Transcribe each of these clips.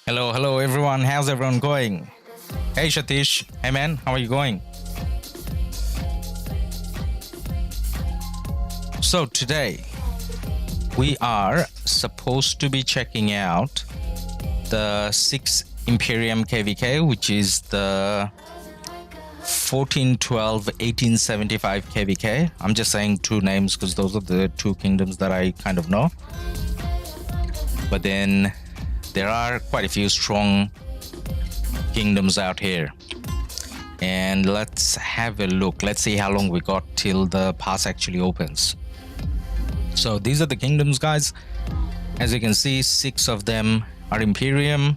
Hello everyone. How's everyone going? Hey Shatish. Hey man, how are you going? So today we are supposed to be checking out the 6 Imperium KvK, which is the 1412-1875 KvK. I'm just saying two names because those are the two kingdoms that I kind of know. But then there are quite a few strong kingdoms out here. And let's have a look. Let's see how long we got till the pass actually opens. So these are the kingdoms, guys. As you can see, 6 of them are Imperium.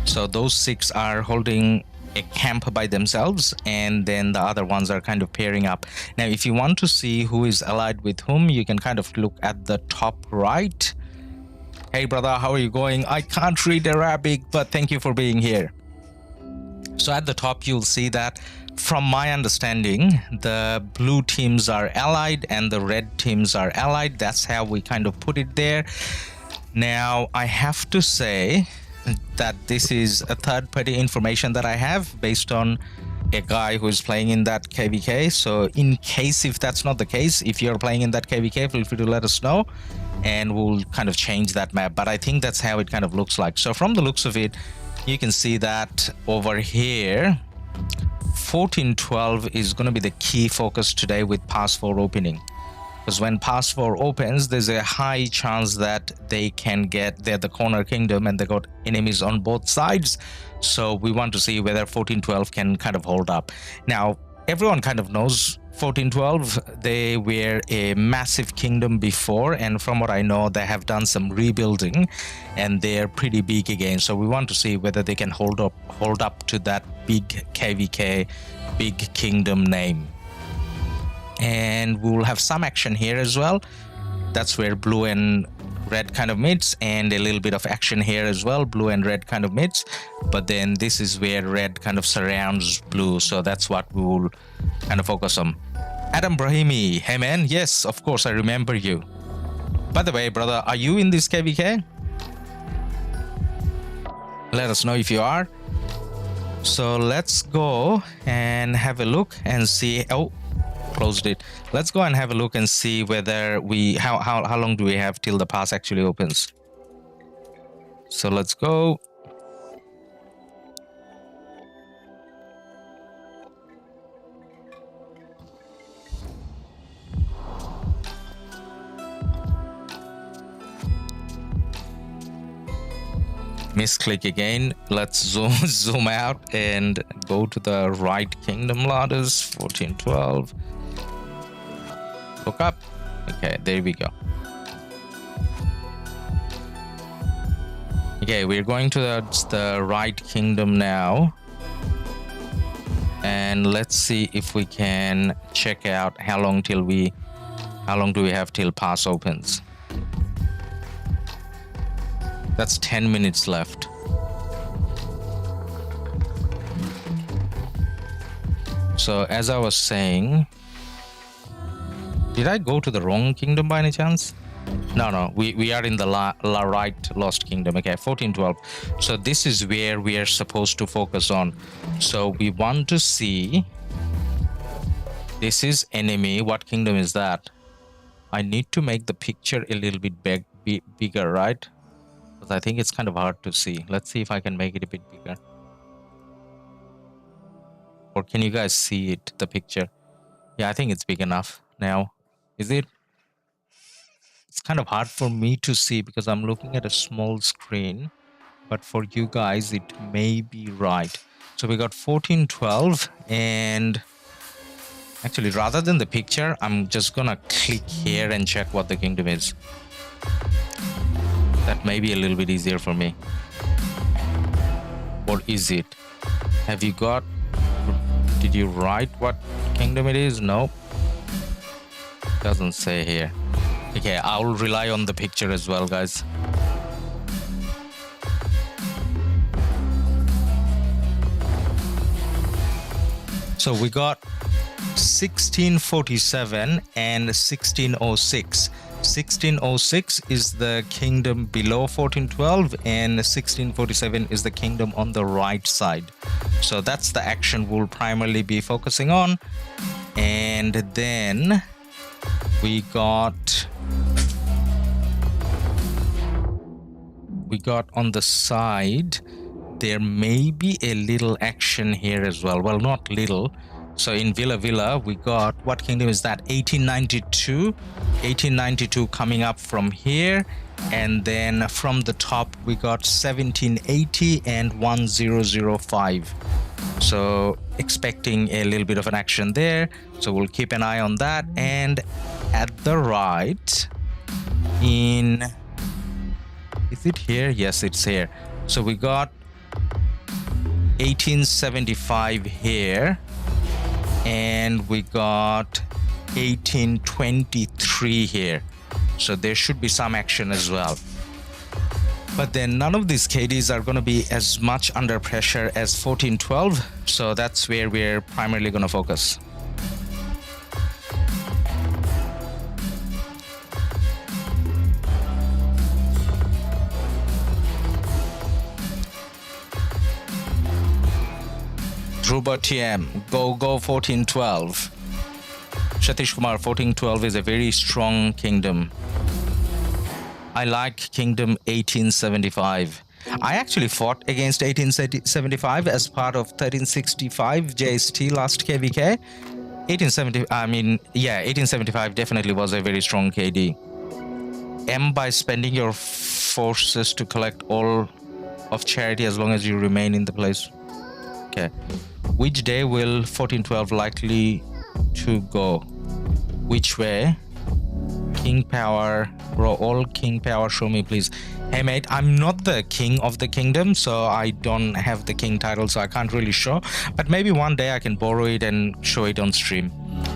So those 6 are holding a camp by themselves, and then the other ones are kind of pairing up. Now, if you want to see who is allied with whom, you can kind of look at the top right. Hey brother, how are you going? I can't read Arabic, but thank you for being here. So at the top, you'll see that from my understanding, the blue teams are allied and the red teams are allied. That's how we kind of put it there. Now, I have to say that this is a third-party information that I have based on a guy who is playing in that KvK. So in case if that's not the case, if you're playing in that KvK, feel free to let us know and we'll kind of change that map. But I think that's how it kind of looks like. So from the looks of it, you can see that over here, 1412 is going to be the key focus today with Pass 4 opening. Because when Pass 4 opens, there's a high chance that they're the corner kingdom and they got enemies on both sides. So we want to see whether 1412 can kind of hold up. Now, everyone kind of knows 1412. They were a massive kingdom before, and from what I know, they have done some rebuilding and they're pretty big again. So we want to see whether they can hold up to that big KvK, big kingdom name. And we'll have some action here as well. That's where blue and red kind of meets, and a little bit of action here as well. Blue and red kind of meets, but then this is where red kind of surrounds blue. So that's what we will kind of focus on. Adam Brahimi, hey man, yes, of course, I remember you. By the way, brother, are you in this KvK? Let us know if you are. So let's go and have a look and see. Oh, closed it. Let's go and have a look and see whether how long do we have till the pass actually opens. So let's go. Misclick again. Let's zoom out and go to the right kingdom LADUS 1412. Look up. Okay, there we go. Okay, we're going to the right kingdom now. And let's see if we can check out how long do we have till pass opens. That's 10 minutes left. So as I was saying, did I go to the wrong kingdom by any chance? No, we are in the right lost kingdom. Okay, 1412. So this is where we are supposed to focus on. So we want to see, this is enemy. What kingdom is that? I need to make the picture a little bit bigger, right? Because I think it's kind of hard to see. Let's see if I can make it a bit bigger. Or can you guys see it, the picture? Yeah, I think it's big enough now. Is it? It's kind of hard for me to see because I'm looking at a small screen, but for you guys, it may be right. So we got 1412, and actually, rather than the picture, I'm just gonna click here and check what the kingdom is. That may be a little bit easier for me. Or is it? Have you got... Did you write what kingdom it is? No. Doesn't say here. Okay, I'll rely on the picture as well, guys. So we got 1647 and 1606. 1606 is the kingdom below 1412, and 1647 is the kingdom on the right side. So that's the action we'll primarily be focusing on. And then we got on the side, there may be a little action here as well. Well, not little. So in Villa, we got, what kingdom is that? 1892 coming up from here. And then from the top, we got 1780 and 1005. So expecting a little bit of an action there. So we'll keep an eye on that. And at the right, is it here? Yes, it's here. So we got 1875 here. And we got 1823 here. So there should be some action as well. But then none of these KDs are going to be as much under pressure as 1412. So that's where we're primarily going to focus. Dhruba TM, go 1412. Satish Kumar, 1412 is a very strong kingdom. I like kingdom 1875. I actually fought against 1875 as part of 1365 JST last KvK. 1875 definitely was a very strong KD. M by spending your forces to collect all of charity as long as you remain in the place. Okay. Which day will 1412 likely to go? Which way? King power, bro, all king power, show me please. Hey mate, I'm not the king of the kingdom, so I don't have the king title, so I can't really show, but maybe one day I can borrow it and show it on stream.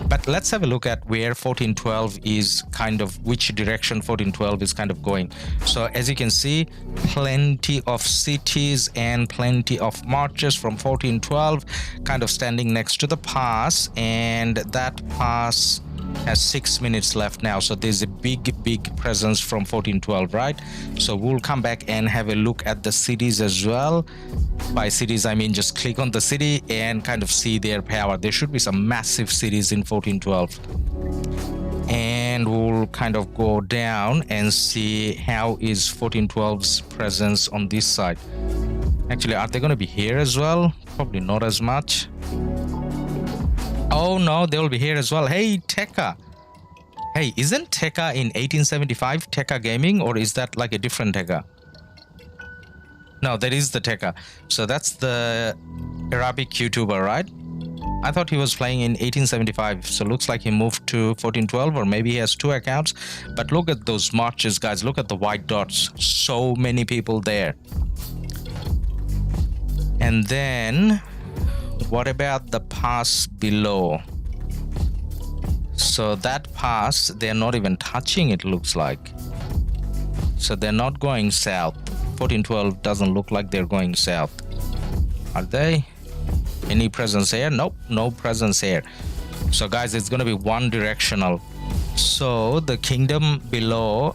But let's have a look at where 1412 is kind of, which direction 1412 is kind of going. So as you can see, plenty of cities and plenty of marches from 1412 kind of standing next to the pass, and that pass has 6 minutes left now. So there's a big presence from 1412, right? So we'll come back and have a look at the cities as well. By cities, I mean just click on the city and kind of see their power. There should be some massive cities in 1412. And we'll kind of go down and see how is 1412's presence on this side. Actually, are they going to be here as well? Probably not as much. Oh no, they will be here as well. Hey, Tekka. Hey, isn't Tekka in 1875 Tekka Gaming, or is that like a different Tekka? No, that is the Tekka. So that's the Arabic YouTuber, right? I thought he was playing in 1875. So looks like he moved to 1412, or maybe he has two accounts. But look at those marches, guys. Look at the white dots. So many people there. And then what about the pass below? So that pass, they're not even touching, it looks like. So they're not going south. 1412 doesn't look like they're going south. Are they? Any presence here? Nope, no presence here. So guys, it's going to be one directional. So the kingdom below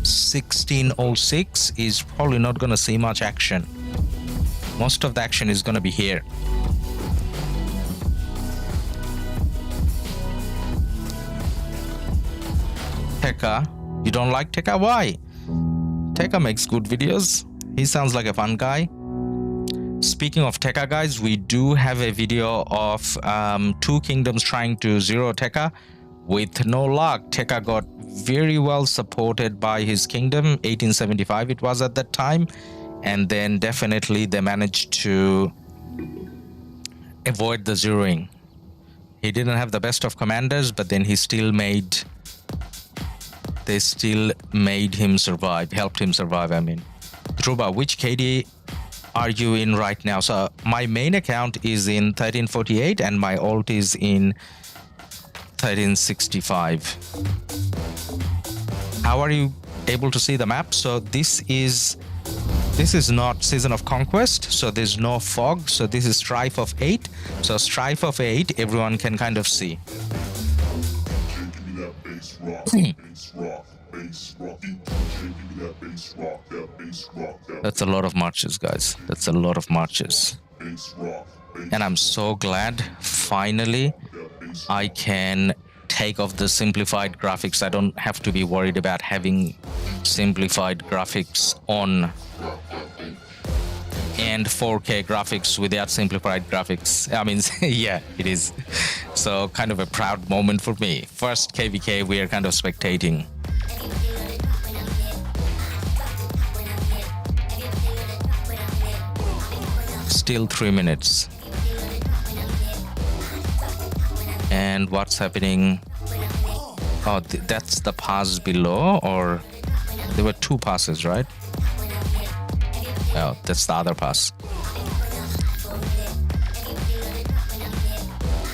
1606 is probably not going to see much action. Most of the action is going to be here. Tekka, you don't like Tekka? Why? Tekka makes good videos. He sounds like a fun guy. Speaking of Tekka, guys, we do have a video of two kingdoms trying to zero Tekka. With no luck, Tekka got very well supported by his kingdom. 1875 it was at that time. And then definitely they managed to avoid the zeroing. He didn't have the best of commanders, but then they still made him survive, helped him survive, I mean. Dhruba, which KD are you in right now? So my main account is in 1348 and my alt is in 1365. How are you able to see the map? So this is not Season of Conquest, so there's no fog. So this is Strife of 8. So Strife of 8, everyone can kind of see. That's a lot of marches, guys. That's a lot of marches. And I'm so glad finally I can take off the simplified graphics. I don't have to be worried about having simplified graphics on and 4K graphics without simplified graphics. I mean, yeah, it is. So kind of a proud moment for me. First KvK, we are kind of spectating. Still 3 minutes. And what's happening? Oh, that's the pass below, or there were two passes, right? Oh, that's the other pass.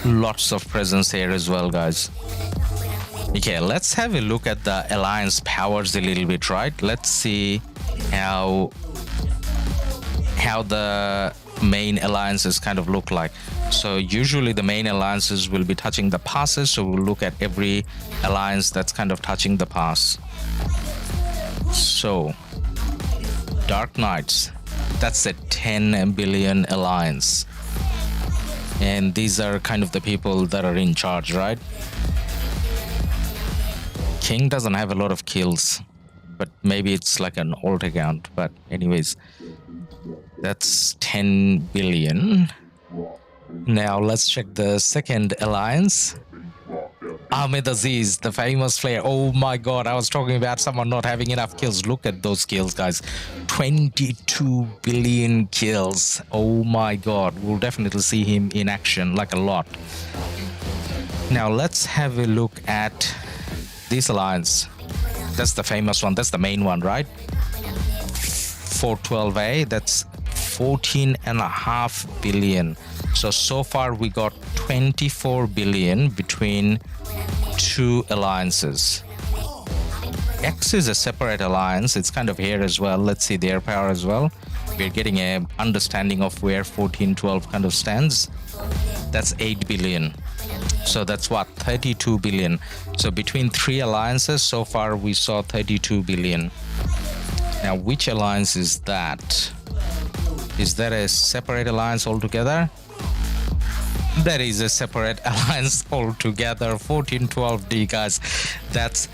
Lots of presence here as well, guys. Okay, let's have a look at the alliance powers a little bit, right? Let's see how the main alliances kind of look like. So usually the main alliances will be touching the passes, so we'll look at every alliance that's kind of touching the pass. So Dark Knights, that's a 10 billion alliance, and these are kind of the people that are in charge, right? King doesn't have a lot of kills, but maybe it's like an alt account. But anyways, that's 10 billion. Now let's check the second alliance. Ahmed Aziz, the famous player. Oh my god, I was talking about someone not having enough kills. Look at those kills, guys. 22 billion kills. Oh my god, we'll definitely see him in action, like a lot. Now let's have a look at this alliance. That's the famous one. That's the main one, right? 412A, that's 14.5 billion. So far we got 24 billion between two alliances. X is a separate alliance. It's kind of here as well. Let's see their power as well. We're getting an understanding of where 1412 kind of stands. That's 8 billion. So that's what, 32 billion. So between three alliances, so far we saw 32 billion. Now, which alliance is that? Is that a separate alliance altogether? That is a separate alliance altogether. 1412D, guys. That's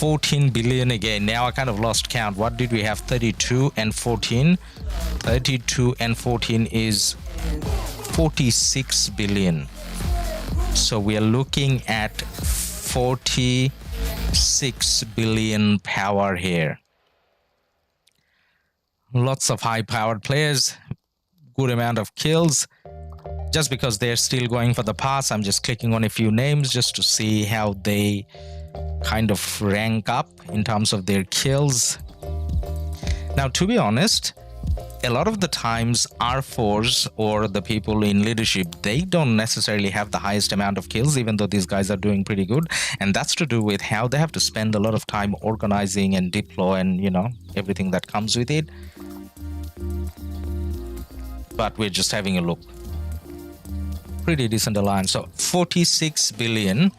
14 billion again. Now I kind of lost count. What did we have? 32 and 14. 32 and 14 is 46 billion. So we are looking at 46 billion power here. Lots of high-powered players, good amount of kills. Just because they're still going for the pass, I'm just clicking on a few names just to see how they kind of rank up in terms of their kills. Now, to be honest, a lot of the times R4s or the people in leadership, they don't necessarily have the highest amount of kills, even though these guys are doing pretty good. And that's to do with how they have to spend a lot of time organizing and deploy and, you know, everything that comes with it. But we're just having a look. Pretty decent alliance. So 46 billion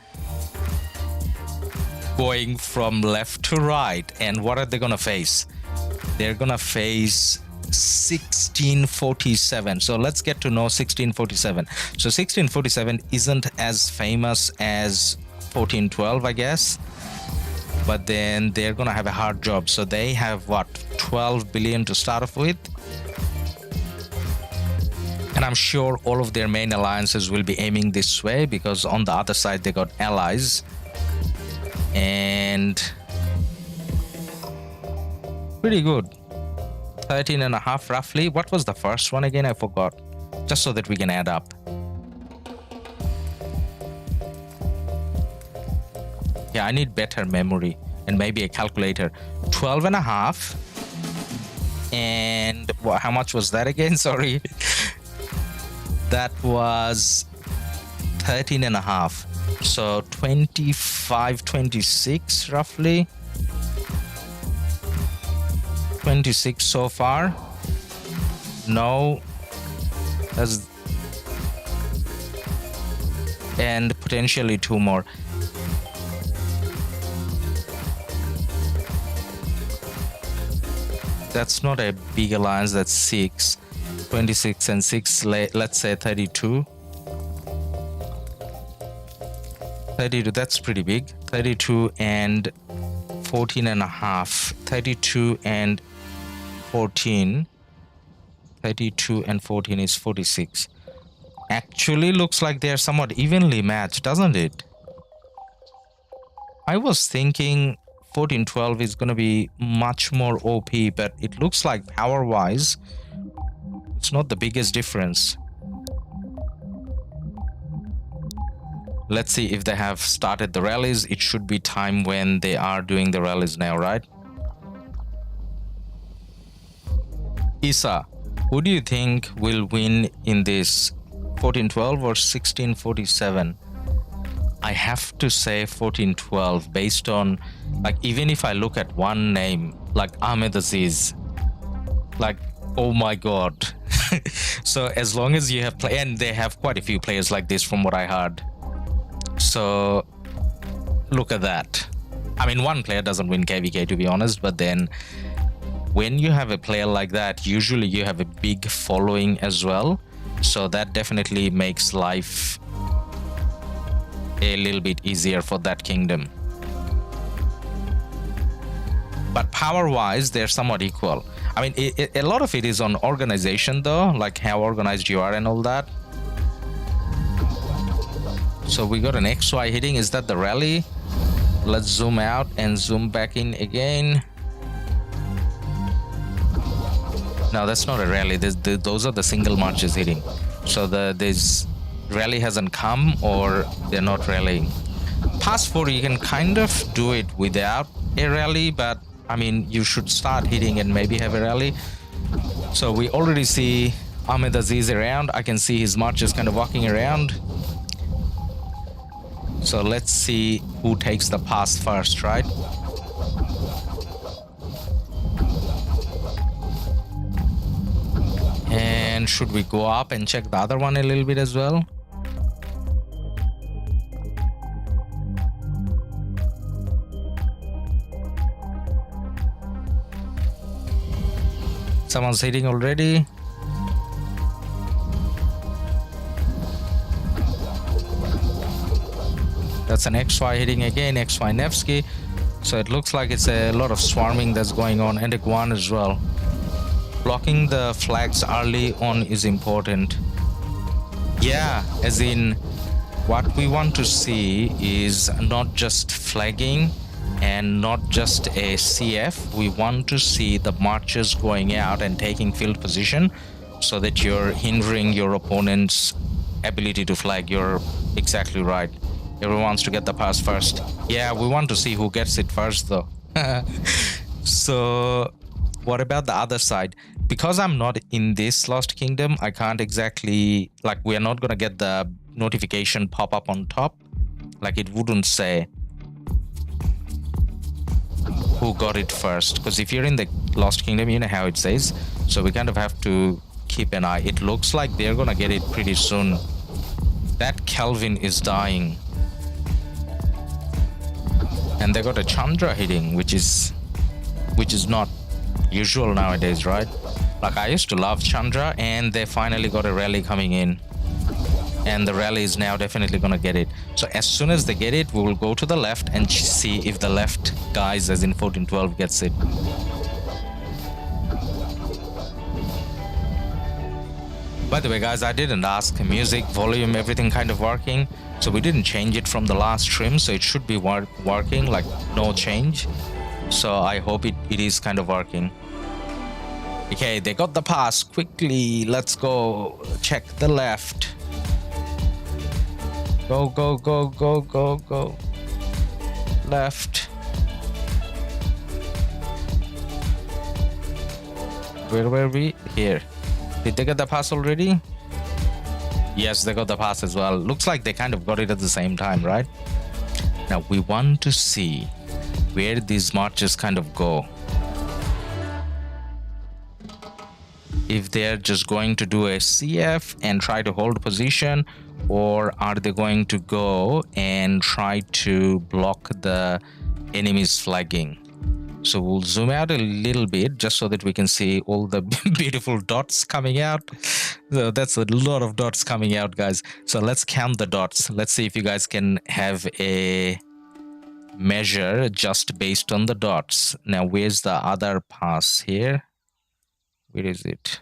going from left to right. And what are they going to face? They're going to face 1647. So let's get to know 1647. So 1647 isn't as famous as 1412, I guess. But then they're going to have a hard job. So they have what, 12 billion to start off with. And I'm sure all of their main alliances will be aiming this way, because on the other side they got allies. And pretty good. 13.5 roughly. What was the first one again? I forgot. Just so that we can add up. Yeah, I need better memory and maybe a calculator. 12.5. And how much was that again? Sorry. That was 13.5. So 25, 26 roughly. 26 so far. No. That's, and potentially two more. That's not a big alliance. That's 6. 26 and 6, let's say 32. 32, that's pretty big. 32 and 14 and a half. 32 and 14. 32 and 14 is 46. Actually looks like they're somewhat evenly matched, doesn't it? I was thinking 14-12 is going to be much more OP, but it looks like power-wise, it's not the biggest difference. Let's see if they have started the rallies. It should be time when they are doing the rallies now, right? Isa, who do you think will win in this, 14-12 or 16-47? I have to say 14-12 based on, like, even if I look at one name like Ahmed Aziz, like, oh my god. So as long as you have play, and they have quite a few players like this from what I heard, so look at that. I mean, one player doesn't win KvK, to be honest, but then when you have a player like that, usually you have a big following as well, so that definitely makes life a little bit easier for that kingdom. But power wise, they're somewhat equal. I mean, a lot of it is on organization though, like how organized you are and all that. So we got an XY hitting. Is that the rally? Let's zoom out and zoom back in again. No, that's not a rally. Those are the single marches hitting. So this rally hasn't come, or they're not rallying. Pass 4, you can kind of do it without a rally, but I mean, you should start hitting and maybe have a rally. So we already see Ahmed Aziz around. I can see his marches kind of walking around. So let's see who takes the pass first, right? And should we go up and check the other one a little bit as well? Someone's hitting already. That's an XY hitting again, XY Nevsky. So it looks like it's a lot of swarming that's going on, and a Guan as well. Blocking the flags early on is important. Yeah, as in what we want to see is not just flagging and not just a CF. We want to see the marchers going out and taking field position so that you're hindering your opponent's ability to flag. You're exactly right. Everyone wants to get the pass first. Yeah, we want to see who gets it first though. So what about the other side? Because I'm not in this Lost Kingdom, I can't exactly, like, we're not gonna get the notification pop up on top. Like, it wouldn't say who got it first, because if you're in the Lost Kingdom, you know how it says. So we kind of have to keep an eye. It looks like they're gonna get it pretty soon. That Kelvin is dying, and they got a Chandra hitting, which is not usual nowadays, right? Like, I used to love Chandra, and they finally got a rally coming in, and the rally is now definitely gonna get it. So as soon as they get it, we will go to the left and see if the left guys, as in 14-12, gets it. By the way, guys, I didn't ask. Music, volume, everything kind of working. So we didn't change it from the last stream, so it should be working, like no change. So I hope it is kind of working. Okay, they got the pass. Quickly, let's go check the left. Go, go, go, go, go, go. Left. Where were we? Here. Did they get the pass already? Yes, they got the pass as well. Looks like they kind of got it at the same time, right? Now we want to see where these marches kind of go. If they're just going to do a CF and try to hold position, or are they going to go and try to block the enemy's flagging? So we'll zoom out a little bit just so that we can see all the beautiful dots coming out. So that's a lot of dots coming out, guys. So let's count the dots. Let's see if you guys can have a measure just based on the dots. Now, where's the other pass here? Where is it?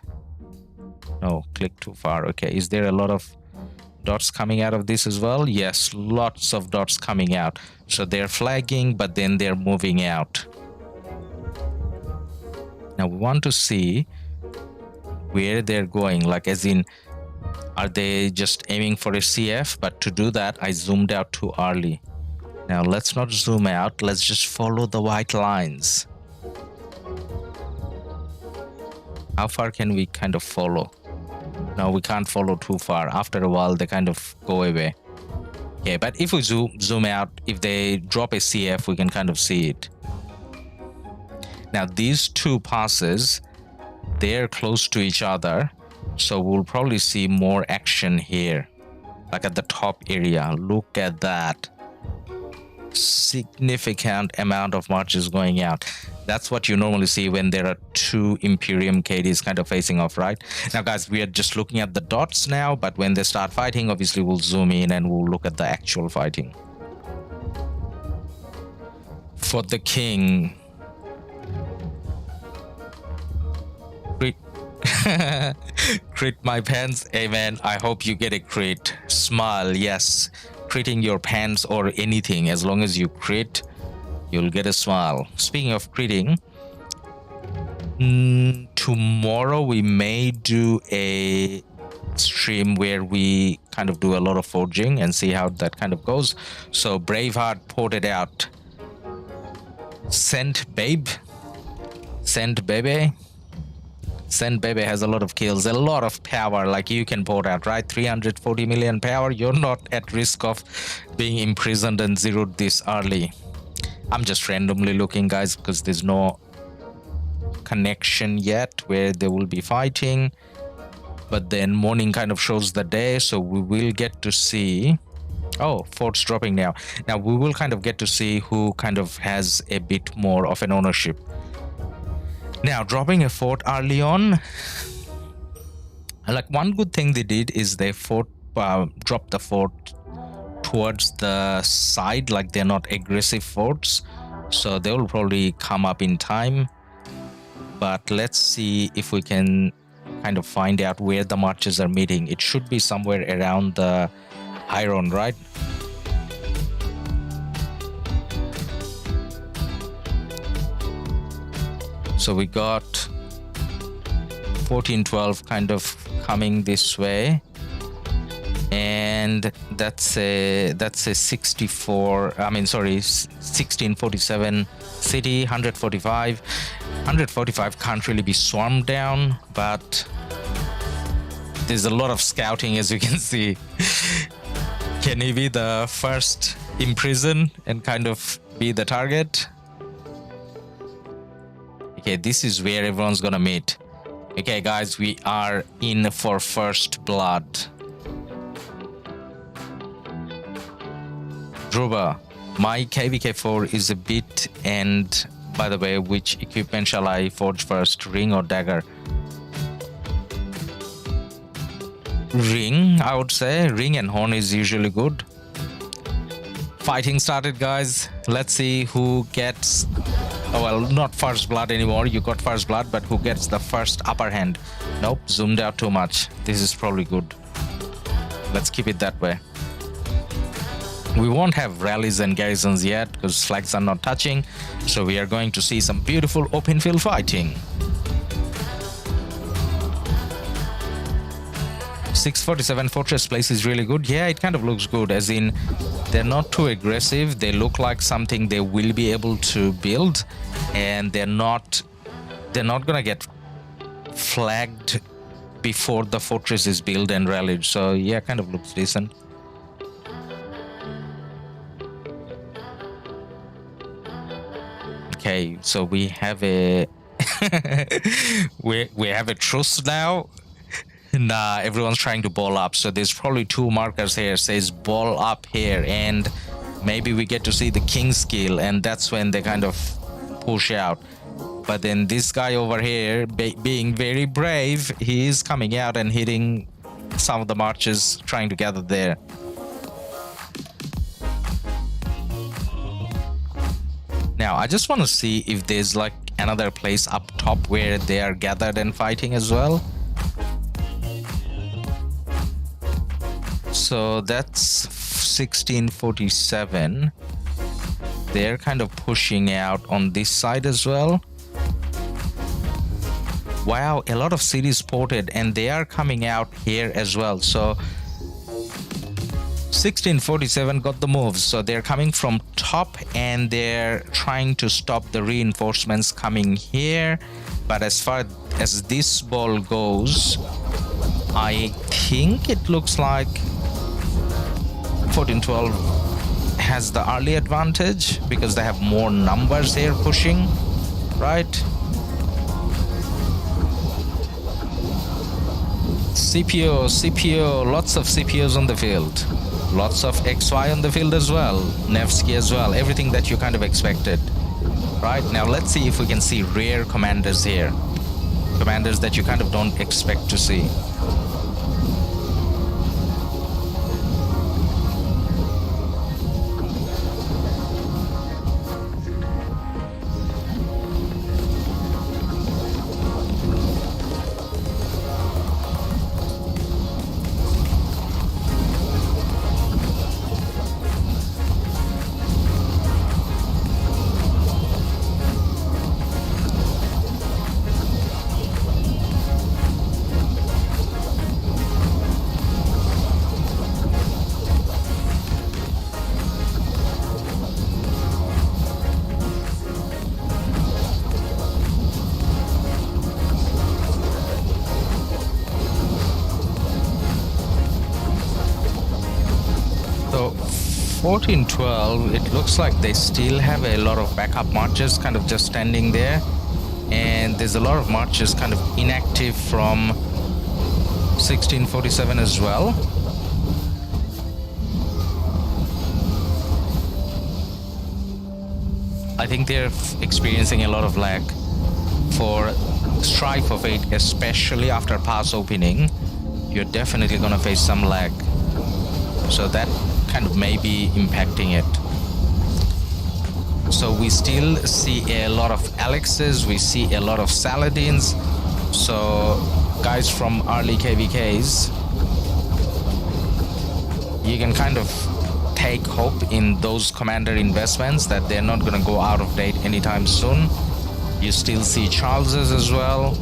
No, click too far. Okay, is there a lot of dots coming out of this as well? Yes, lots of dots coming out. So they're flagging, but then they're moving out. Now we want to see where they're going, like as in, are they just aiming for a CF? But to do that, I zoomed out too early. Now let's not zoom out, let's just follow the white lines. How far can we kind of follow? No, we can't follow too far. After a while, they kind of go away. Okay, but if we zoom out, if they drop a CF, we can kind of see it. Now, these two passes, they're close to each other, so we'll probably see more action here, like at the top area. Look at that. Significant amount of marches going out. That's what you normally see when there are two Imperium KDs kind of facing off, right? Now, guys, we are just looking at the dots now, but when they start fighting, obviously we'll zoom in and we'll look at the actual fighting. For the king. Crit my pants. Amen. I hope you get a crit. Smile. Yes. Critting your pants or anything. As long as you crit, you'll get a smile. Speaking of critting, tomorrow we may do a stream where we kind of do a lot of forging and see how that kind of goes. So Braveheart ported out Sent Babe. Sent Bebe. Sent Bebe has a lot of kills, a lot of power, like you can port out, right? 340 million power. You're not at risk of being imprisoned and zeroed this early. I'm just randomly looking, guys, because there's no connection yet where they will be fighting. But then morning kind of shows the day, so we will get to see. Oh, fort's dropping now. Now we will kind of get to see who kind of has a bit more of an ownership. Now, dropping a fort early on, like one good thing they did is they dropped the fort towards the side, like they're not aggressive forts, so they will probably come up in time. But let's see if we can kind of find out where the marches are meeting. It should be somewhere around the iron, right? So we got 1412 kind of coming this way, and that's a 1647 city. 145 can't really be swarmed down, but there's a lot of scouting, as you can see. Can he be the first imprison and kind of be the target? Okay, this is where everyone's gonna meet. Okay, guys, we are in for first blood. Druba, my KvK4 is a bit, and by the way, which equipment shall I forge first, ring or dagger? Ring, I would say. Ring and horn is usually good. Fighting started, guys. Let's see who gets... Oh, well, not first blood anymore. You got first blood, but who gets the first upper hand? Nope, zoomed out too much. This is probably good. Let's keep it that way. We won't have rallies and garrisons yet because flags are not touching. So we are going to see some beautiful open field fighting. 647 Fortress Place is really good. Yeah, it kind of looks good, as in they're not too aggressive. They look like something they will be able to build, and they're not gonna get flagged before the fortress is built and rallied. So yeah, kind of looks decent. Okay, so we have a we have a truce now. Nah, everyone's trying to ball up, so there's probably two markers here says ball up here, and maybe we get to see the king skill, and that's when they kind of push out. But then this guy over here, being very brave, he is coming out and hitting some of the marches, trying to gather there. Now, I just want to see if there's like another place up top where they are gathered and fighting as well. So that's 1647. They're kind of pushing out on this side as well. Wow, a lot of cities ported, and they are coming out here as well. So 1647 got the moves, so they're coming from top and they're trying to stop the reinforcements coming here. But as far as this ball goes, I think it looks like 1412 has the early advantage because they have more numbers here pushing, right? CPU, lots of CPUs on the field. Lots of XY on the field as well. Nevsky as well. Everything that you kind of expected. Right, now let's see if we can see rare commanders here. Commanders that you kind of don't expect to see. So 1412, it looks like they still have a lot of backup marches kind of just standing there, and there's a lot of marches kind of inactive from 1647 as well. I think they're experiencing a lot of lag. For Strife of 8, especially after pass opening, you're definitely gonna face some lag. So that kind of may be impacting it. So we still see a lot of Alexes, we see a lot of Saladins. So guys from early KvKs, you can kind of take hope in those commander investments that they're not going to go out of date anytime soon. You still see Charleses as well.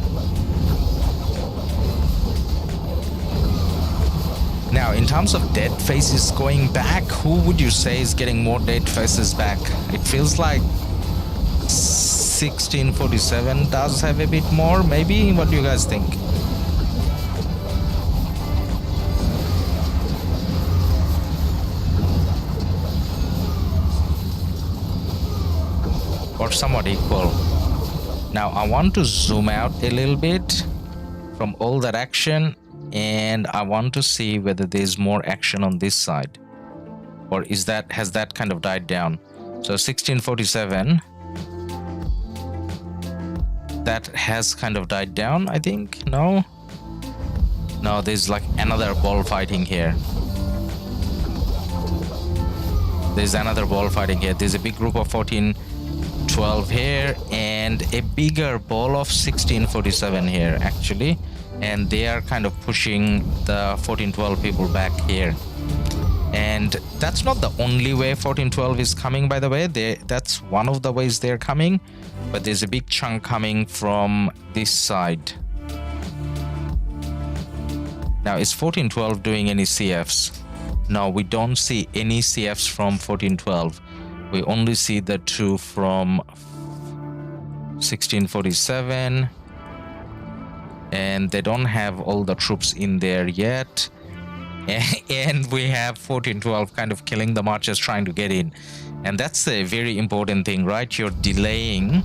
Now, in terms of dead faces going back, who would you say is getting more dead faces back? It feels like 1647 does have a bit more, maybe? What do you guys think? Or somewhat equal. Now, I want to zoom out a little bit from all that action, and I want to see whether there's more action on this side, or has that kind of died down. So 1647, that has kind of died down, I think. No, there's like another ball fighting here. There's another ball fighting here. There's a big group of 1412 here and a bigger ball of 1647 here actually, and they are kind of pushing the 1412 people back here. And that's not the only way 1412 is coming, by the way. That's one of the ways they're coming, but there's a big chunk coming from this side. Now, is 1412 doing any CFs? No, we don't see any CFs from 1412. We only see the two from 1647, and they don't have all the troops in there yet. And we have 1412 kind of killing the marchers trying to get in, and that's a very important thing, right? You're delaying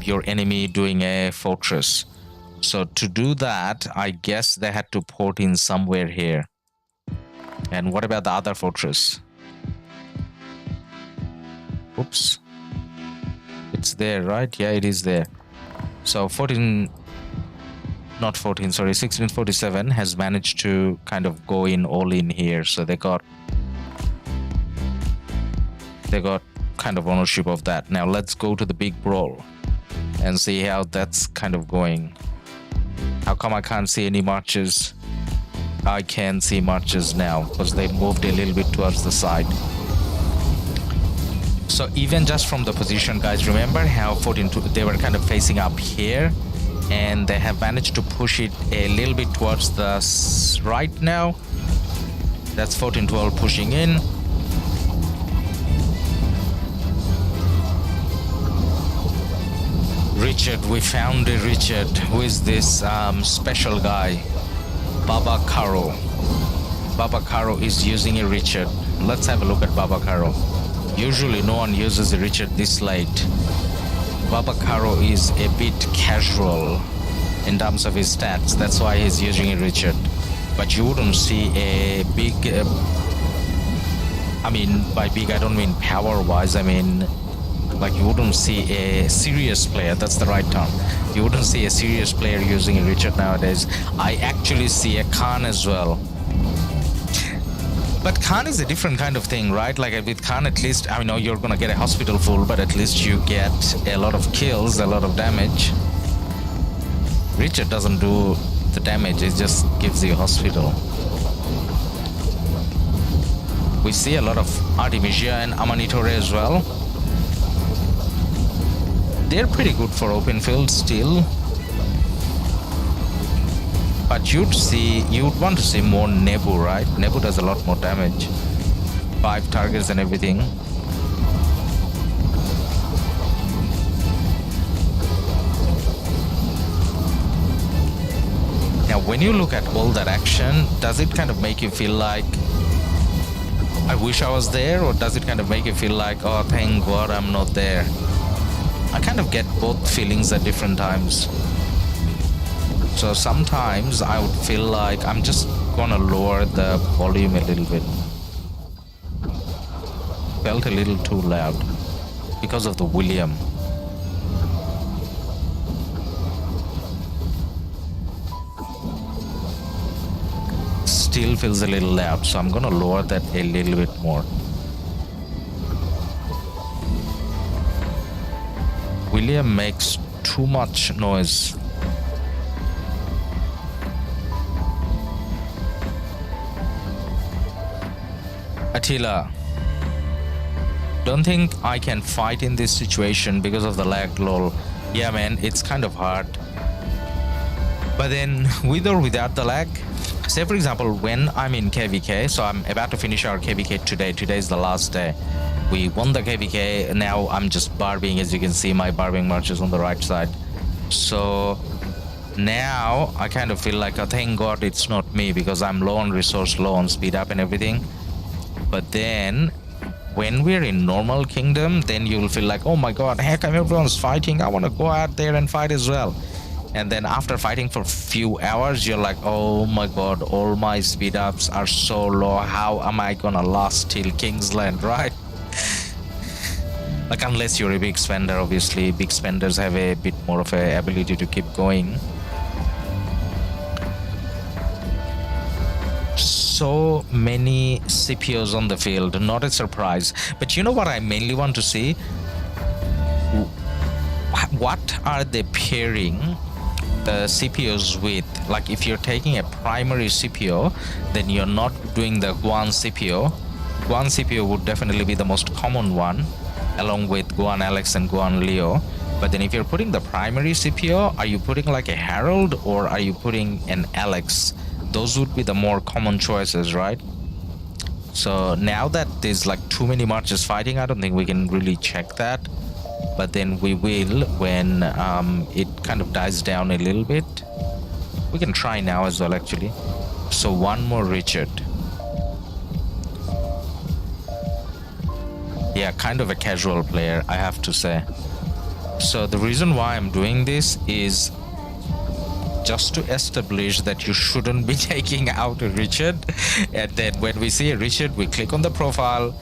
your enemy doing a fortress. So to do that, I guess they had to port in somewhere here. And what about the other fortress? Oops. It's there, right? Yeah, it is there. So 1647 has managed to kind of go in all in here. So they got kind of ownership of that. Now let's go to the big brawl and see how that's kind of going. How come I can't see any marches? I can see marches now because they moved a little bit towards the side. So even just from the position, guys, remember how 14-2 they were kind of facing up here, and they have managed to push it a little bit towards the right now. That's 14-12 pushing in. Richard, we found a Richard. Who is this special guy? Baba Karo. Baba Karo is using a Richard. Let's have a look at Baba Karo. Usually no one uses a Richard this late. Baba Karo is a bit casual in terms of his stats. That's why he's using a Richard. But you wouldn't see a big... I mean, by big I don't mean power-wise. I mean, like, you wouldn't see a serious player. That's the right term. You wouldn't see a serious player using a Richard nowadays. I actually see a Khan as well. But Khan is a different kind of thing, right? Like with Khan, at least, I know you're gonna get a hospital full, but at least you get a lot of kills, a lot of damage. Richard doesn't do the damage, it just gives you a hospital. We see a lot of Artemisia and Amanitore as well. They're pretty good for open field still. But you'd want to see more Nebu, right? Nebu does a lot more damage. 5 targets and everything. Now, when you look at all that action, does it kind of make you feel like, I wish I was there? Or does it kind of make you feel like, oh, thank God I'm not there? I kind of get both feelings at different times. So sometimes I would feel like I'm just gonna lower the volume a little bit. Felt a little too loud because of the William. Still feels a little loud, so I'm gonna lower that a little bit more. William makes too much noise. Attila, don't think I can fight in this situation because of the lag, lol. Yeah, man, it's kind of hard. But then, with or without the lag, say for example, when I'm in KvK, so I'm about to finish our KvK today. Today is the last day. We won the KvK, now I'm just barbing. As you can see, my barbing march is on the right side. So now I kind of feel like, oh, thank God it's not me, because I'm low on resource, low on speed up and everything. But then when we're in normal kingdom, then you'll feel like, oh my God, heck, everyone's fighting, I want to go out there and fight as well. And then after fighting for a few hours, you're like, oh my God, all my speed ups are so low, how am I gonna last till Kingsland, right? Like, unless you're a big spender, obviously big spenders have a bit more of a ability to keep going. So many CPOs on the field, not a surprise. But you know what I mainly want to see? What are they pairing the CPOs with? Like, if you're taking a primary CPO, then you're not doing the Guan CPO. Guan CPO would definitely be the most common one, along with Guan Alex and Guan Leo. But then if you're putting the primary CPO, are you putting like a Harold or are you putting an Alex? Those would be the more common choices, right? So now that there's like too many marches fighting, I don't think we can really check that. But then we will when it kind of dies down a little bit. We can try now as well, actually. So one more Richard. Yeah, kind of a casual player, I have to say. So the reason why I'm doing this is just to establish that you shouldn't be taking out a Richard. And then when we see a Richard, we click on the profile,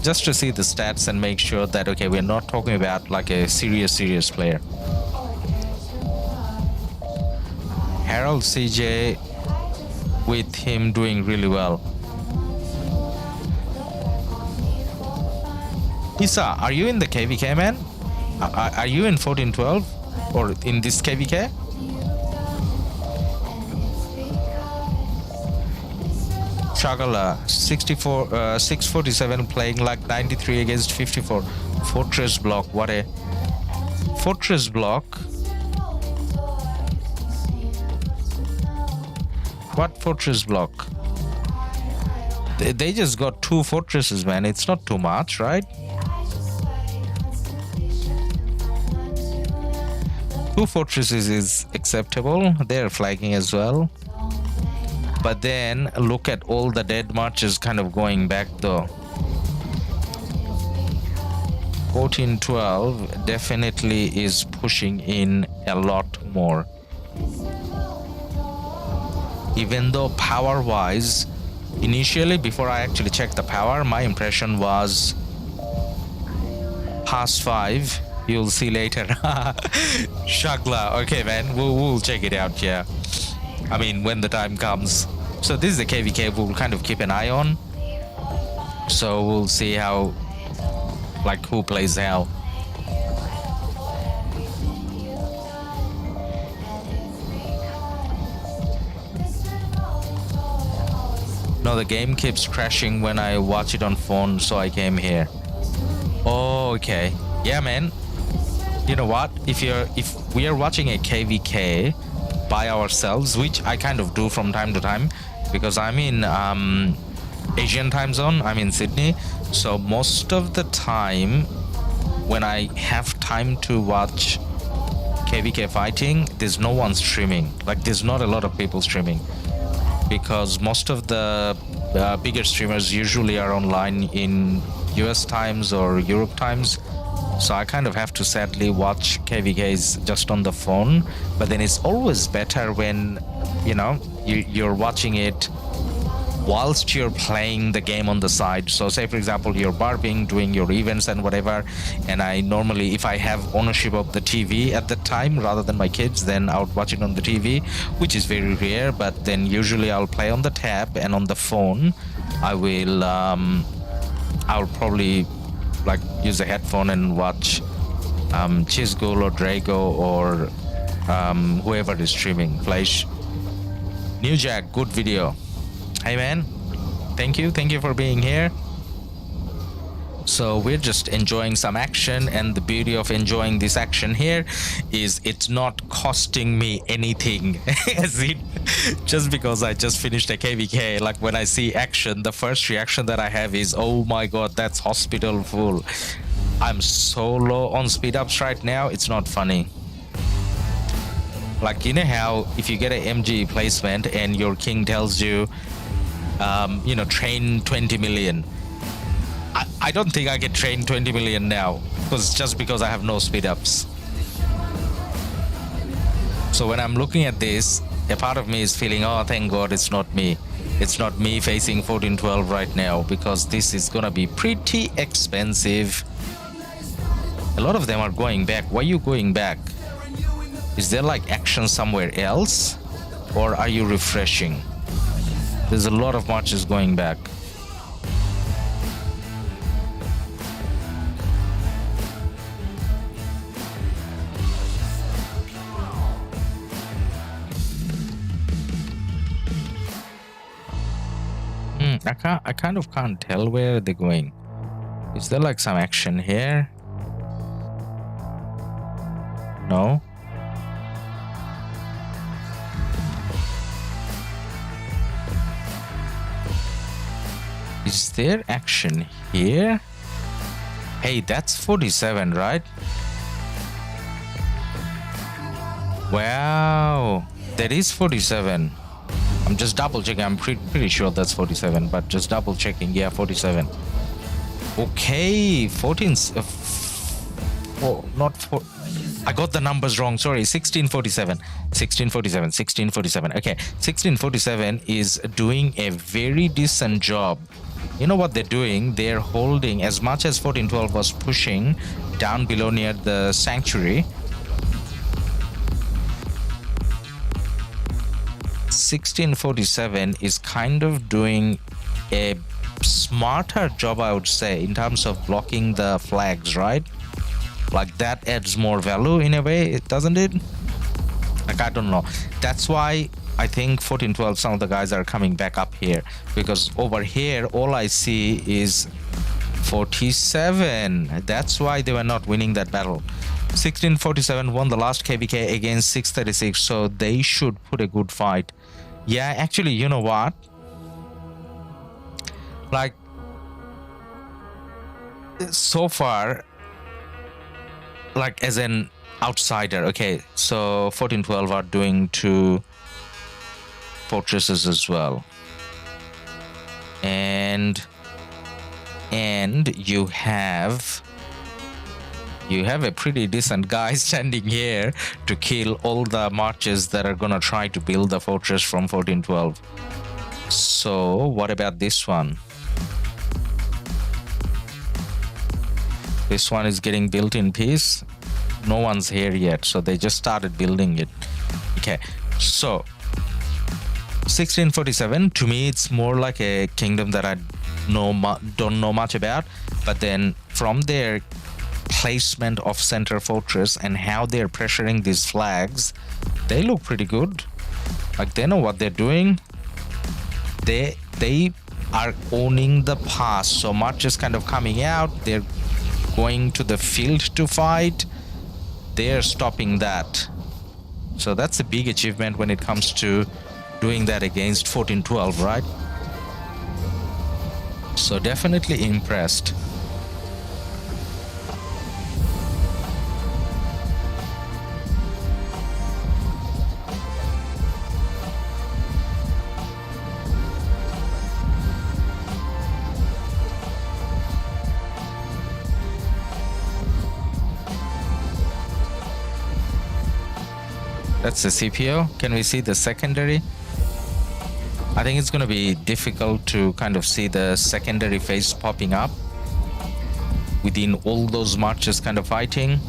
just to see the stats and make sure that, okay, we're not talking about like a serious player. Harold CJ, with him doing really well. Isa, are you in the KvK, man? Are you in 1412 or in this KvK? Chagala 647 playing like 93 against 54. Fortress block. What a fortress block. What fortress block? They just got 2 fortresses, man. It's not too much, right? 2 fortresses is acceptable. They're flagging as well. But then look at all the dead marches kind of going back though. 1412 definitely is pushing in a lot more. Even though power wise, initially before I actually checked the power, my impression was past 5. You'll see later. Shagla. Okay, man, we'll check it out. Yeah, I mean, when the time comes. So this is the KvK we'll kind of keep an eye on. So we'll see how, like, who plays how. No, the game keeps crashing when I watch it on phone, so I came here. Oh, okay. Yeah, man. You know what? If we are watching a KvK by ourselves, which I kind of do from time to time, because I'm in Asian time zone. I'm in Sydney, so most of the time when I have time to watch KvK fighting, there's no one streaming. Like, there's not a lot of people streaming, because most of the bigger streamers usually are online in US times or Europe times. So I kind of have to sadly watch KvKs just on the phone. But then it's always better when, you know, you're watching it whilst you're playing the game on the side. So say, for example, you're barbing, doing your events and whatever, and I normally, if I have ownership of the TV at the time rather than my kids, then I would watch it on the TV, which is very rare. But then usually I'll play on the tab, and on the phone I'll probably like use a headphone and watch Chizgul or Drago or whoever is streaming. Flash. New Jack, good video. Hey man, thank you for being here. So we're just enjoying some action, and the beauty of enjoying this action here is it's not costing me anything. As in, just because I just finished a KvK, like when I see action, the first reaction that I have is, oh my god, that's hospital full. I'm so low on speed ups right now, it's not funny. Like, you know how if you get an MG placement and your king tells you, you know, train 20 million. I don't think I can train 20 million now, because I have no speed ups. So when I'm looking at this, a part of me is feeling, oh, thank God it's not me. It's not me facing 1412 right now, because this is gonna be pretty expensive. A lot of them are going back. Why are you going back? Is there like action somewhere else, or are you refreshing? There's a lot of marches going back. I kind of can't tell where they're going. Is there like some action here? No. Is there action here? Hey, that's 47, right? Wow, that is 47. I'm just double checking. I'm pretty sure that's 47, but just double checking. Yeah, 47. Okay, 14. Oh, not 4. I got the numbers wrong. Sorry, 1647. 1647. 1647. Okay, 1647 is doing a very decent job You know what they're doing? They're holding as much as 1412 was pushing down below near the sanctuary. 1647 is kind of doing a smarter job, I would say, in terms of blocking the flags, right? Like that adds more value in a way, doesn't it? Like, I don't know. That's why I think 1412, some of the guys are coming back up here, because over here all I see is 47. That's why they were not winning that battle. 1647 won the last KvK against 636, so they should put a good fight. Yeah, actually, you know what? Like, so far, like as an outsider, okay, so 1412 are doing 2 fortresses as well, and you have a pretty decent guy standing here to kill all the marches that are gonna try to build the fortress from 1412. So what about this one? This one is getting built in peace. No one's here yet, so they just started building it. Okay, so 1647, to me it's more like a kingdom that I don't know much about, but then from their placement of center fortress and how they're pressuring these flags, they look pretty good. Like, they know what they're doing. They are owning the pass, so much is kind of coming out. They're going to the field to fight. They're stopping that, so that's a big achievement when it comes to doing that against 1412, right? So definitely impressed. That's the CPO. Can we see the secondary? I think it's going to be difficult to kind of see the secondary phase popping up within all those marches kind of fighting.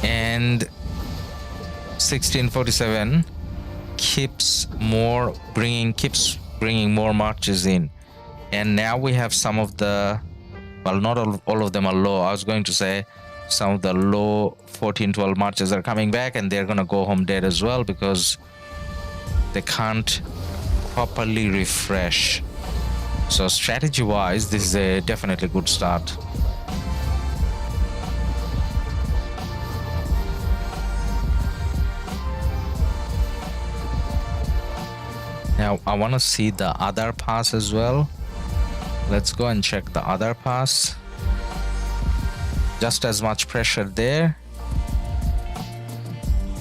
And 1647 keeps bringing more marches in, and now we have some of the, well, not all of them are low. I was going to say some of the low 1412 marches are coming back, and they're gonna go home dead as well because they can't properly refresh. So strategy wise, this is a definitely good start. Now I want to see the other pass as well. Let's go and check the other pass. Just as much pressure there.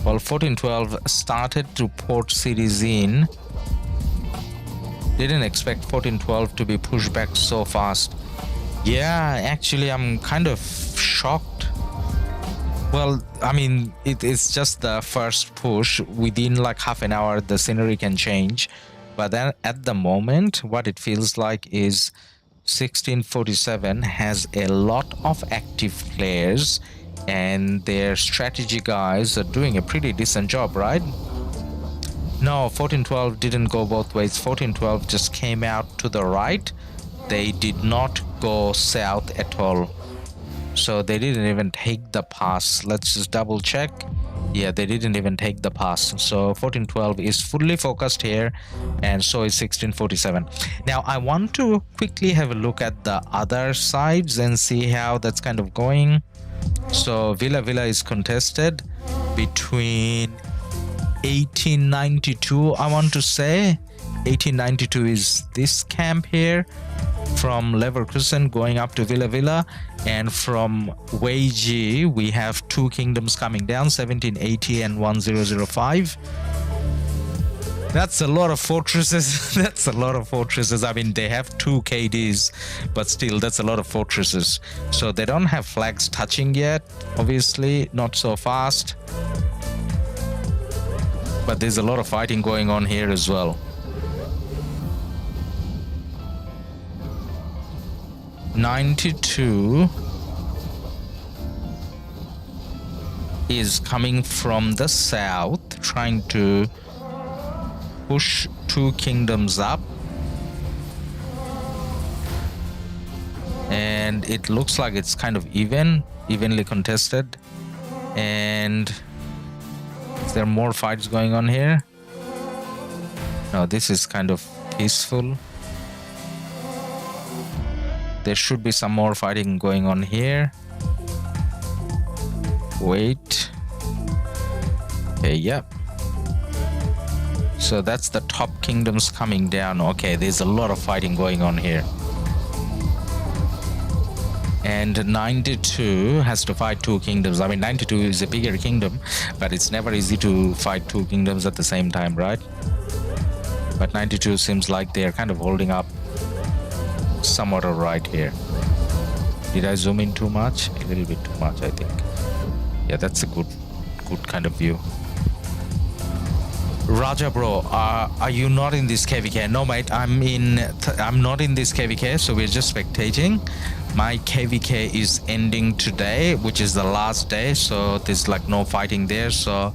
Well, 1412 started to port cities in. Didn't expect 1412 to be pushed back so fast. Yeah, actually I'm kind of shocked. Well, I mean, it's just the first push. Within like half an hour, the scenery can change. But then at the moment, what it feels like is 1647 has a lot of active players, and their strategy guys are doing a pretty decent job, right? No, 1412 didn't go both ways. 1412 just came out to the right. They did not go south at all. So they didn't even take the pass. Let's just double check. Yeah, they didn't even take the pass. So 1412 is fully focused here, and so is 1647. Now I want to quickly have a look at the other sides and see how that's kind of going. So Villa is contested between 1892, I want to say. 1892 is this camp here, from Leverkusen going up to Villa, and from Weiji we have two kingdoms coming down, 1780 and 1005. That's a lot of fortresses. That's a lot of fortresses. I mean, they have 2 KDs, but still, that's a lot of fortresses. So they don't have flags touching yet. Obviously, not so fast. But there's a lot of fighting going on here as well. 92 is coming from the south, trying to push 2 kingdoms up, and it looks like it's kind of evenly contested. And is there more fights going on here? No, this is kind of peaceful. There should be some more fighting going on here. Wait. Okay, yep. So that's the top kingdoms coming down. Okay, there's a lot of fighting going on here. And 92 has to fight 2 kingdoms. I mean, 92 is a bigger kingdom, but it's never easy to fight 2 kingdoms at the same time, right? But 92 seems like they're kind of holding up somewhat alright here. Did I zoom in too much? A little bit too much, I think. Yeah, that's a good kind of view. Raja bro, are you not in this KvK? No mate, I'm not in this KvK, so we're just spectating. My KvK is ending today, which is the last day, so there's like no fighting there. So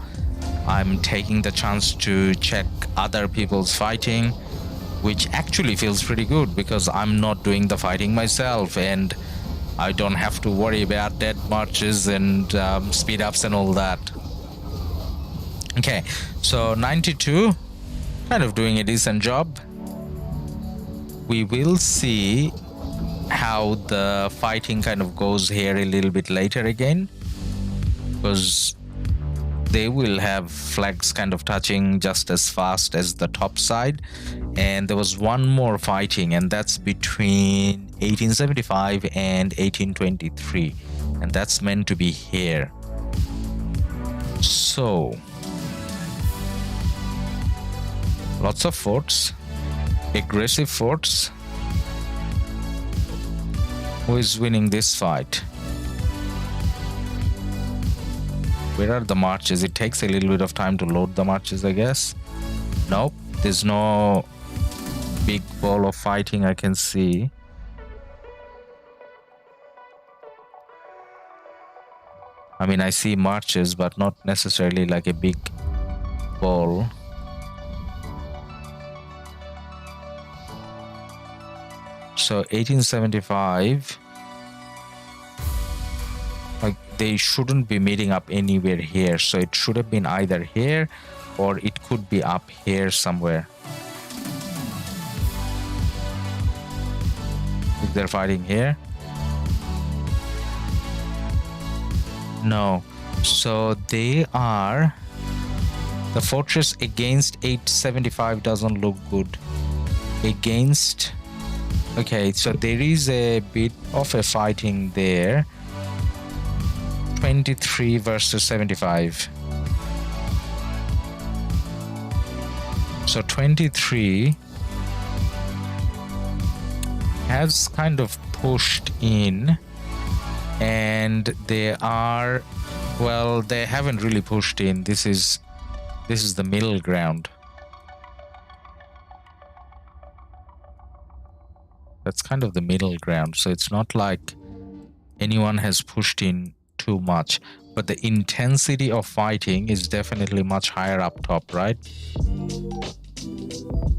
I'm taking the chance to check other people's fighting, which actually feels pretty good because I'm not doing the fighting myself, and I don't have to worry about dead marches and speed ups and all that. Okay, so 92 kind of doing a decent job. We will see how the fighting kind of goes here a little bit later again, because they will have flags kind of touching just as fast as the top side. And there was one more fighting, and that's between 1875 and 1823, and that's meant to be here. So lots of forts, aggressive forts. Who is winning this fight? Where are the marches? It takes a little bit of time to load the marches, I guess. Nope, there's no big ball of fighting I can see. I mean, I see marches, but not necessarily like a big ball. So 1875, like they shouldn't be meeting up anywhere here. So it should have been either here or it could be up here somewhere. If they're fighting here. No. So they are... The fortress against 875 doesn't look good. Against... Okay, so there is a bit of a fighting there. 23 versus 75. So 23 has kind of pushed in, and they are, well, they haven't really pushed in. This is the middle ground. That's kind of the middle ground, so it's not like anyone has pushed in too much, but the intensity of fighting is definitely much higher up top, right?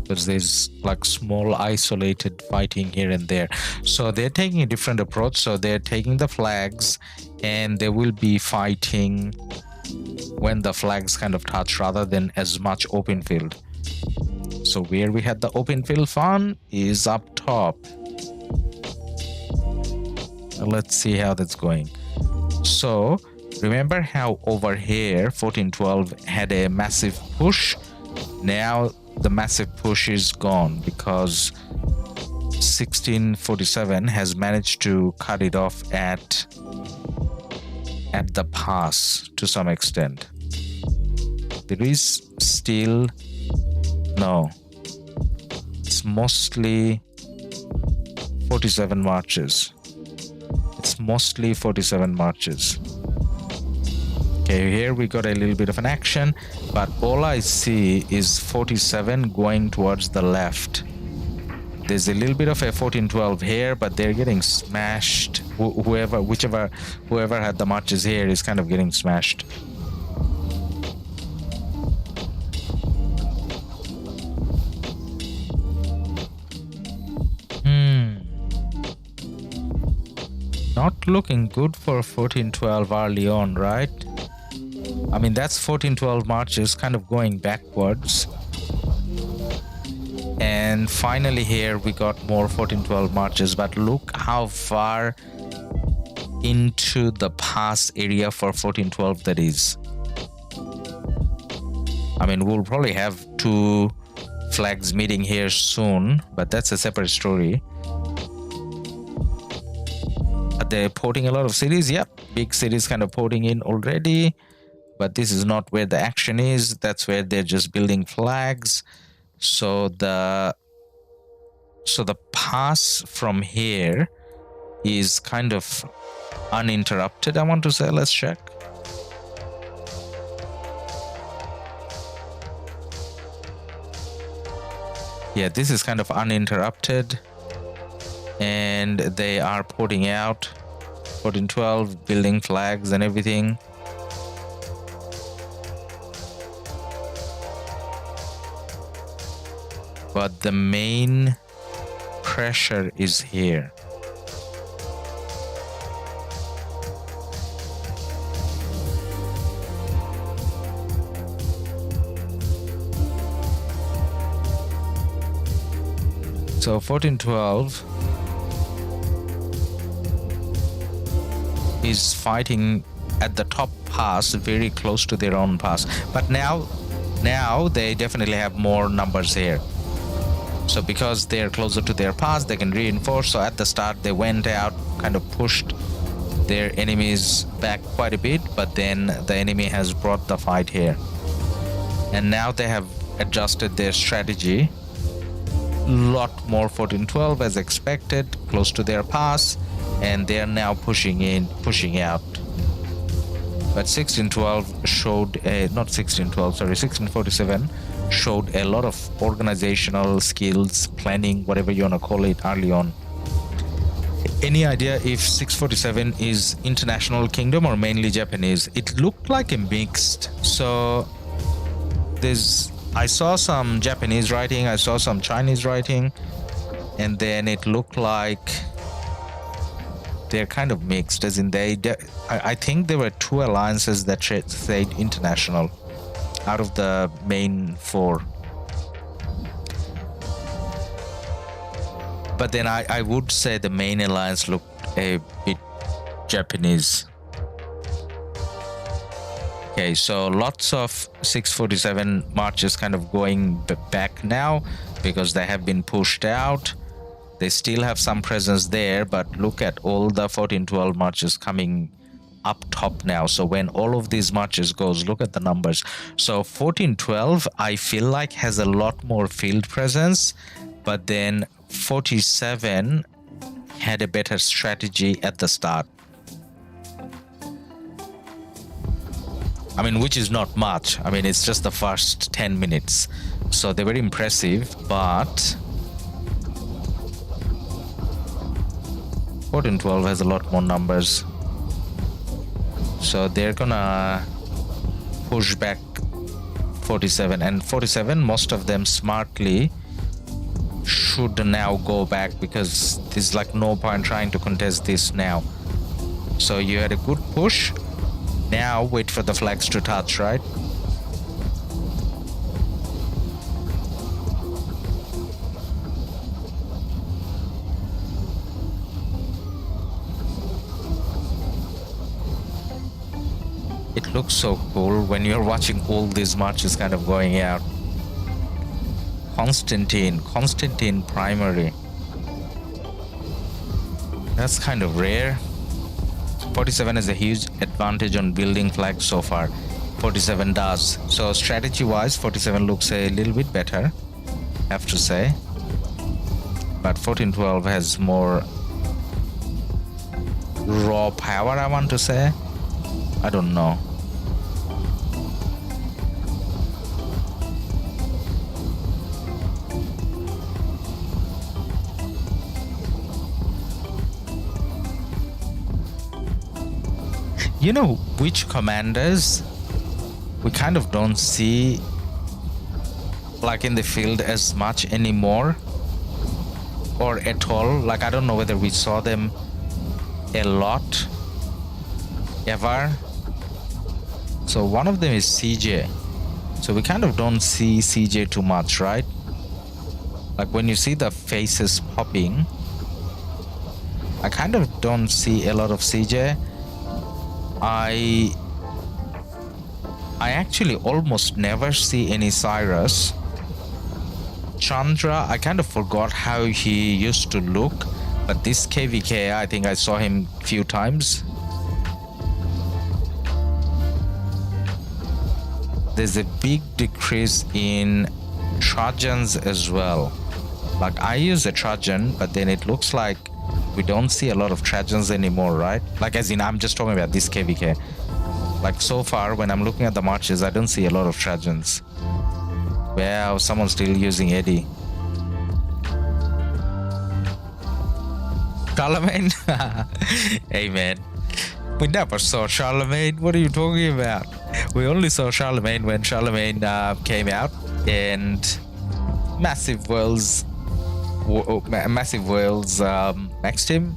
Because there's like small isolated fighting here and there. So they're taking a different approach. So they're taking the flags, and they will be fighting when the flags kind of touch rather than as much open field. So where we had the open field fun is up top. Let's see how that's going. So remember how over here 1412 had a massive push? Now the massive push is gone because 1647 has managed to cut it off at the pass to some extent. There is still No. It's mostly 47 marches. It's mostly 47 marches. Okay, here we got a little bit of an action, but all I see is 47 going towards the left. There's a little bit of a 14-12 here, but they're getting smashed. Whoever had the marches here is kind of getting smashed. Not looking good for 14-12 early on, right? I mean, that's 14-12 marches kind of going backwards. And finally here we got more 14-12 marches, but look how far into the pass area for 14-12 that is. I mean, we'll probably have two flags meeting here soon, but that's a separate story. Are they porting a lot of cities? Yep, big cities kind of porting in already, but this is not where the action is. That's where they're just building flags. So the pass from here is kind of uninterrupted, I want to say. Let's check. Yeah, this is kind of uninterrupted, and they are porting out 14-12, building flags and everything. But the main pressure is here. So 14-12 is fighting at the top pass, very close to their own pass. But now they definitely have more numbers here. So because they're closer to their pass, they can reinforce. So at the start, they went out, kind of pushed their enemies back quite a bit, but then the enemy has brought the fight here. And now they have adjusted their strategy. Lot more 14-12 as expected, close to their pass, and they are now pushing out. But 16-12 showed, not 16-12, sorry, 16-47 showed a lot of organizational skills, planning, whatever you want to call it, early on. Any idea if 647 is international kingdom or mainly Japanese? It looked like a mixed. So I saw some Japanese writing, I saw some Chinese writing, and then it looked like they're kind of mixed, as in I think there were two alliances that said international out of the main four. But then I would say the main alliance looked a bit Japanese. Okay, so lots of 647 marches kind of going back now because they have been pushed out. They still have some presence there, but look at all the 14-12 marches coming up top now. So when all of these marches goes, look at the numbers. So 14-12 I feel like has a lot more field presence, but then 47 had a better strategy at the start. I mean, which is not much. I mean, it's just the first 10 minutes. So they were impressive, but 14-12 has a lot more numbers. So they're gonna push back 47. And 47, most of them smartly should now go back because there's like no point trying to contest this now. So you had a good push. Now wait for the flags to touch, right? It looks so cool when you're watching all these marches kind of going out. Constantine primary. That's kind of rare. 47 has a huge advantage on building flags so far. 47 does. So strategy wise, 47 looks a little bit better. have to say. But 1412 has more raw power, I want to say. I don't know. You know which commanders we kind of don't see like in the field as much anymore, or at all? Like, I don't know whether we saw them a lot ever. So one of them is CJ. So we kind of don't see CJ too much, right? Like when you see the faces popping, I kind of don't see a lot of CJ. I actually almost never see any Cyrus. Chandra, I kind of forgot how he used to look, but this KvK, I think I saw him a few times. There's a big decrease in Trojans as well. Like, I use a Trojan, but then it looks like we don't see a lot of Trojans anymore, right? Like, as in, I'm just talking about this KvK. Like, so far, when I'm looking at the marches, I don't see a lot of Trojans. Wow, someone's still using Eddie. Charlemagne? Hey, man. We never saw Charlemagne. What are you talking about? We only saw Charlemagne when Charlemagne came out, and Massive Worlds maxed him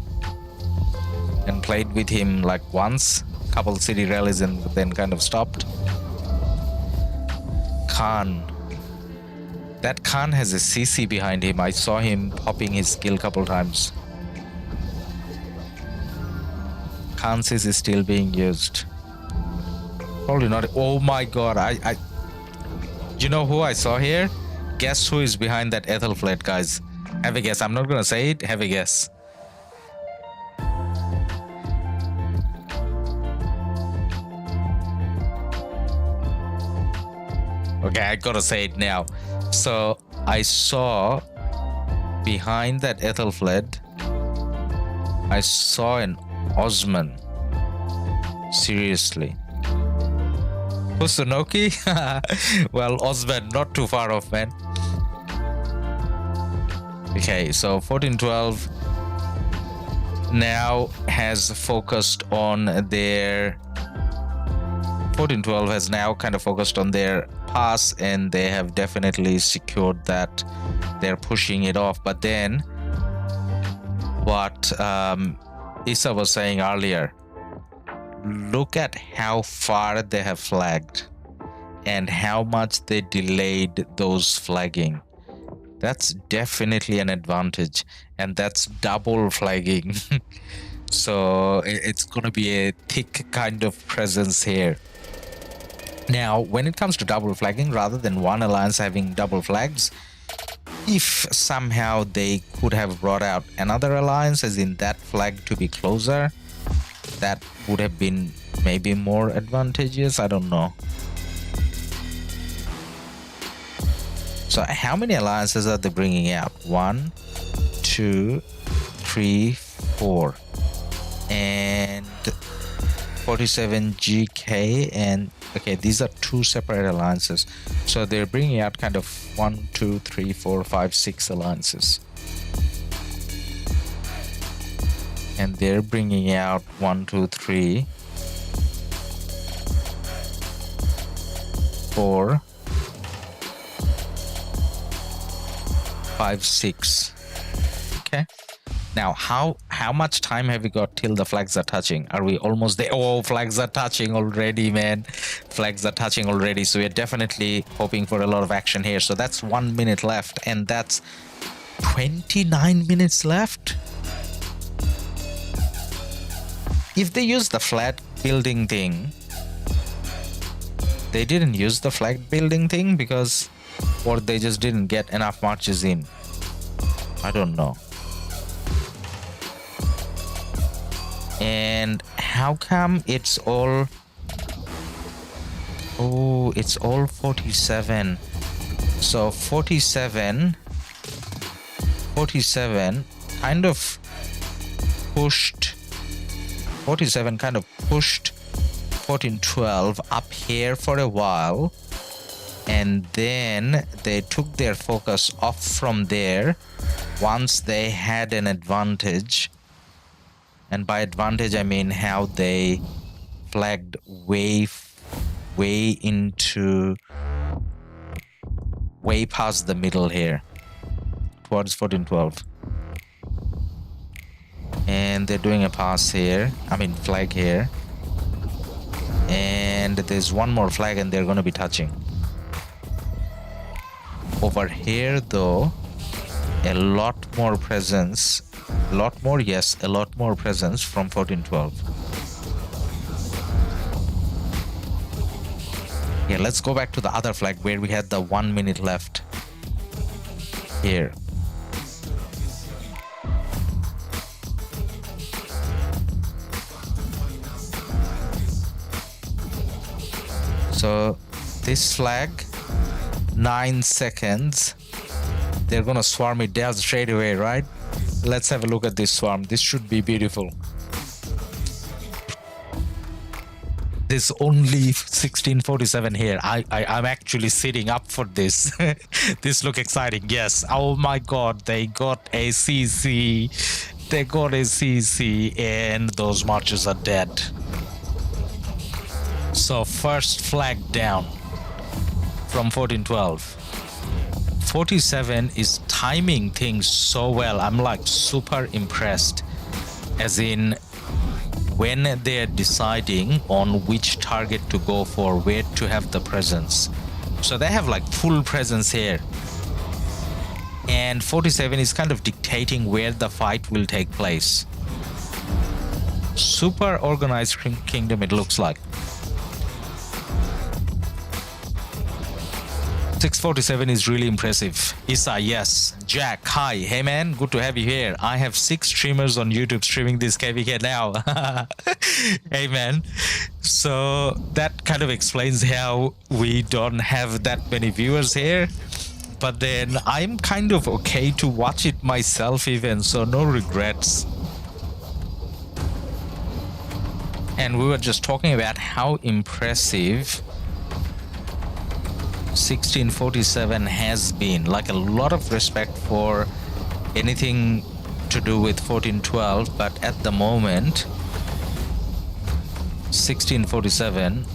and played with him like once, couple city rallies, and then kind of stopped. Khan. That Khan has a CC behind him. I saw him popping his skill couple times. Khan CC is still being used. Probably not. Oh my god, I you know who I saw here? Guess who is behind that Ethelflaed, guys? Have a guess. I'm not gonna say it. Have a guess. Okay, I gotta say it now. So I saw behind that Ethelflaed, I saw an Osman. Seriously. Kusunoki? Well, Osman, not too far off, man. Okay, so 1412 now has focused on their 1412 has now kind of focused on their pass, and they have definitely secured that. They're pushing it off. But then what Issa was saying earlier, look at how far they have flagged and how much they delayed those flagging. That's definitely an advantage, and that's double flagging. So it's gonna be a thick kind of presence here. Now, when it comes to double flagging, rather than one alliance having double flags, if somehow they could have brought out another alliance, as in that flag to be closer, that would have been maybe more advantageous. I don't know. So how many alliances are they bringing out? 1, 2, 3, 4, and 47 GK, and okay, these are 2 separate alliances. So they're bringing out kind of 1, 2, 3, 4, 5, 6 alliances. And they're bringing out 1, 2, 3, 4, 5, 6. Okay. Now, how much time have we got till the flags are touching? Are we almost there? Oh, flags are touching already, man. Flags are touching already. So we're definitely hoping for a lot of action here. So that's 1 minute left, and that's 29 minutes left. If they use the flag building thing, they didn't use the flag building thing because, or they just didn't get enough marches in. I don't know. And how come it's all, oh, it's all 47. So 47 47 kind of pushed 1412 up here for a while, and then they took their focus off from there once they had an advantage. And by advantage I mean how they flagged way past the middle here towards 1412, and they're doing a pass here, I mean flag here, and there's one more flag and they're going to be touching over here. Though a lot more presence from 1412. Yeah, let's go back to the other flag where we had the 1 minute left here. So this flag, 9 seconds, they're gonna swarm it down straight away, right? Let's have a look at this swarm. This should be beautiful. There's only 1647 here. I'm actually sitting up for this. This look exciting. Yes. Oh my god, they got a CC. They got a CC and those marchers are dead. So first flag down from 1412. 47 is timing things so well. I'm like super impressed, as in when they're deciding on which target to go for, where to have the presence. So they have like full presence here, and 47 is kind of dictating where the fight will take place. Super organized kingdom it looks like. 647 is really impressive. Issa, yes. Jack, hi. Hey man, good to have you here. I have 6 streamers on YouTube streaming this KvK now. Hey man. So that kind of explains how we don't have that many viewers here. But then I'm kind of okay to watch it myself even, so no regrets. And we were just talking about how impressive 1647 has been. Like, a lot of respect for anything to do with 1412, but at the moment 1647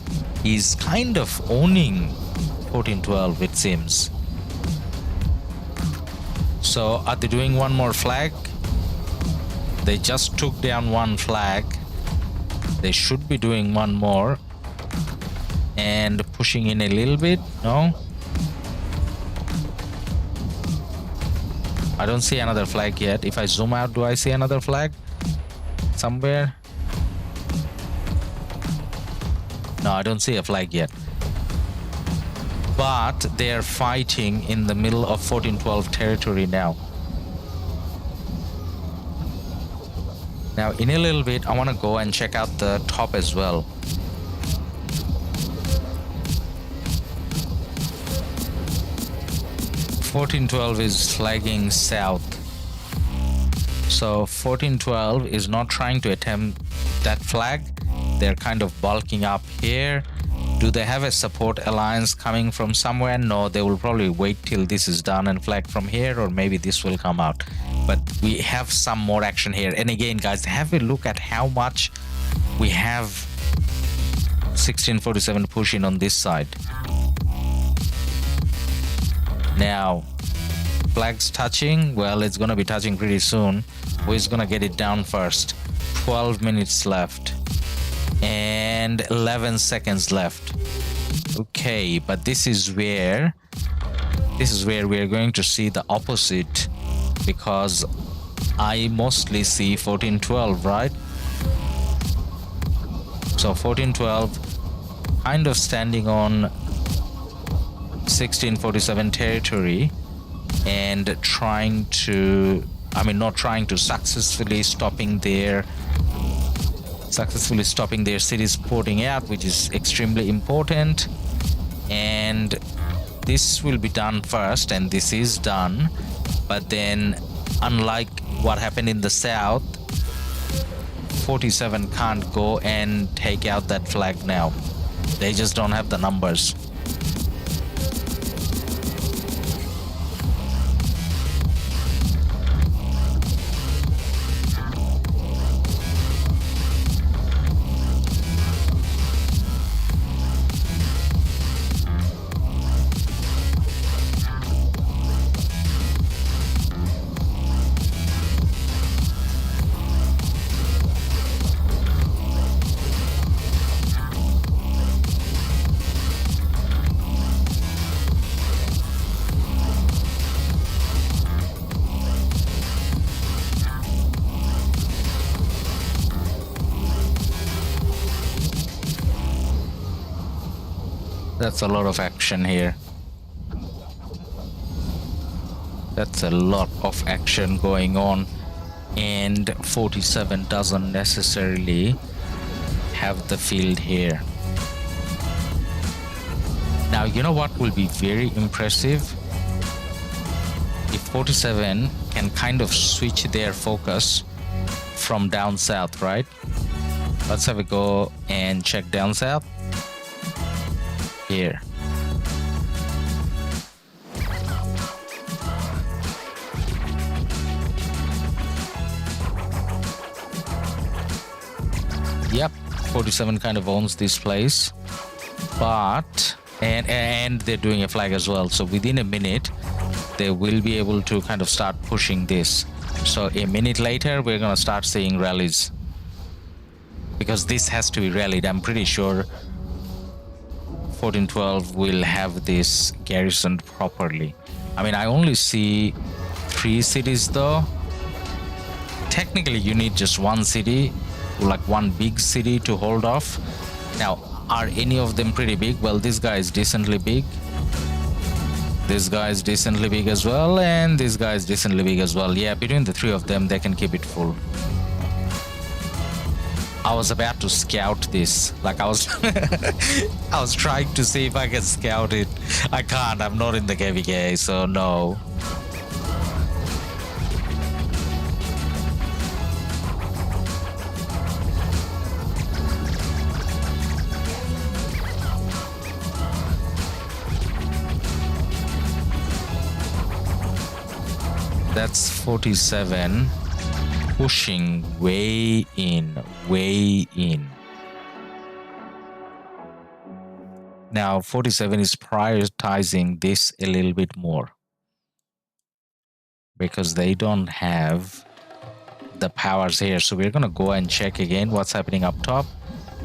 is kind of owning 1412, it seems. So are they doing one more flag? They just took down one flag. They should be doing one more and pushing in a little bit. No, I don't see another flag yet. If I zoom out, do I see another flag somewhere? No, I don't see a flag yet. But they're fighting in the middle of 1412 territory now. Now in a little bit I want to go and check out the top as well. 1412 is flagging south. So 1412 is not trying to attempt that flag. They're kind of bulking up here. Do they have a support alliance coming from somewhere? No, they will probably wait till this is done and flag from here, or maybe this will come out. But we have some more action here. And again, guys, have a look at how much we have 1647 pushing on this side. Now, flags touching. Well, it's gonna be touching pretty soon. Who's gonna get it down first? 12 minutes left and 11 seconds left. Okay, but this is where we're going to see the opposite, because I mostly see 1412, right? So 1412 kind of standing on 1647 territory and trying to, not trying to, successfully stopping their cities porting out, which is extremely important. And this will be done first, and this is done, but then unlike what happened in the south, 47 can't go and take out that flag now. They just don't have the numbers. That's a lot of action here. That's a lot of action going on, and 47 doesn't necessarily have the field here. Now, you know what will be very impressive? If 47 can kind of switch their focus from down south, right? Let's have a go and check down south. Here. Yep, 47 kind of owns this place, but and they're doing a flag as well, so within a minute they will be able to kind of start pushing this. So a minute later we're gonna start seeing rallies, because this has to be rallied. I'm pretty sure 1412 will have this garrisoned properly. I mean, I only see 3 cities though. Technically you need just 1 city, like 1 big city to hold off. Now, are any of them pretty big? Well, this guy is decently big, this guy is decently big as well, and this guy is decently big as well. Yeah, between the 3 of them they can keep it full. I was about to scout this, like I was I was trying to see if I can scout it. I can't, I'm not in the KvK, so no. That's 47 pushing way in. Now 47 is prioritizing this a little bit more because they don't have the powers here. So we're gonna go and check again what's happening up top,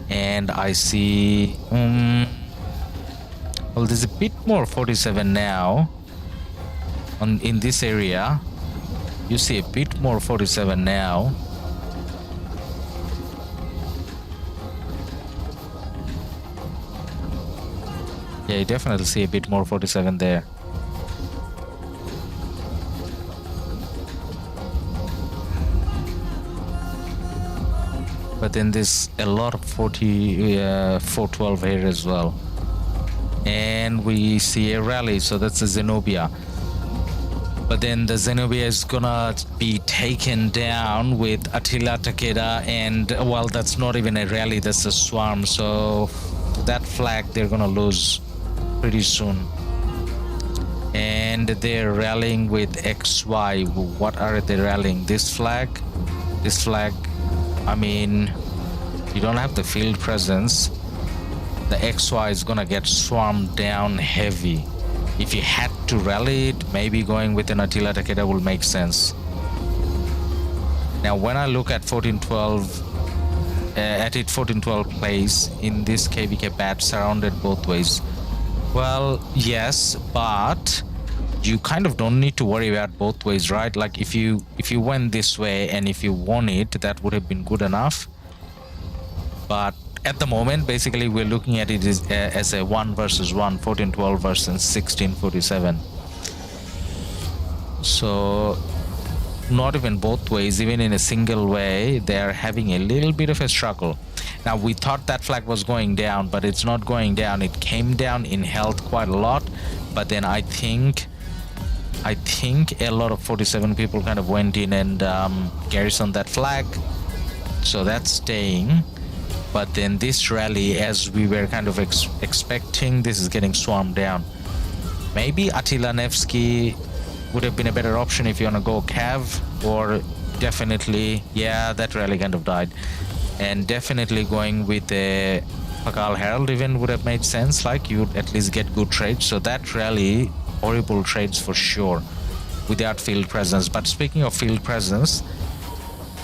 and I see well, there's a bit more 47 now in this area. You see a bit more 47 now. Yeah, you definitely see a bit more 47 there. But then there's a lot of 412 here as well. And we see a rally, so that's a Zenobia. But then the Zenobia is gonna be taken down with Attila Takeda, and well, that's not even a rally, that's a swarm. So that flag they're gonna lose pretty soon. And they're rallying with XY. What are they rallying? This flag? This flag, I mean, you don't have the field presence. The XY is gonna get swarmed down heavy. If you had to rally it, maybe going with an Attila Takeda will make sense. Now, when I look at 1412, at it 1412 place in this KvK bat surrounded both ways. Well, yes, but you kind of don't need to worry about both ways, right? Like if you went this way and if you won it, that would have been good enough. But at the moment, basically, we're looking at it as a 1 versus 1, 1412 versus 1647. So, not even both ways, even in a single way, they're having a little bit of a struggle. Now, we thought that flag was going down, but it's not going down. It came down in health quite a lot, but then I think I think a lot of 47 people kind of went in and garrisoned that flag, so that's staying. But then this rally, as we were kind of expecting, this is getting swarmed down. Maybe Attila Nevsky would have been a better option if you want to go Cav, or definitely, yeah, that rally kind of died. And definitely going with a Pakal Herald event would have made sense, like you'd at least get good trades. So that rally, horrible trades for sure without field presence. But speaking of field presence,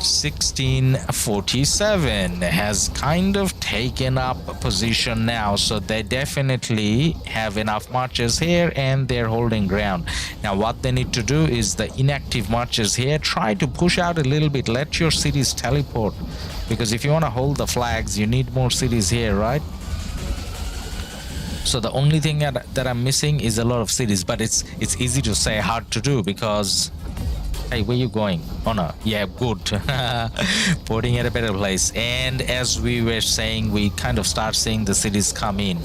1647 has kind of taken up a position now, so they definitely have enough marches here and they're holding ground. Now what they need to do is the inactive marches here, try to push out a little bit, let your cities teleport, because if you want to hold the flags you need more cities here, right? So the only thing that I'm missing is a lot of cities, but it's easy to say, hard to do, because hey, where you going? Oh no, yeah, good. Porting at a better place. And as we were saying, we kind of start seeing the cities come in.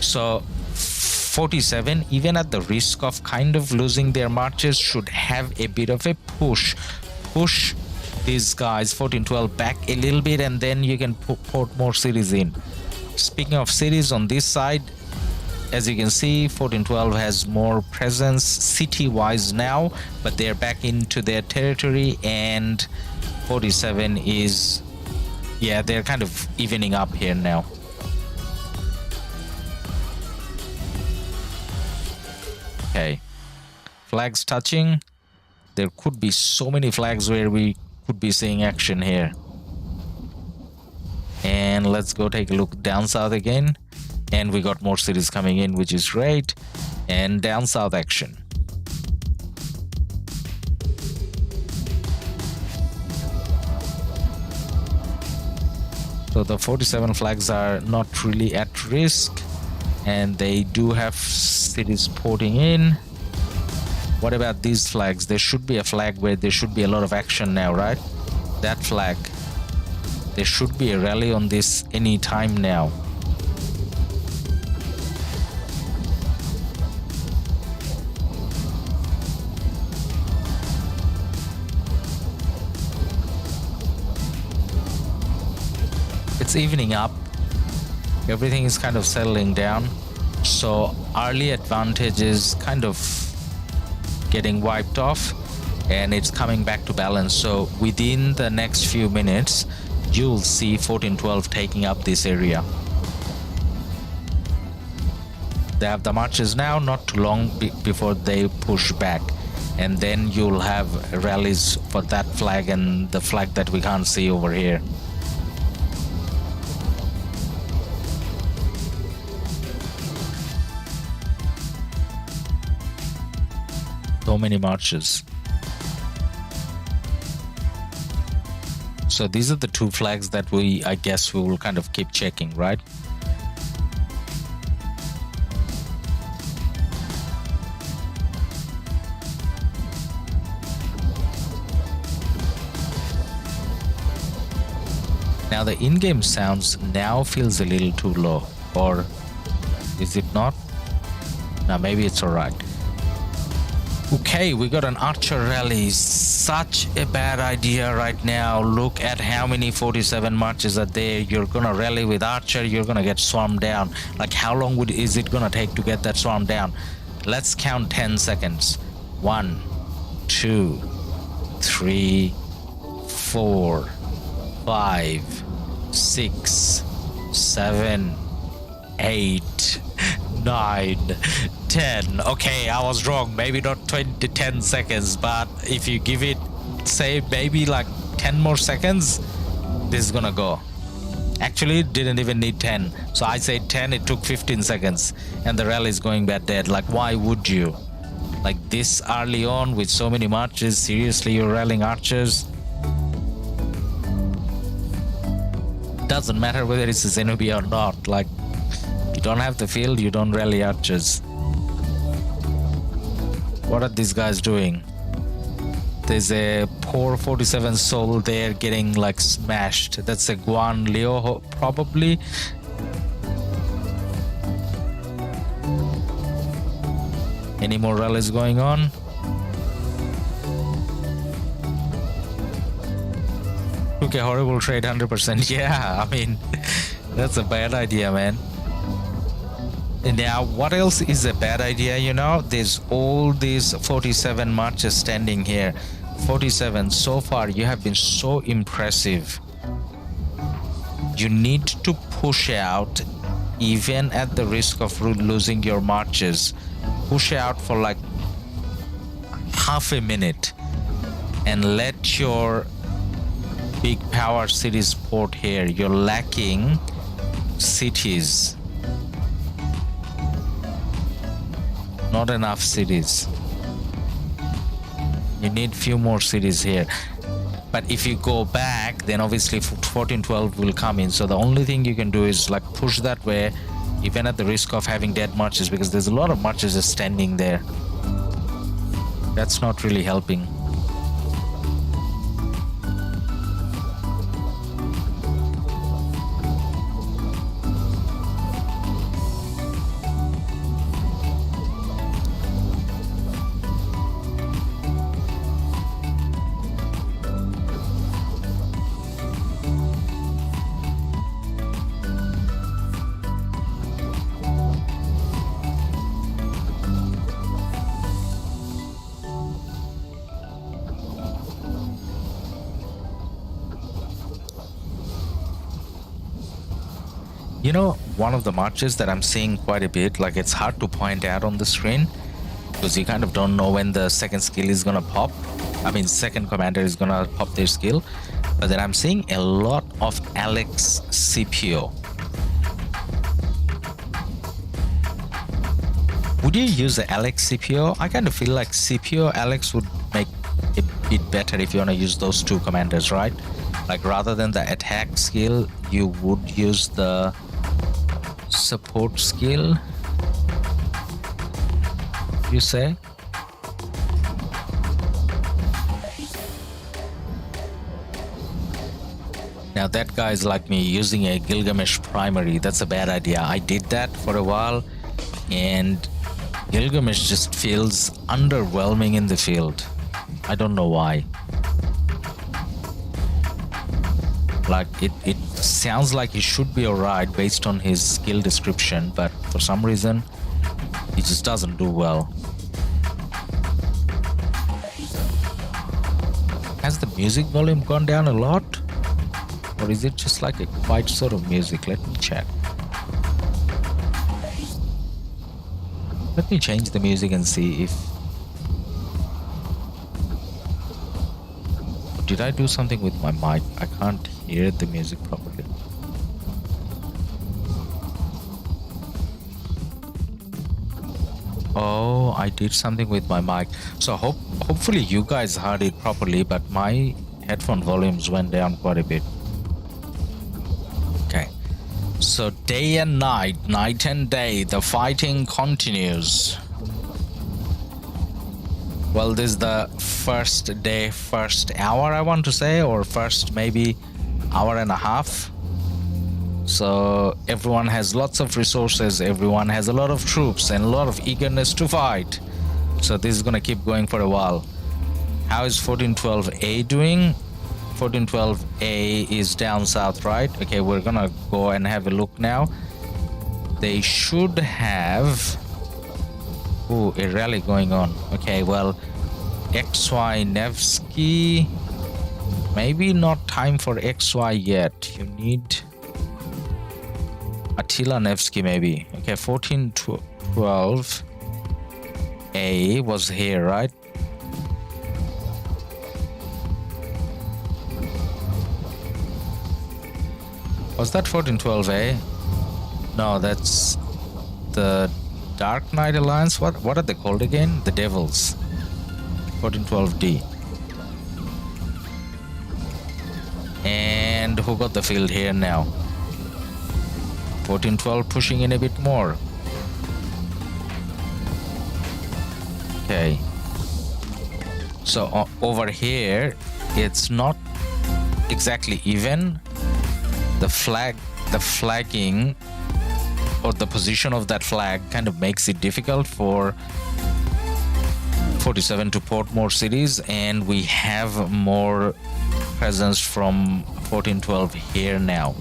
So 47, even at the risk of kind of losing their marches, should have a bit of a push these guys 1412 back a little bit, and then you can port more cities in. Speaking of cities on this side, as you can see, 1412 has more presence city-wise now, but they're back into their territory, and 47 is, yeah, they're kind of evening up here now. Okay, flags touching. There could be so many flags where we could be seeing action here. And let's go take a look down south again. And we got more cities coming in, which is great. And down south action. So the 47 flags are not really at risk, and they do have cities porting in. What about these flags? There should be a flag where there should be a lot of action now, right? That flag. There should be a rally on this any time now. It's evening up, everything is kind of settling down, so early advantage is kind of getting wiped off and it's coming back to balance. So within the next few minutes you'll see 1412 taking up this area. They have the marches now, not too long before they push back, and then you'll have rallies for that flag and the flag that we can't see over here. So many marches. So these are the two flags that I guess we will kind of keep checking, right? Now the in-game sounds now feels a little too low, or is it not? Now maybe it's alright. Okay, we got an archer rally. Such a bad idea right now. Look at how many 47 marches are there. You're gonna rally with archer, you're gonna get swarmed down. Like, how long is it gonna take to get that swarm down? Let's count 10 seconds. 1, 2, 3, 4, 5, 6, 7, 8, 9, 10. Okay, I was wrong. Maybe not 10 seconds, but if you give it, say, maybe like 10 more seconds, this is gonna go. Actually, it didn't even need 10. So I said 10, it took 15 seconds, and the rally is going bad dead. Like, why would you? Like, this early on with so many marches, seriously, you're rallying archers? Doesn't matter whether it's a Zenobia or not. Like, you don't have the field, you don't rally archers. What are these guys doing? There's a poor 47 soul there getting like smashed. That's a Guan Leo probably. Any more rallies going on? Okay, horrible trade, 100%. Yeah, I mean, that's a bad idea, man. And now, what else is a bad idea, you know? There's all these 47 marches standing here. 47. So far, you have been so impressive. You need to push out, even at the risk of losing your marches. Push out for like half a minute and let your big power cities port here. You're lacking cities. Not enough cities. You need few more cities here. But if you go back, then obviously 1412 will come in. So the only thing you can do is like push that way, even at the risk of having dead marches, because there's a lot of marches just standing there. That's not really helping. You know, one of the marches that I'm seeing quite a bit, like it's hard to point out on the screen because you kind of don't know when the second skill is gonna pop. I mean, second commander is gonna pop their skill. But then I'm seeing a lot of Alex CPO. Would you use the Alex CPO? I kind of feel like CPO Alex would make a bit better if you want to use those two commanders, right? Like rather than the attack skill, you would use the support skill, you say? Now that guy is like me using a Gilgamesh primary. That's a bad idea. I did that for a while and Gilgamesh just feels underwhelming in the field. I don't know why. Like it sounds like he should be alright based on his skill description, but for some reason he just doesn't do well. Has the music volume gone down a lot? Or is it just like a quiet sort of music? Let me check. Let me change the music and see if... Did I do something with my mic? I can't hear the music properly. Oh, I did something with my mic. So hopefully you guys heard it properly, but my headphone volumes went down quite a bit. Okay. So day and night, night and day, the fighting continues. Well, this is the first day, first hour, I want to say, or first maybe hour and a half. So everyone has lots of resources, everyone has a lot of troops and a lot of eagerness to fight. So this is gonna keep going for a while. How is 1412A doing? 1412A is down south, right? Okay, we're gonna go and have a look now. They should have... Ooh, a rally going on. Okay, well, XY Nevsky. Maybe not time for XY yet. You need Attila Nevsky, maybe. Okay, 1412A was here, right? Was that 1412A? No, that's the Dark Knight Alliance. What are they called again? The Devils. 1412D. And who got the field here now? 1412 pushing in a bit more. Okay. So over here, it's not exactly even. The flagging or the position of that flag kind of makes it difficult for 47 to port more cities, and we have more presence from 1412 here now.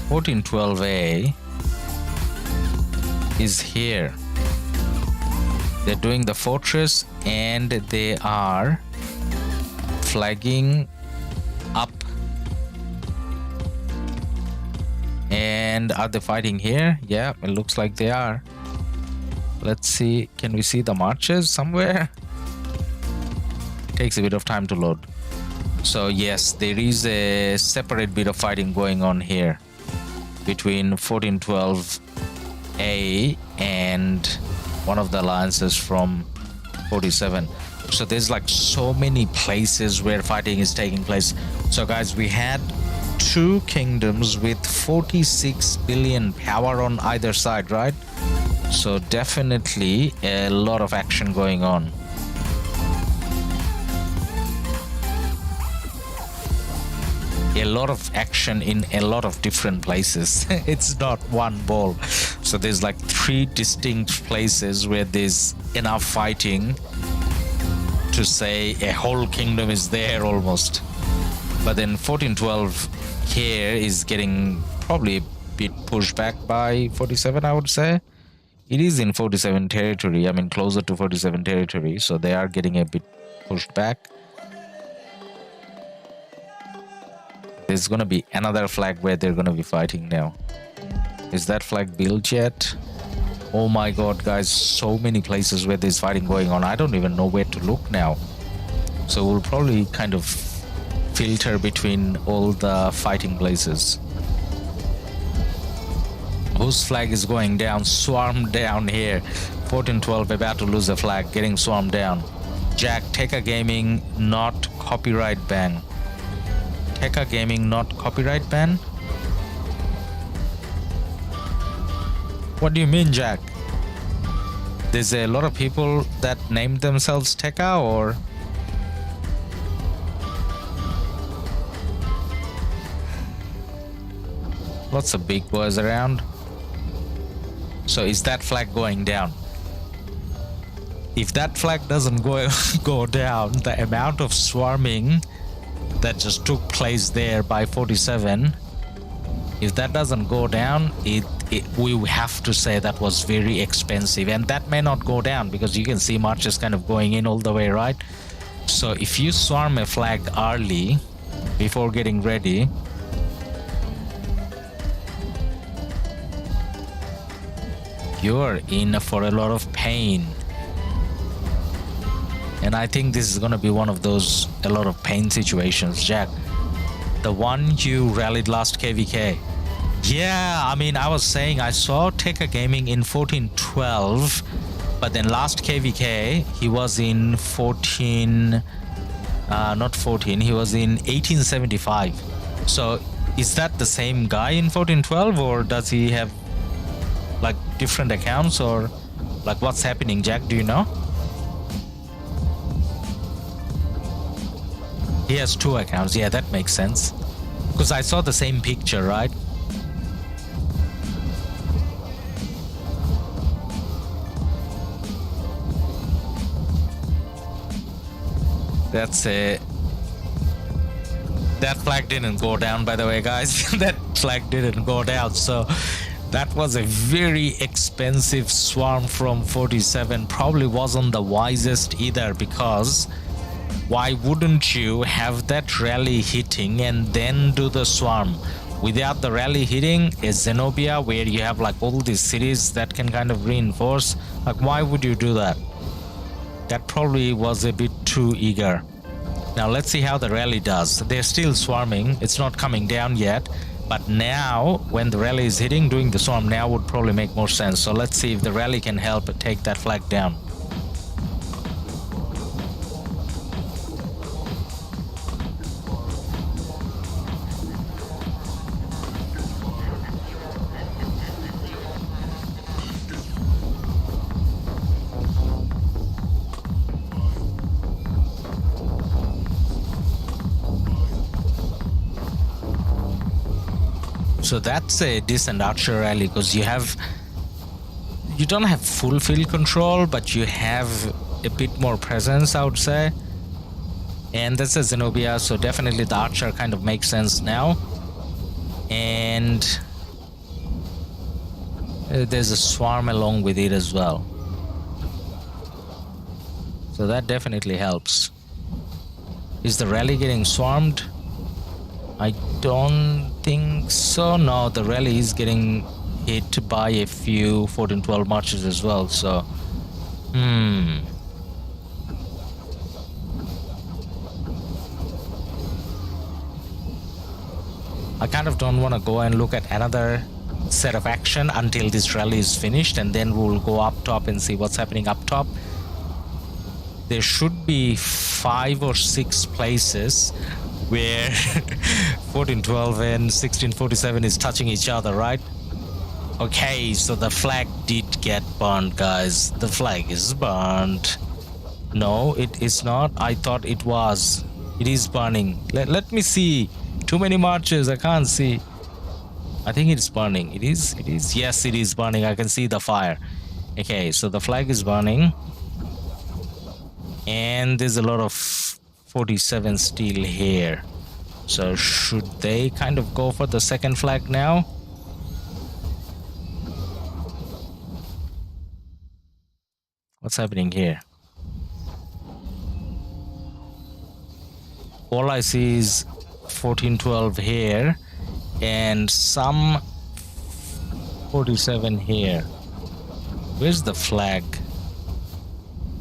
(1412A) is here. They're doing the fortress and they are flagging up. And are they fighting here? Yeah, it looks like they are. Let's see, can we see the marches somewhere? Takes a bit of time to load. So yes, there is a separate bit of fighting going on here between 1412A and one of the alliances from 47. So there's like so many places where fighting is taking place. So guys, we had two kingdoms with 46 billion power on either side, right? So definitely a lot of action going on. A lot of action in a lot of different places. It's not one ball. So there's like three distinct places where there's enough fighting to say a whole kingdom is there almost. But then 1412 here is getting probably a bit pushed back by 47, I would say. It is in 47 territory, I mean closer to 47 territory, so they are getting a bit pushed back. There's gonna be another flag where they're gonna be fighting now. Is that flag built yet? Oh my god, guys, so many places where there's fighting going on. I don't even know where to look now. So we'll probably kind of filter between all the fighting places. Whose flag is going down? Swarm down here. 1412 about to lose a flag, getting swarmed down. Jack, Tekka Gaming, not copyright ban. Tekka Gaming, not copyright ban? What do you mean, Jack? There's a lot of people that named themselves Tekka, or? Lots of big boys around. So is that flag going down? If that flag doesn't go down, the amount of swarming that just took place there by 47, if that doesn't go down, we have to say that was very expensive. And that may not go down because you can see marches kind of going in all the way, right? So if you swarm a flag early before getting ready, you're in for a lot of pain. And I think this is gonna be one of those a lot of pain situations. Jack, the one you rallied last KvK. Yeah, I mean, I was saying I saw Tekka Gaming in 1412, but then last KvK he was in 14, not 14, he was in 1875. So is that the same guy in 1412, or does he have like different accounts, or like what's happening? Jack, do you know? He has two accounts. Yeah, that makes sense, because I saw the same picture, right? That's it. That flag didn't go down, by the way, guys. That flag didn't go down. So that was a very expensive swarm from 47. Probably wasn't the wisest either, because why wouldn't you have that rally hitting and then do the swarm? Without the rally hitting, a Zenobia where you have like all these cities that can kind of reinforce, like why would you do that? That probably was a bit too eager. Now let's see how the rally does. They're still swarming, it's not coming down yet, but now when the rally is hitting, doing the swarm now would probably make more sense. So let's see if the rally can help take that flag down. So that's a decent archer rally, because you have you don't have full field control, but you have a bit more presence, I would say. And that's a Zenobia, so definitely the archer kind of makes sense now. And there's a swarm along with it as well, so that definitely helps. Is the rally getting swarmed? I don't think so. No, the rally is getting hit by a few 14-12 marches as well, so I kind of don't want to go and look at another set of action until this rally is finished, and then we'll go up top and see what's happening up top. There should be 5 or 6 places where 1412 and 1647 is touching each other, right? Okay, so the flag did get burned, guys. The flag is burned. No, it is not. I thought it was. It is burning. Let me see. Too many marches. I can't see. I think it's burning. It is. Yes, it is burning. I can see the fire. Okay, so the flag is burning. And there's a lot of 47 still here. So should they kind of go for the second flag now? What's happening here? All I see is 1412 here and some 47 here. Where's the flag?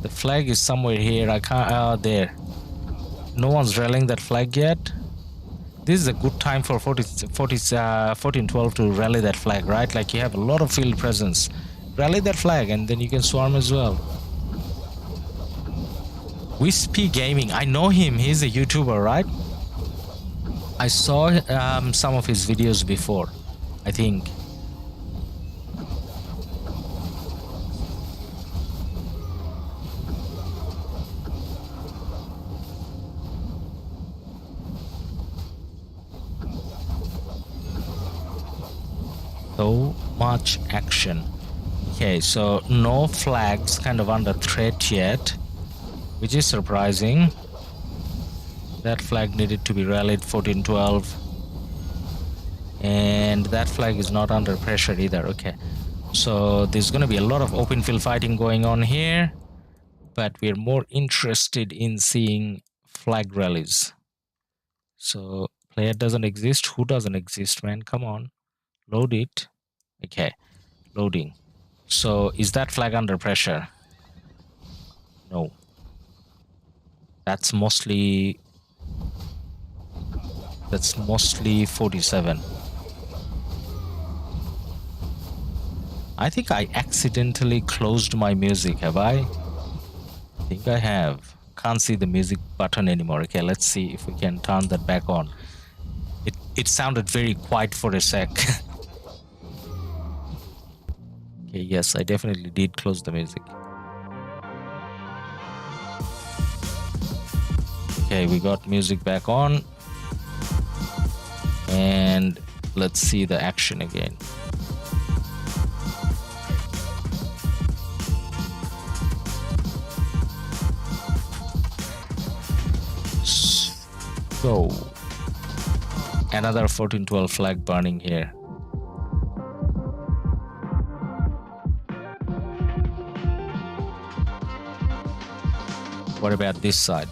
The flag is somewhere here. I can't. There. No one's rallying that flag yet. This is a good time for 1412 to rally that flag, right? Like, you have a lot of field presence. Rally that flag and then you can swarm as well. Wispy Gaming, I know him. He's a YouTuber, right? I saw some of his videos before, I think. So much action. Okay, so no flags kind of under threat yet, which is surprising. That flag needed to be rallied 1412, and that flag is not under pressure either. Okay, so there's gonna be a lot of open field fighting going on here, but we're more interested in seeing flag rallies. So player doesn't exist. Who doesn't exist, man? Come on, load it. Okay, loading. So is that flag under pressure? No. That's mostly 47. I think I accidentally closed my music, have I? I think I have. Can't see the music button anymore. Okay, let's see if we can turn that back on. It sounded very quiet for a sec. Okay, yes, I definitely did close the music. Okay, we got music back on. And let's see the action again. So, another 1412 flag burning here. What about this side?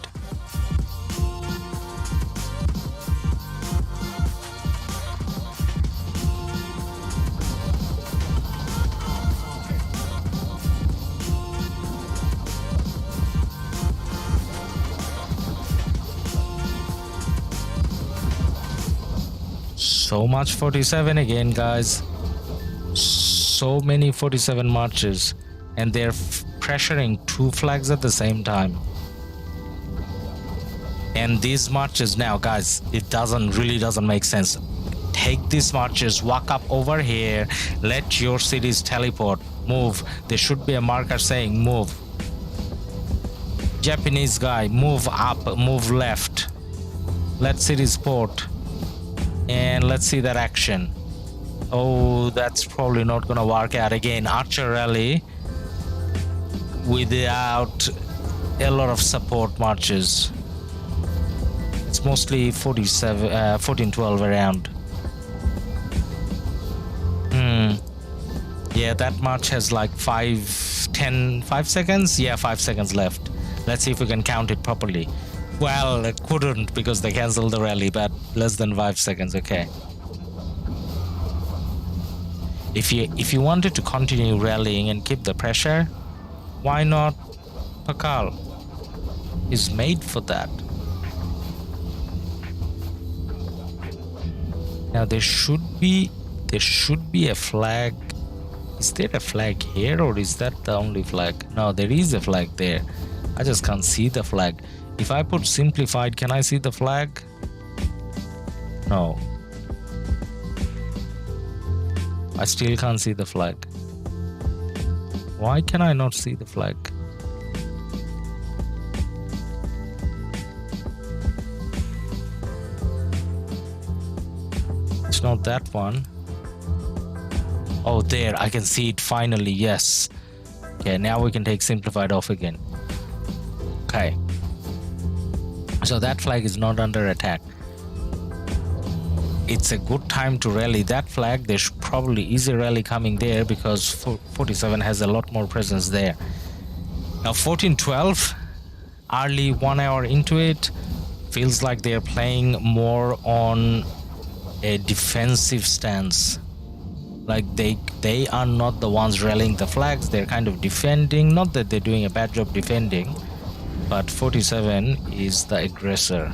So much 47 again, guys. So many 47 marches, and they're pressuring 2 flags at the same time. And these marches now, guys, it really doesn't make sense. Take these marches, walk up over here, let your cities teleport, move. There should be a marker saying move. Japanese guy, move up, move left. Let cities port. And let's see that action. Oh, that's probably not gonna work out again. Archer rally without a lot of support marches. It's mostly 1412 around. Yeah, that march has like 5 seconds. Yeah, 5 seconds left. Let's see if we can count it properly. Well, it couldn't because they canceled the rally, but less than 5 seconds. Okay. If you wanted to continue rallying and keep the pressure, why not Pakal? Is made for that. Now there should be a flag. Is there a flag here, or is that the only flag? No, there is a flag there. I just can't see the flag. If I put simplified, can I see the flag? No. I still can't see the flag. Why can I not see the flag? It's not that one. Oh, there, I can see it finally, yes. Okay, now we can take simplified off again. Okay. So that flag is not under attack. It's a good time to rally that flag. There probably is a rally coming there because 47 has a lot more presence there. Now 1412, early 1 hour into it, feels like they're playing more on a defensive stance. Like they are not the ones rallying the flags, they're kind of defending. Not that they're doing a bad job defending, but 47 is the aggressor.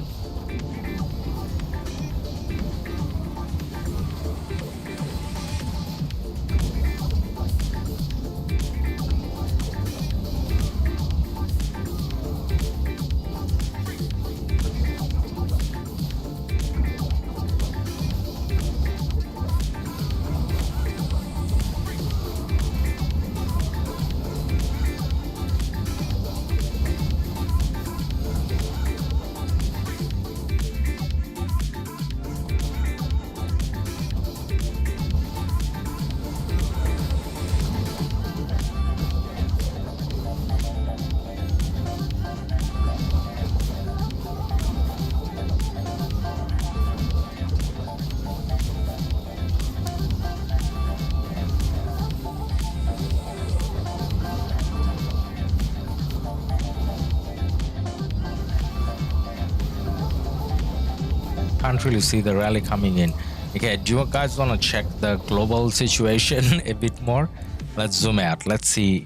Can't really see the rally coming in. Okay, do you guys want to check the global situation a bit more? Let's zoom out. Let's see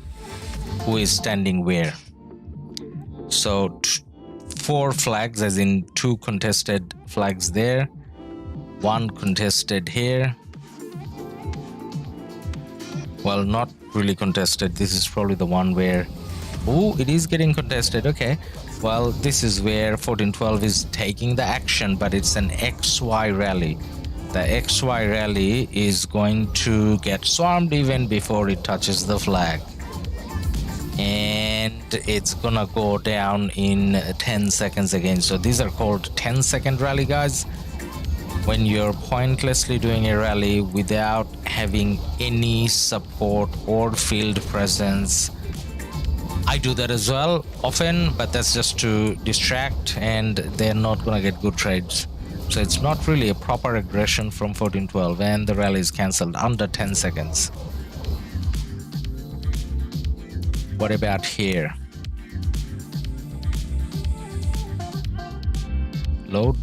who is standing where. So 4 flags, as in 2 contested flags there, 1 contested here. Well, not really contested. This is probably the one where, oh, it is getting contested. Okay, well, this is where 1412 is taking the action, but it's an XY rally. The XY rally is going to get swarmed even before it touches the flag, and it's gonna go down in 10 seconds again. So these are called 10-second rally, guys. When you're pointlessly doing a rally without having any support or field presence. I do that as well often, but that's just to distract, and they're not gonna get good trades. So it's not really a proper aggression from 1412, and the rally is cancelled under 10 seconds. What about here? Load.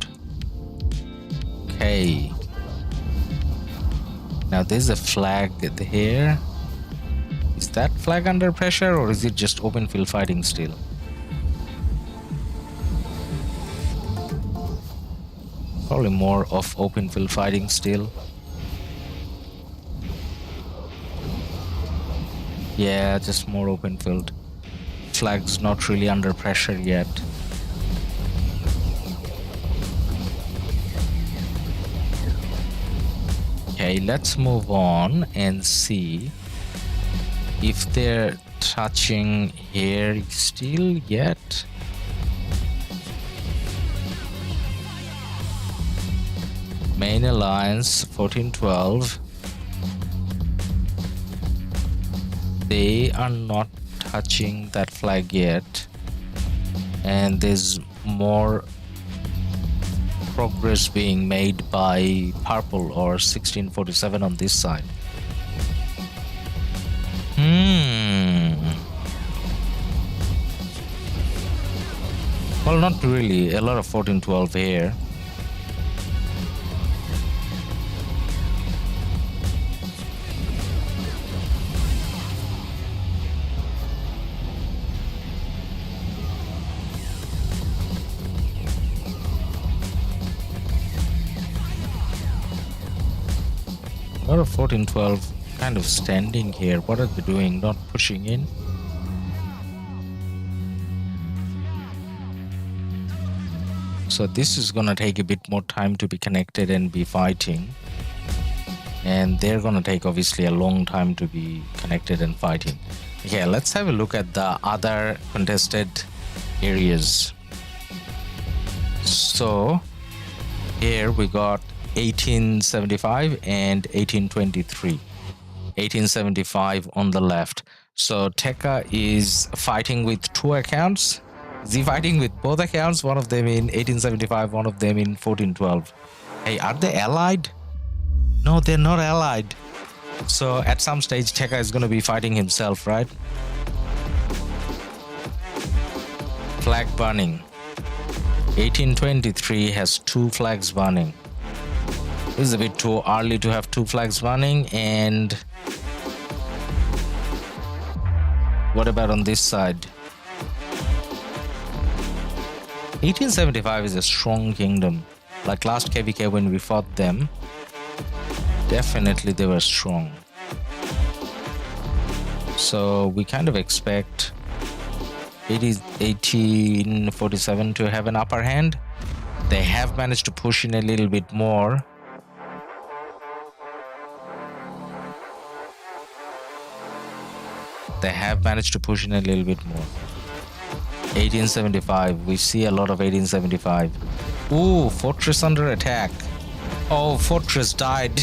Okay. Now there's a flag here. Is that flag under pressure, or is it just open field fighting still? Probably more of open field fighting still. Yeah, just more open field. Flag's not really under pressure yet. Okay, let's move on and see if they're touching here still yet. Main alliance 1412 They are not touching that flag yet, and there's more progress being made by purple or 1647 on this side. Well, not really. A lot of 1412 here. A lot of 1412 kind of standing here. What are they doing? Not pushing in? So this is gonna take a bit more time to be connected and be fighting. And they're gonna take obviously a long time to be connected and fighting. Okay, let's have a look at the other contested areas. So here we got 1875 and 1823. 1875 on the left. So Tekka is fighting with two accounts. Is he fighting with both accounts? One of them in 1875, one of them in 1412. Hey, are they allied? No, they're not allied. So at some stage, Tekka is going to be fighting himself, right? Flag burning. 1823 has two flags burning. This is a bit too early to have two flags burning. And what about on this side? 1875 is a strong kingdom. Like last KvK when we fought them, definitely they were strong. So we kind of expect 1847 to have an upper hand. They have managed to push in a little bit more. They have managed to push in a little bit more. 1875, we see a lot of 1875. Ooh, fortress under attack. Oh, fortress died.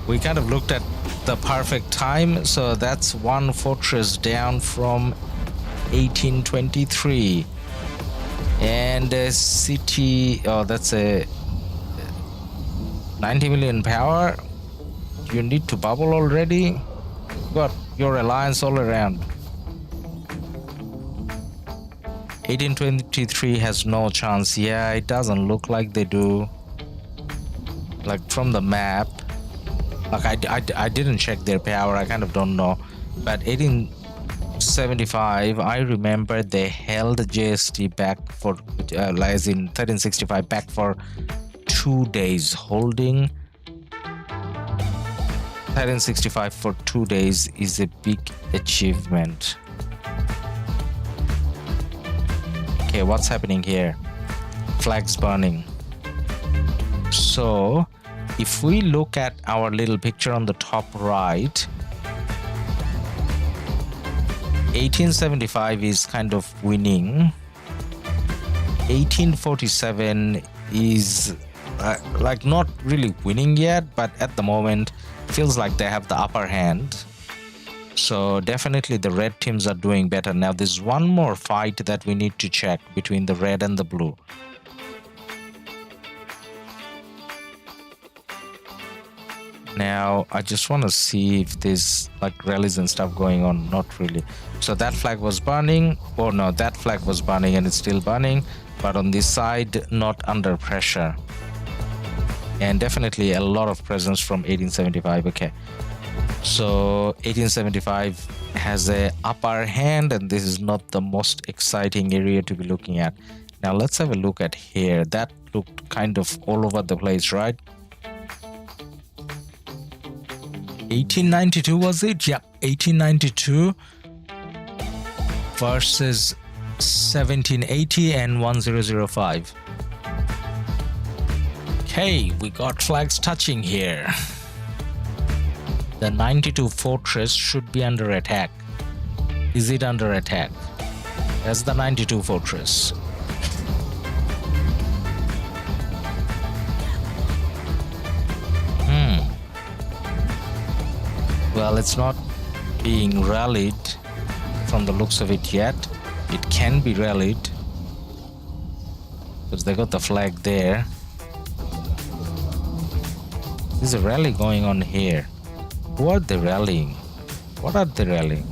We kind of looked at the perfect time. So that's one fortress down from 1823. And a city, oh, that's a 90 million power. You need to bubble already. Got your alliance all around. 1823 has no chance. Yeah, it doesn't look like they do. Like from the map, like I didn't check their power. I kind of don't know. But 1875, I remember they held JST back for, as in 1365, back for 2 days. Holding 1365 for 2 days is a big achievement. Okay, what's happening here? Flags burning. So if we look at our little picture on the top right, 1875 is kind of winning. 1847 is like not really winning yet, but at the moment feels like they have the upper hand. So definitely the red teams are doing better. Now there's one more fight that we need to check between the red and the blue. Now I just want to see if there's like rallies and stuff going on. Not really. So that flag was burning. Oh no, that flag was burning and it's still burning. But on this side, not under pressure. And definitely a lot of presence from 1875. Okay. So 1875 has a upper hand, and this is not the most exciting area to be looking at. Now let's have a look at here. That looked kind of all over the place, right? 1892 was it? Yeah, 1892 versus 1780 and 1005. Okay, we got flags touching here. The 92 fortress should be under attack. Is it under attack? That's the 92 fortress. Well, it's not being rallied from the looks of it yet. It can be rallied because they got the flag there. There's a rally going on here. Who are they rallying? What are they rallying?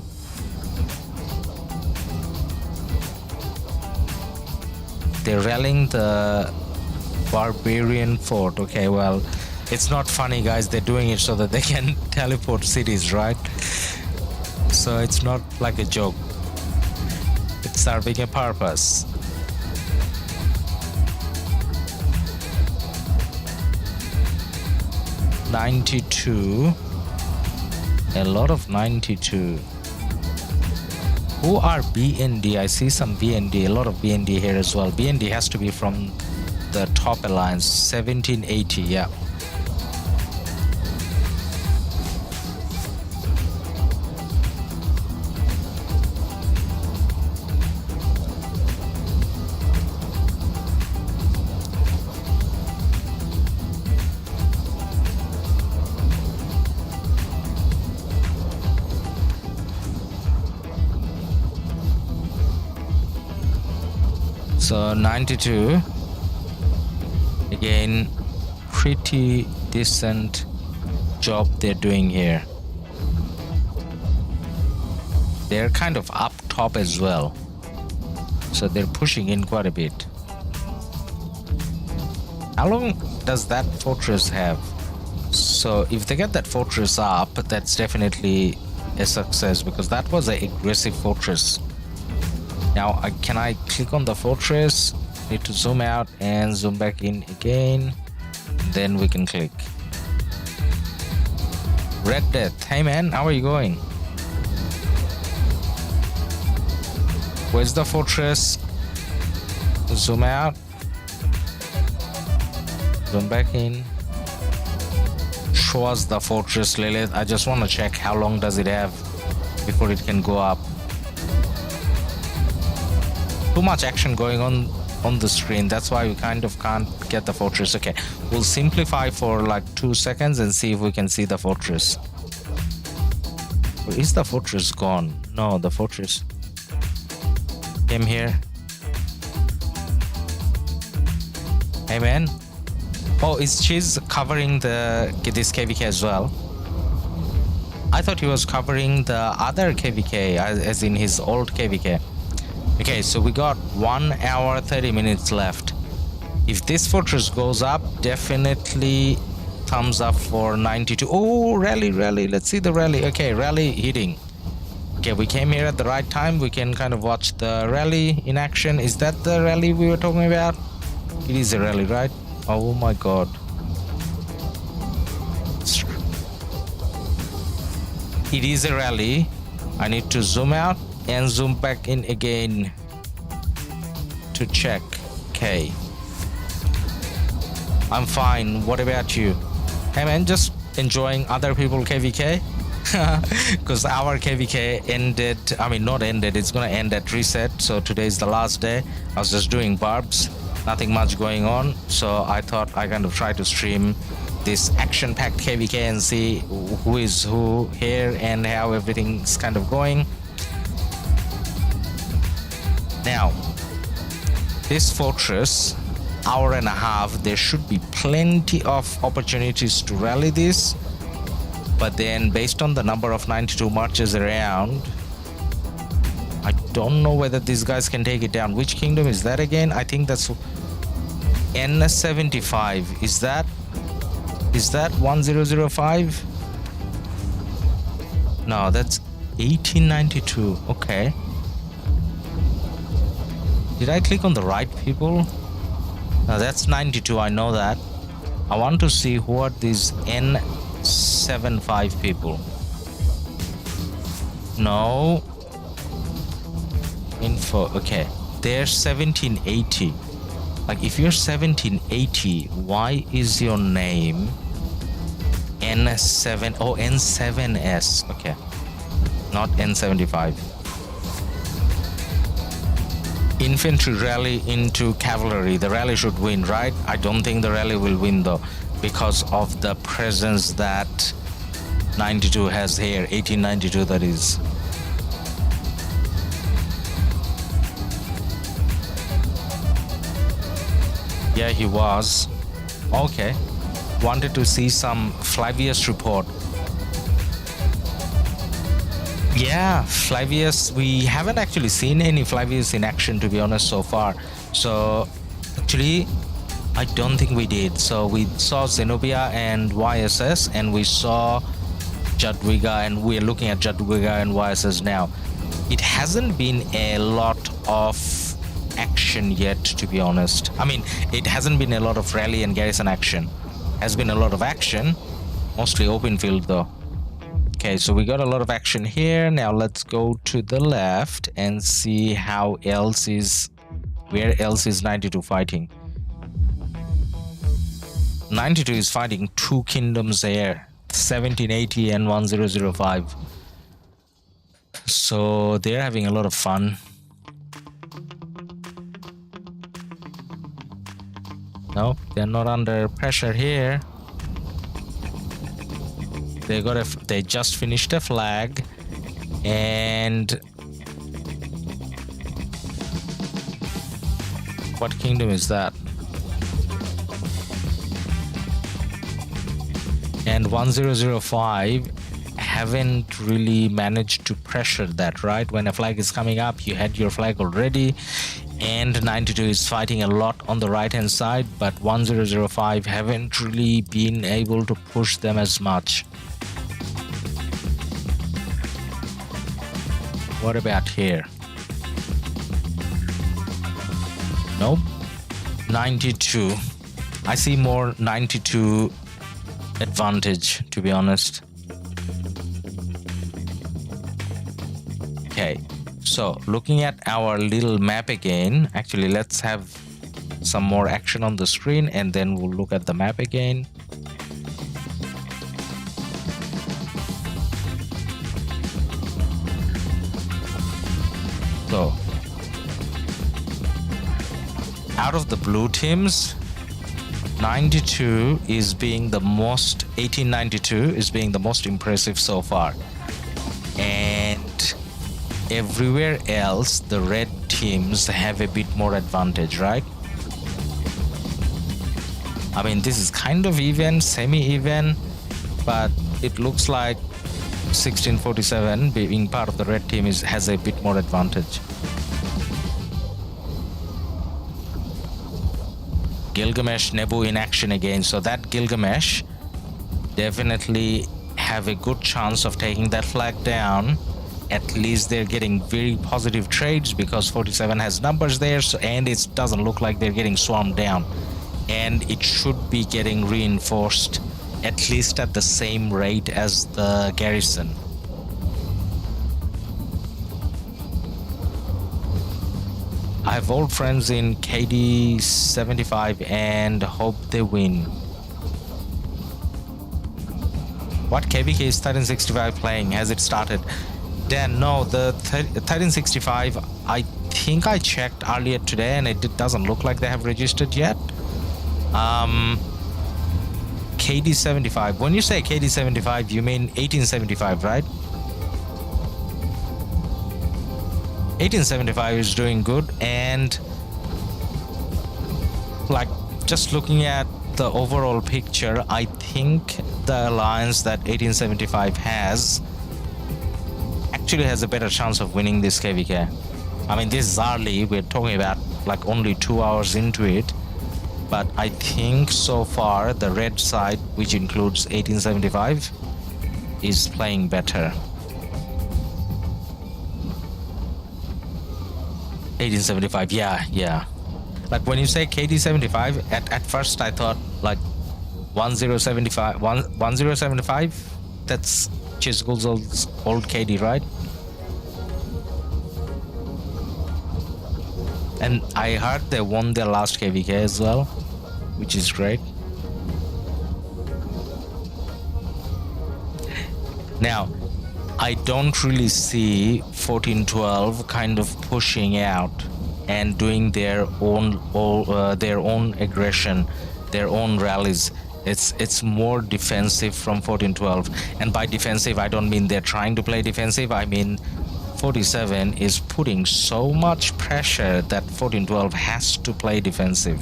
They're rallying the barbarian fort. Okay, well, it's not funny, guys. They're doing it so that they can teleport cities, right? So it's not like a joke. It's serving a purpose. $92. A lot of 92. Who are BND? I see some BND, a lot of BND here as well. BND has to be from the top alliance. 1780, yeah. So 92, again, pretty decent job they're doing here. They're kind of up top as well, so they're pushing in quite a bit. How long does that fortress have? So if they get that fortress up, that's definitely a success, because that was an aggressive fortress. Now, can I click on the fortress? Need to zoom out and zoom back in again. Then we can click. Red Death. Hey man, how are you going? Where's the fortress? Zoom out. Zoom back in. Show us the fortress, Lilith. I just want to check how long does it have before it can go up. Too much action going on the screen, that's why we kind of can't get the fortress. Okay, we'll simplify for like 2 seconds and see if we can see the fortress. Where is the fortress gone? No, the fortress came here. Hey man. Oh, she's covering this KvK as well. I thought he was covering the other KvK, as in his old KvK. Okay, so we got 1 hour 30 minutes left. If this fortress goes up, definitely thumbs up for 92. Oh, rally, let's see the rally. Okay, rally hitting. Okay, we came here at the right time. We can kind of watch the rally in action. Is that the rally we were talking about? It is a rally, right? Oh my god. It is a rally. I need to zoom out and zoom back in again to check. Okay, I'm fine. What about you? Hey man, just enjoying other people KvK because our KvK ended. I mean, not ended, it's gonna end at reset. So today's the last day. I was just doing barbs, nothing much going on, so I thought I kind of try to stream this action-packed KvK and see who is who here and how everything's kind of going. Now, this fortress, hour and a half, there should be plenty of opportunities to rally this, but then based on the number of 92 marches around, I don't know whether these guys can take it down. Which kingdom is that again? I think that's N75. Is that 1005? No, that's 1892. Okay. Did I click on the right people? No, that's 92, I know that. I want to see who are these N75 people. No. Info, okay. They're 1780. Like, if you're 1780, why is your name N7? Oh, N7S. Okay. Not N75. Infantry rally into cavalry. The rally should win, right? I don't think the rally will win though, because of the presence that 92 has here, 1892 that is. Yeah, he was. Okay. Wanted to see some Flavius report. Yeah, Flavius, we haven't actually seen any Flavius in action, to be honest, so far. So actually, I don't think we did. So we saw Zenobia and YSS, and we saw Jadwiga, and we're looking at Jadwiga and YSS now. It hasn't been a lot of action yet, to be honest. I mean, it hasn't been a lot of rally and garrison action. Has been a lot of action, mostly open field though. Okay, so we got a lot of action here. Now let's go to the left and see how else is, where else is 92 fighting. 92 is fighting two kingdoms there, 1780 and 1005. So they're having a lot of fun. No, they're not under pressure here. They just finished a flag, and what kingdom is that? And 1005 haven't really managed to pressure that, right? When a flag is coming up, you had your flag already, and 92 is fighting a lot on the right hand side, but 1005 haven't really been able to push them as much. What about here? Nope. 92. I see more 92 advantage, to be honest. Okay, so looking at our little map again, actually let's have some more action on the screen and then we'll look at the map again. So, out of the blue teams, 92 is being the most, 1892 is being the most impressive so far. And everywhere else, the red teams have a bit more advantage, right? I mean, this is kind of even, semi-even, but it looks like 1647 being part of the red team has a bit more advantage. Gilgamesh Nebu in action again, so that Gilgamesh definitely have a good chance of taking that flag down. At least they're getting very positive trades because 47 has numbers there, so, and it doesn't look like they're getting swarmed down, and it should be getting reinforced at least at the same rate as the garrison. I have old friends in KD 75 and hope they win. What KvK is 1365 playing? Has it started? Dan, no, the 1365, I think I checked earlier today and it doesn't look like they have registered yet. KD 75. When you say KD 75, you mean 1875, right? 1875 is doing good, and like just looking at the overall picture, I think the alliance that 1875 has actually has a better chance of winning this KvK. I mean, this is early, we're talking about like only 2 hours into it. But I think so far the red side, which includes 1875, is playing better. 1875, yeah. Like when you say KD 75, at first I thought like 1075, that's Chisgul's old KD, right? And I heard they won their last KvK as well, which is great. Now, I don't really see 1412 kind of pushing out and doing their own aggression, their own rallies. It's more defensive from 1412, and by defensive I don't mean they're trying to play defensive. I mean 47 is putting so much pressure that 1412 has to play defensive.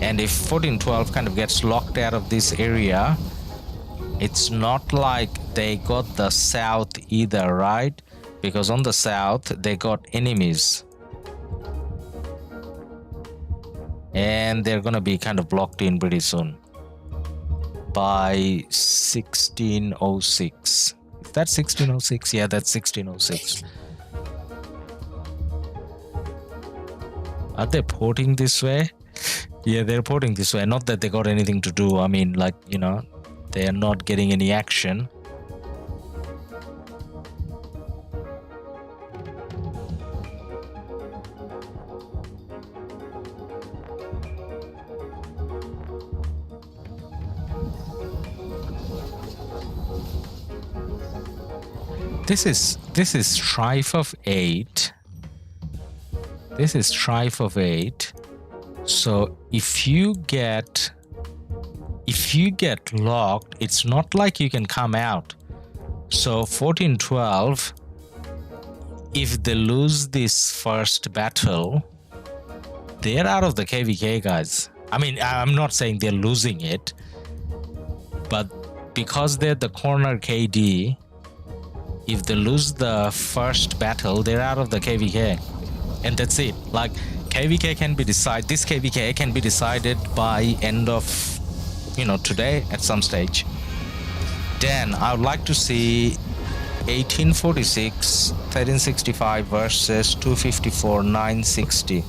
And if 1412 kind of gets locked out of this area, it's not like they got the south either, right? Because on the south they got enemies, and they're gonna be kind of blocked in pretty soon by 1606. Is that 1606? Yeah, that's 1606. Are they porting this way? Yeah, they're porting this way. Not that they got anything to do. I mean, like, you know, they are not getting any action. This is Strife of 8. This is Strife of 8. So if you get locked, it's not like you can come out. So 1412, if they lose this first battle, they're out of the KvK, guys. I mean, I'm not saying they're losing it, but because they're the corner KD, if they lose the first battle, they're out of the KvK, and that's it. Like, KvK can be decided. This KvK can be decided by end of, you know, today at some stage. Then I would like to see 1846 1365 versus 254 960.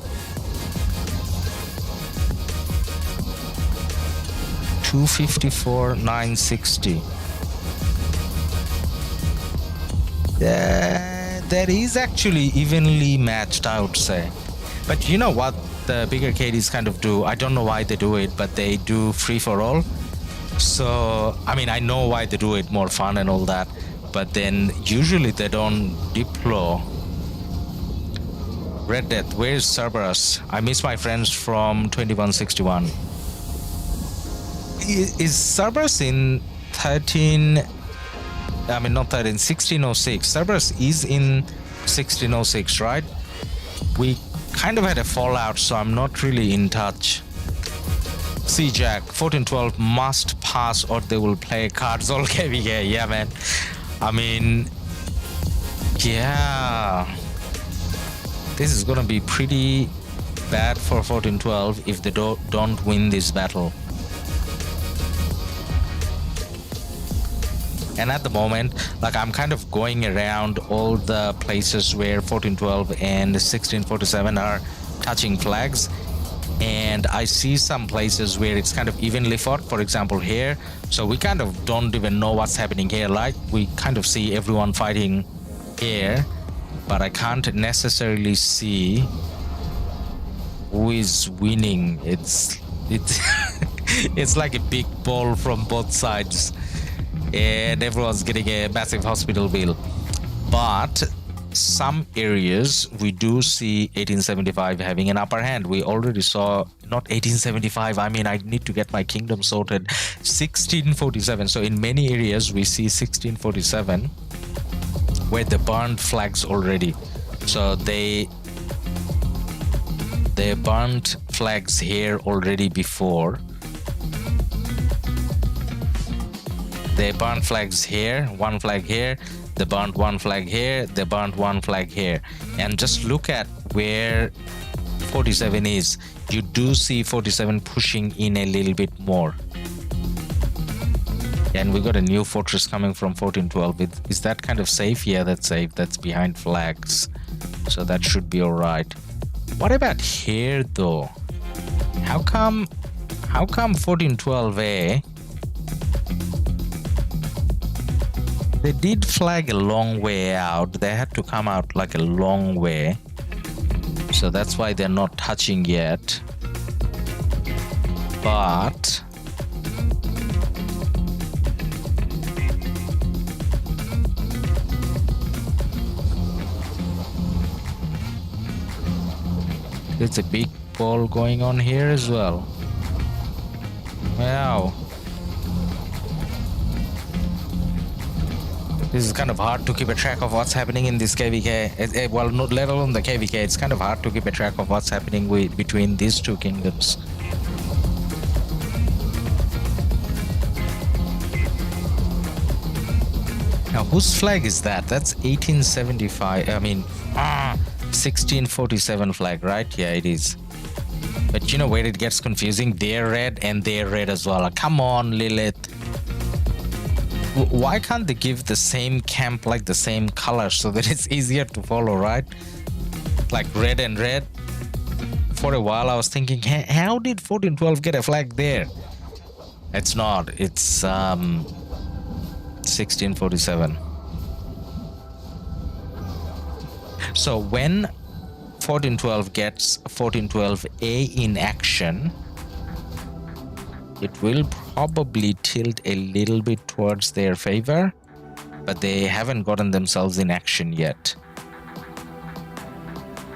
254 960. That is actually evenly matched, I would say. But you know what the bigger KDs kind of do? I don't know why they do it, but they do free for all. So, I mean, I know why they do it, more fun and all that. But then usually they don't deploy. Red Death, where's Cerberus? I miss my friends from 2161. Is Cerberus in 13? I mean, not 13, 1606. Cerberus is in 1606, right? We kind of had a fallout, so I'm not really in touch. See, Jack, 1412 must pass or they will play cards all KvK. Yeah, man. I mean, yeah. This is gonna be pretty bad for 1412 if they don't win this battle. And at the moment, like, I'm kind of going around all the places where 1412 and 1647 are touching flags, and I see some places where it's kind of evenly fought. For example, here, so we kind of don't even know what's happening here. Like, we kind of see everyone fighting here, but I can't necessarily see who is winning. It's it's like a big ball from both sides, and everyone's getting a massive hospital bill. But some areas we do see 1875 having an upper hand. We already saw, not 1875, I mean, I need to get my kingdom sorted, 1647. So in many areas we see 1647 where they burned flags already. So they burnt flags here already before. They burnt flags here, one flag here, they burnt one flag here, they burnt one flag here. And just look at where 47 is. You do see 47 pushing in a little bit more. And we got a new fortress coming from 1412. Is that kind of safe? Yeah, that's safe. That's behind flags, so that should be all right. What about here though? How come 1412A, they did flag a long way out. They had to come out like a long way, so that's why they're not touching yet. But there's a big ball going on here as well. Wow. This is kind of hard to keep a track of what's happening in this KvK. Well, not let alone the KvK. It's kind of hard to keep a track of what's happening between these two kingdoms. Now, whose flag is that? That's 1875. I mean, 1647 flag, right? Yeah, it is. But you know where it gets confusing? They're red and they're red as well. Come on, Lilith. Why can't they give the same camp like the same color so that it's easier to follow, right? Like red and red. For a while I was thinking, how did 1412 get a flag there? It's not. It's 1647. So when 1412 gets 1412A in action, it will probably tilt a little bit towards their favor, but they haven't gotten themselves in action yet.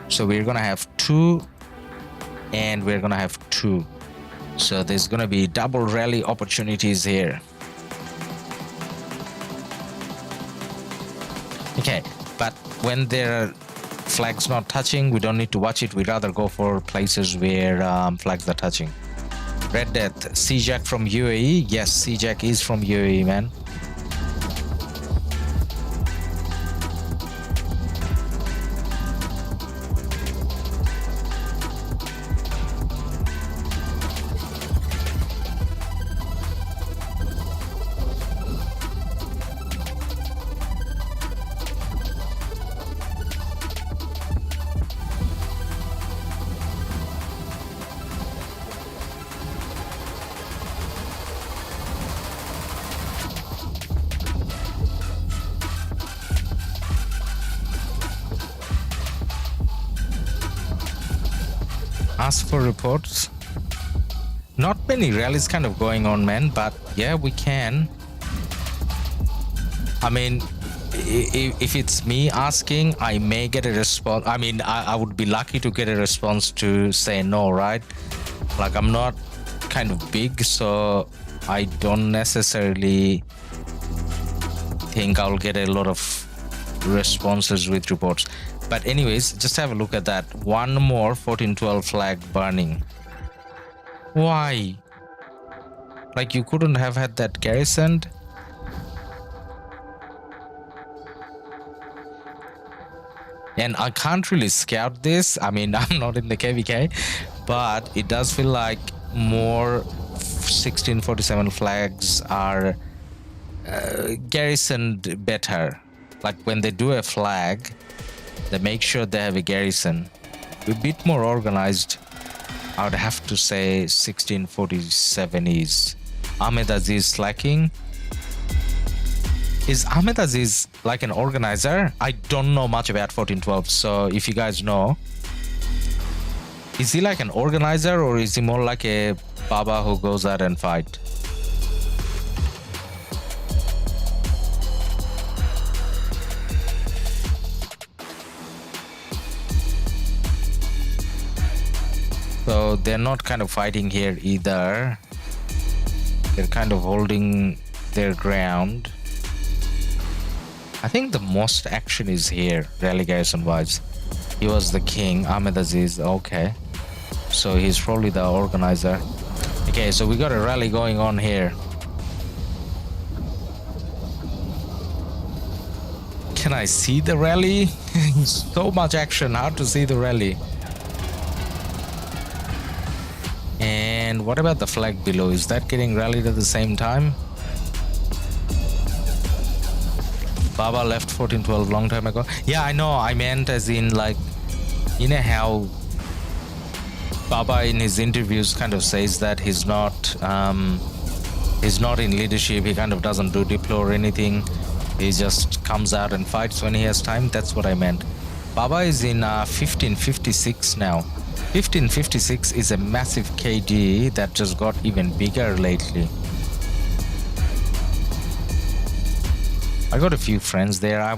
So we're gonna have 2 and we're gonna have 2. So there's gonna be double rally opportunities here. Okay, but when their flags not touching, we don't need to watch it. We'd rather go for places where flags are touching. Red Death, Seajack from UAE. Yes, Seajack is from UAE, man. Ask for reports. Not many rallies kind of going on, man, but yeah, we can. I mean, if it's me asking, I may get a response. I mean, I would be lucky to get a response to say no, right? Like, I'm not kind of big, so I don't necessarily think I'll get a lot of responses with reports. But anyways, just have a look at that. One more 1412 flag burning. Why? Like, you couldn't have had that garrisoned? And I can't really scout this. I mean, I'm not in the KvK, but it does feel like more 1647 flags are garrisoned better. Like, when they do a flag, they make sure they have a garrison. A bit more organized. I would have to say 1647 is. Ahmed Aziz slacking. Is Ahmed Aziz like an organizer? I don't know much about 1412, so if you guys know, is he like an organizer or is he more like a Baba who goes out and fight? So they're not kind of fighting here either. They're kind of holding their ground. I think the most action is here, rally garrison wise. He was the king, Ahmed Aziz. Okay. So he's probably the organizer. Okay, so we got a rally going on here. Can I see the rally? So much action, hard to see the rally. And what about the flag below? Is that getting rallied at the same time? Baba left 1412 long time ago. Yeah, I know. I meant as in, like, you know how Baba in his interviews kind of says that he's not in leadership. He kind of doesn't do diplo or anything. He just comes out and fights when he has time. That's what I meant. Baba is in 1556 now. 1556 is a massive KD that just got even bigger lately. I got a few friends there. I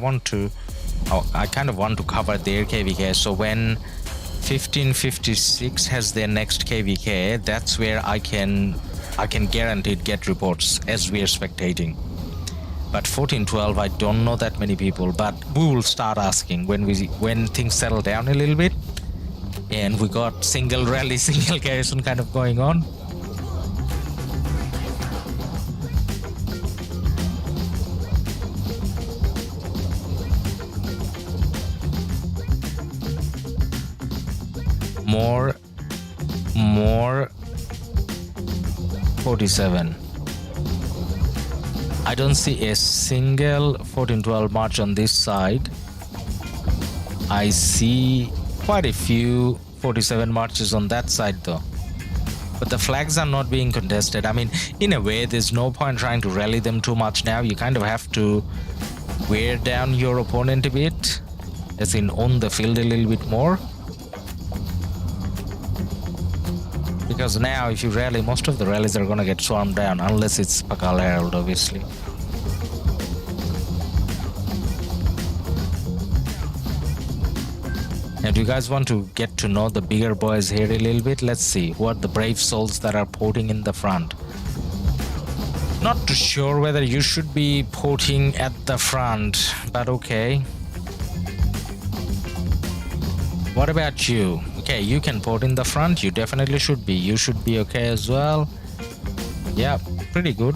kind of want to cover their KvK. So when 1556 has their next KvK, that's where I can I can guaranteed get reports as we are spectating. But 14-12, I don't know that many people, but we will start asking when things settle down a little bit and we got single rally, single garrison kind of going on. More 47. I don't see a single 14-12 march on this side. I see quite a few 47 marches on that side though. But the flags are not being contested. I mean, in a way, there's no point trying to rally them too much now. You kind of have to wear down your opponent a bit, as in own the field a little bit more. Because now if you rally, most of the rallies are gonna get swarmed down, unless it's Pakal Herald, obviously. Now, do you guys want to get to know the bigger boys here a little bit? Let's see, who are the brave souls that are porting in the front? Not too sure whether you should be porting at the front, but okay. What about you? Okay, you can port in the front. You definitely should be. You should be okay as well. Yeah, pretty good.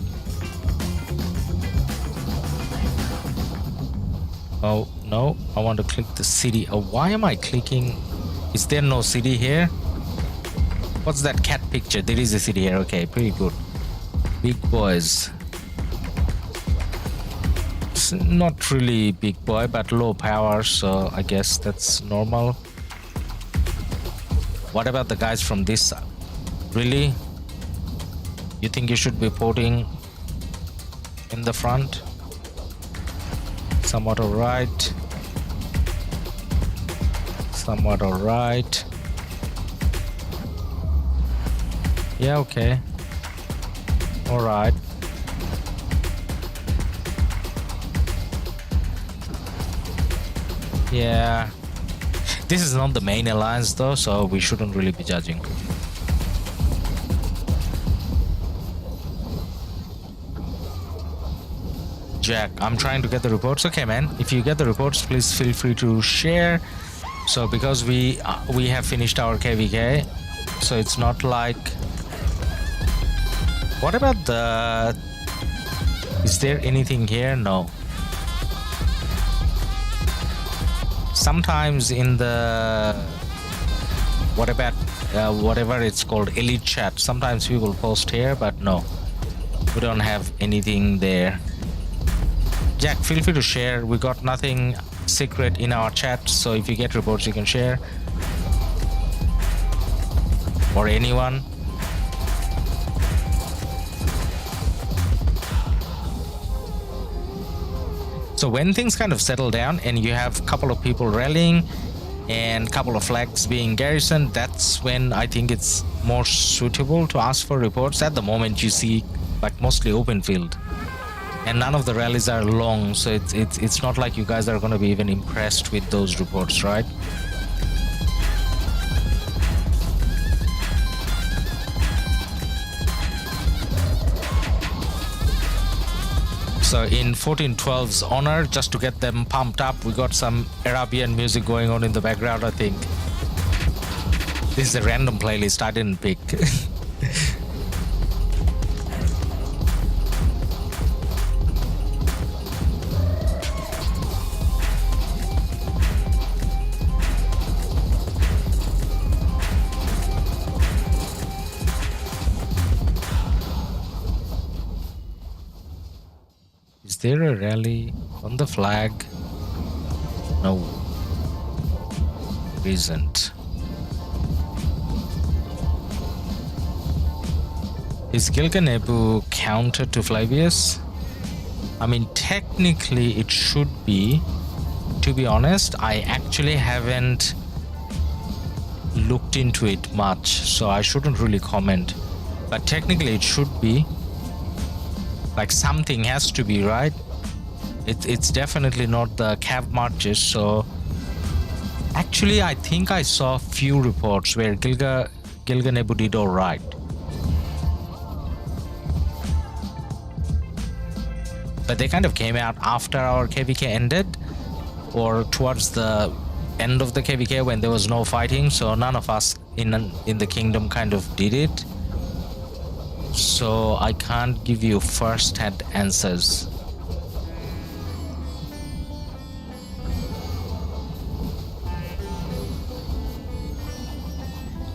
Oh, no. I want to click the city. Oh, why am I clicking? Is there no city here? What's that cat picture? There is a city here. Okay, pretty good. Big boys. It's not really big boy, but low power, so I guess that's normal. What about the guys from this side? Really? You think you should be porting in the front? Somewhat alright. Somewhat alright. Yeah, okay. Alright. Yeah. This is not the main alliance though, so we shouldn't really be judging. Jack, I'm trying to get the reports. Okay, man. If you get the reports, please feel free to share. So because we have finished our KvK, so it's not like. What about the? Is there anything here? No. Sometimes in the what about whatever it's called, elite chat, sometimes people post here, but no, we don't have anything there. Jack, feel free to share. We got nothing secret in our chat, so if you get reports you can share, or anyone. So when things kind of settle down and you have a couple of people rallying and a couple of flags being garrisoned, that's when I think it's more suitable to ask for reports. At the moment you see like mostly open field and none of the rallies are long, so it's not like you guys are going to be even impressed with those reports, right? So in 14-12's honor, just to get them pumped up, we got some Arabian music going on in the background, I think. This is a random playlist I didn't pick. Is there a rally on the flag? No, there isn't. Is Gilganebu counter to Flavius? I mean, technically it should be. To be honest, I actually haven't looked into it much, so I shouldn't really comment. But technically it should be. Like something has to be, right? It's definitely not the cav marches, so actually I think I saw a few reports where Gilganebu did alright. but they kind of came out after our KvK ended, or towards the end of the KvK when there was no fighting, so none of us in the kingdom kind of did it, so I can't give you first-hand answers.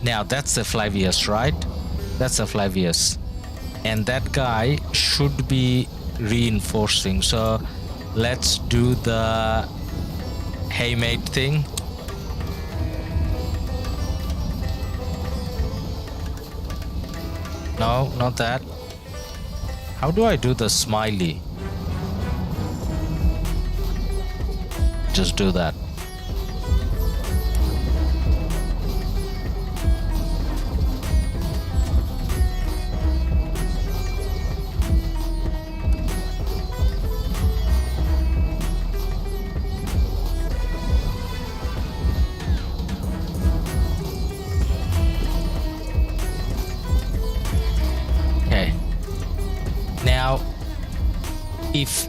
Now that's a Flavius, right? That's a Flavius, and that guy should be reinforcing, so let's do the hey mate thing. No, not that. How do I do the smiley? Just do that. Now, if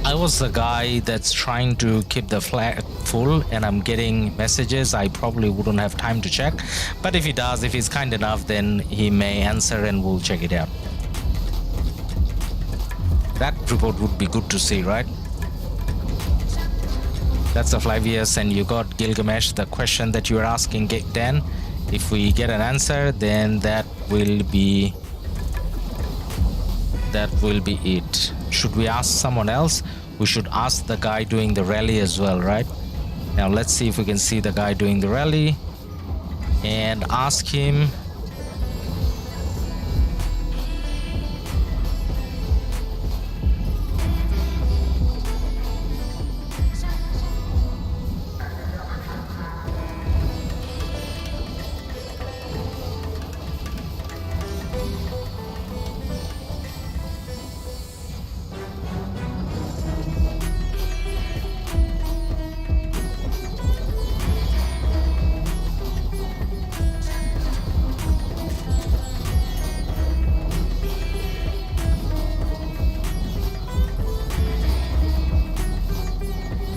I was the guy that's trying to keep the flag full and I'm getting messages, I probably wouldn't have time to check. But if he does, if he's kind enough, then he may answer and we'll check it out. That report would be good to see, right? That's a Flavius, and you got Gilgamesh, the question that you were asking, Dan. If we get an answer, then that will be it. Should we ask someone else? We should ask the guy doing the rally as well, right? Now let's see if we can see the guy doing the rally and ask him.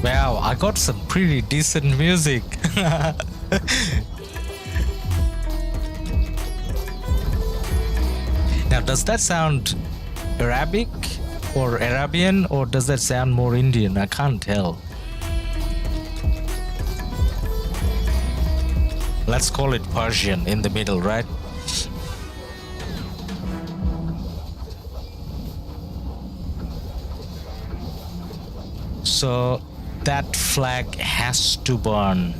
Wow, I got some pretty decent music. Now, does that sound Arabic or Arabian, or does that sound more Indian? I can't tell. Let's call it Persian in the middle, right? So that flag has to burn.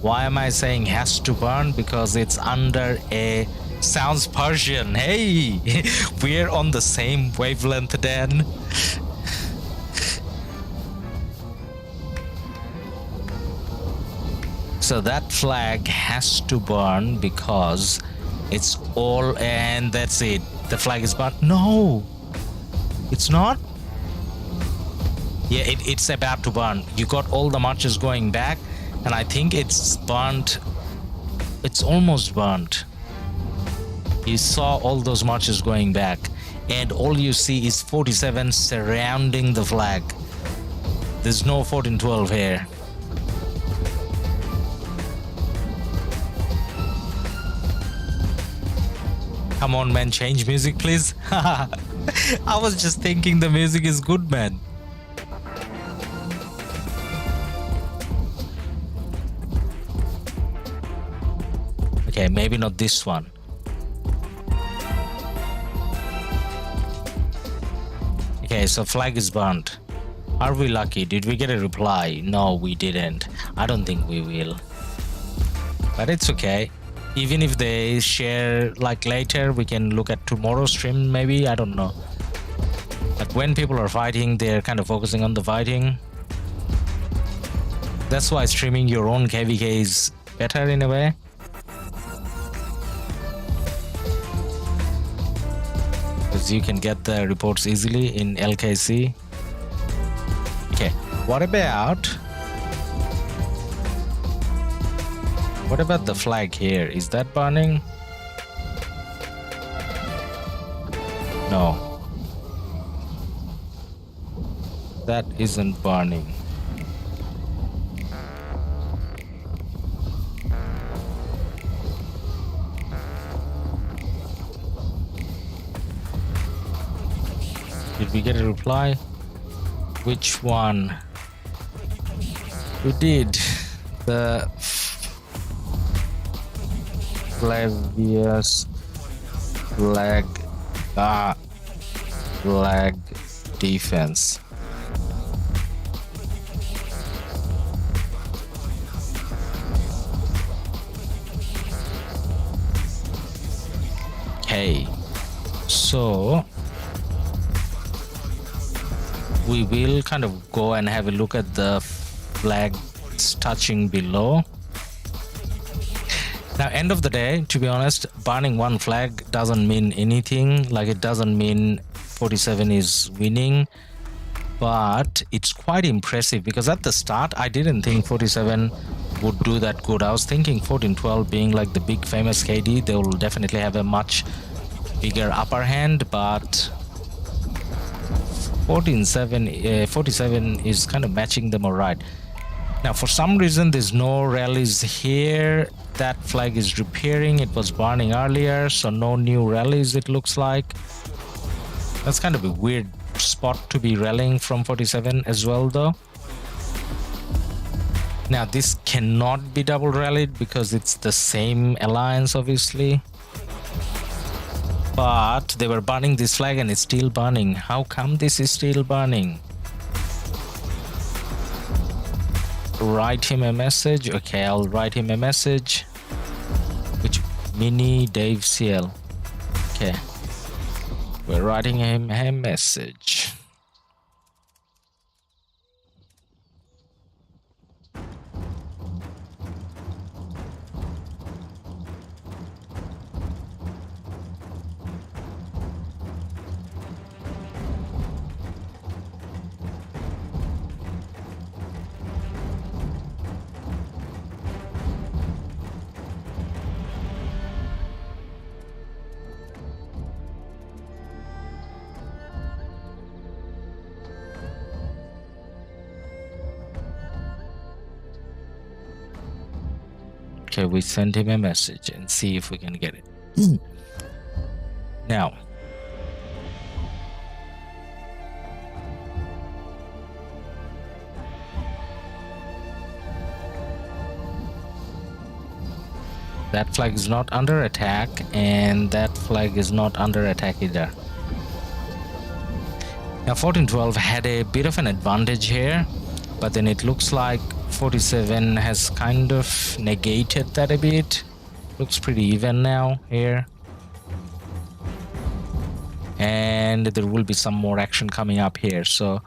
Why am I saying has to burn? Because it's under a... Sounds Persian. Hey, we're on the same wavelength, Dan. So that flag has to burn because it's all... And that's it. The flag is burnt. No, it's not. Yeah, it's about to burn. You got all the marches going back, and I think it's burnt. It's almost burnt. You saw all those marches going back, and all you see is 47 surrounding the flag. There's no 1412 here. Come on, man, change music, please. I was just thinking the music is good, man. Okay, maybe not this one. Okay, so flag is burnt. Are we lucky? Did we get a reply? No, we didn't. I don't think we will. But it's okay. Even if they share like later, we can look at tomorrow's stream maybe. I don't know. Like when people are fighting, they're kind of focusing on the fighting. That's why streaming your own KvK is better in a way. Because you can get the reports easily in LKC. Okay, what about the flag here? Is that burning? No. That isn't burning. Did we get a reply? Which one? We did. The Flavius flag defense. Okay, so we will kind of go and have a look at the flags touching below. Now, end of the day, to be honest, burning one flag doesn't mean anything. Like, it doesn't mean 47 is winning, but it's quite impressive because at the start I didn't think 47 would do that good. I was thinking 14-12 being like the big famous KD, they will definitely have a much bigger upper hand, but 47 is kind of matching them all right. Now, for some reason, there's no rallies here. That flag is repairing. It was burning earlier, so no new rallies, it looks like. That's kind of a weird spot to be rallying from 47 as well, though. Now, this cannot be double rallied because it's the same alliance, obviously. But they were burning this flag and it's still burning. How come this is still burning? Write him a message. Okay, I'll write him a message. Which mini Dave CL. Okay, we're writing him a message. Okay, we send him a message and see if we can get it. Now, that flag is not under attack, and that flag is not under attack either. Now, 14-12 had a bit of an advantage here, but then it looks like 47 has kind of negated that a bit. Looks pretty even now here. And there will be some more action coming up here. So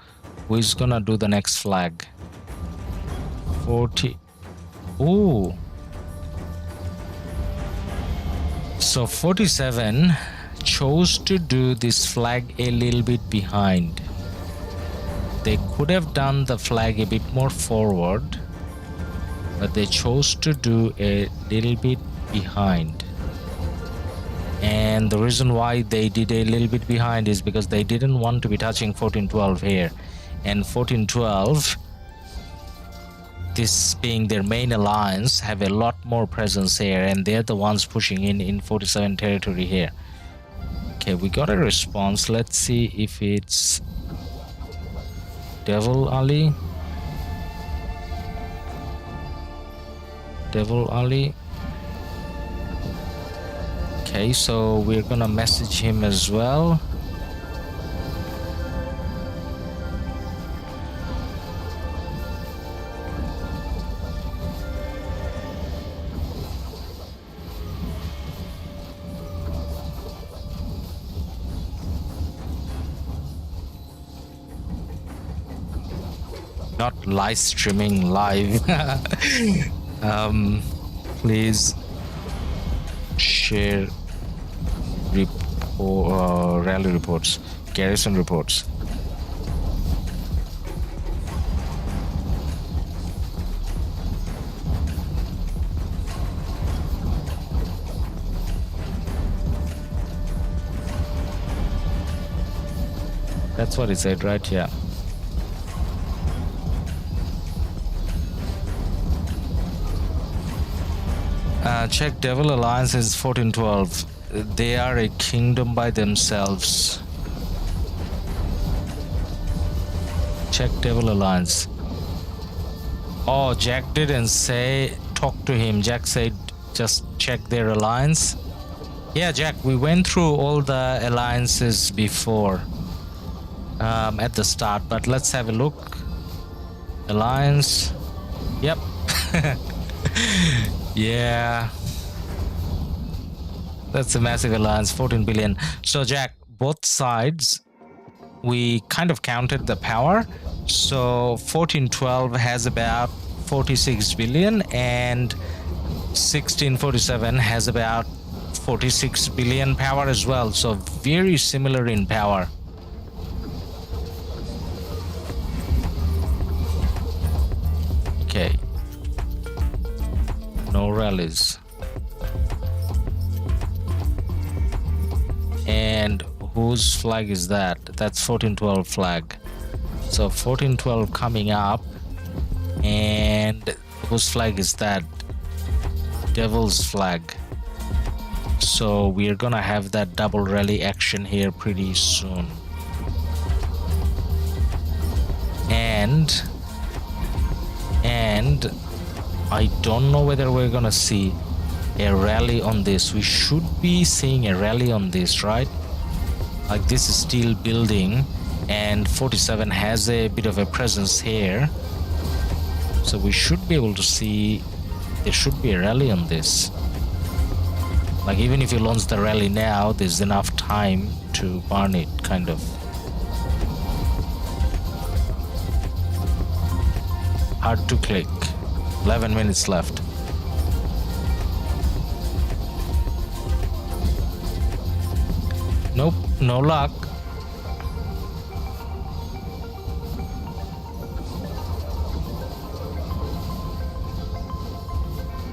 who's gonna do the next flag? 40. Ooh. So 47 chose to do this flag a little bit behind. They could have done the flag a bit more forward, but they chose to do a little bit behind. And the reason why they did a little bit behind is because they didn't want to be touching 14-12 here. And 14-12, this being their main alliance, have a lot more presence here, and they're the ones pushing in 47 territory here. Okay, we got a response. Let's see if it's Devil Ali. Devil Ali. Okay, so we're gonna message him as well. Not live streaming live. Please share rally reports, garrison reports. That's what it said, right? Yeah. Check Devil Alliance is 1412. They are a kingdom by themselves. Check Devil Alliance. Oh, Jack didn't say talk to him. Jack said just check their alliance. Yeah, Jack, we went through all the alliances before at the start, but let's have a look. Alliance. Yep. Yeah. That's a massive alliance, 14 billion. So, Jack, both sides, we kind of counted the power. So, 1412 has about 46 billion and 1647 has about 46 billion power as well. So, very similar in power. Okay. No rallies. And whose flag is that? That's 1412 flag. So 1412 coming up. And whose flag is that? Devil's flag. So we are gonna have that double rally action here pretty soon. And I don't know whether we're gonna see a rally on this. We should be seeing a rally on this, right? Like this is still building and 47 has a bit of a presence here. So we should be able to see there should be a rally on this. Like even if you launch the rally now, there's enough time to burn it, kind of. Hard to click. 11 minutes left. Nope, no luck.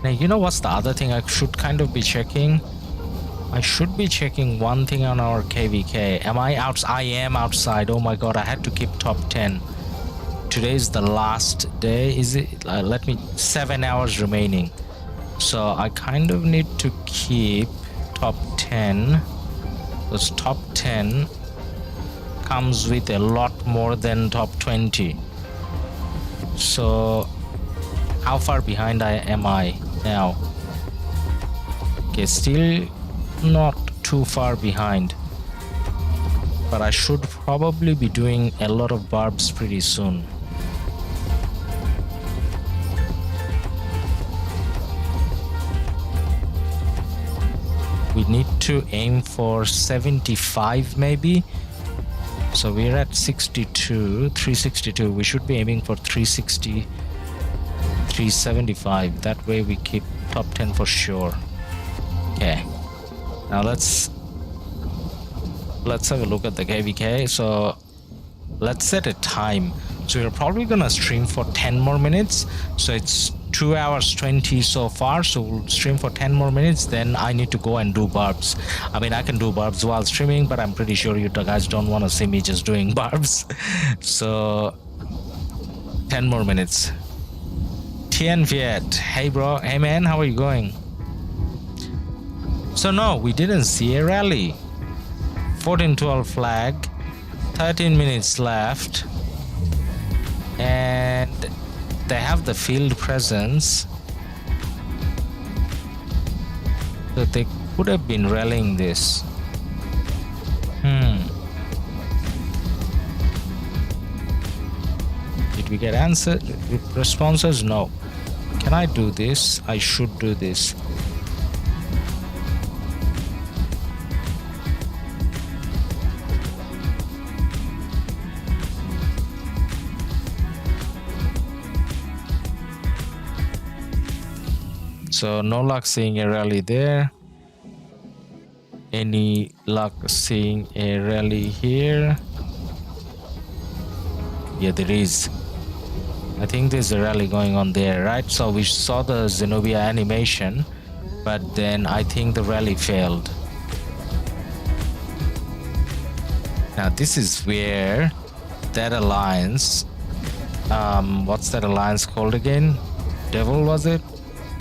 Now, you know what's the other thing I should kind of be checking? I should be checking one thing on our KvK. Am I out? I am outside. Oh my god, I had to keep top 10. Today is the last day. Is it? Let me 7 hours remaining. So I kind of need to keep top 10. Because top 10 comes with a lot more than top 20. So how far behind am I now? Okay, still not too far behind. But I should probably be doing a lot of barbs pretty soon. We need to aim for 75 maybe. So we're at 362. We should be aiming for 360, 375. That way we keep top 10 for sure. Okay. Now let's have a look at the KvK. So let's set a time. So we're probably gonna stream for 10 more minutes. So it's 2 hours 20 so far, so we'll stream for 10 more minutes. Then I need to go and do barbs. I mean, I can do barbs while streaming, but I'm pretty sure you guys don't want to see me just doing barbs. So 10 more minutes. Tien Viet, hey bro, hey man, how are you going? So no, we didn't see a rally. 1412 flag, 13 minutes left, and they have the field presence, so they could have been rallying this. Did we get responses? No. Can I do this? I should do this. So no luck seeing a rally there. Any luck seeing a rally here? Yeah, there is. I think there's a rally going on there, right? So we saw the Zenobia animation, but then I think the rally failed. Now this is where that alliance, what's that alliance called again? Devil, was it?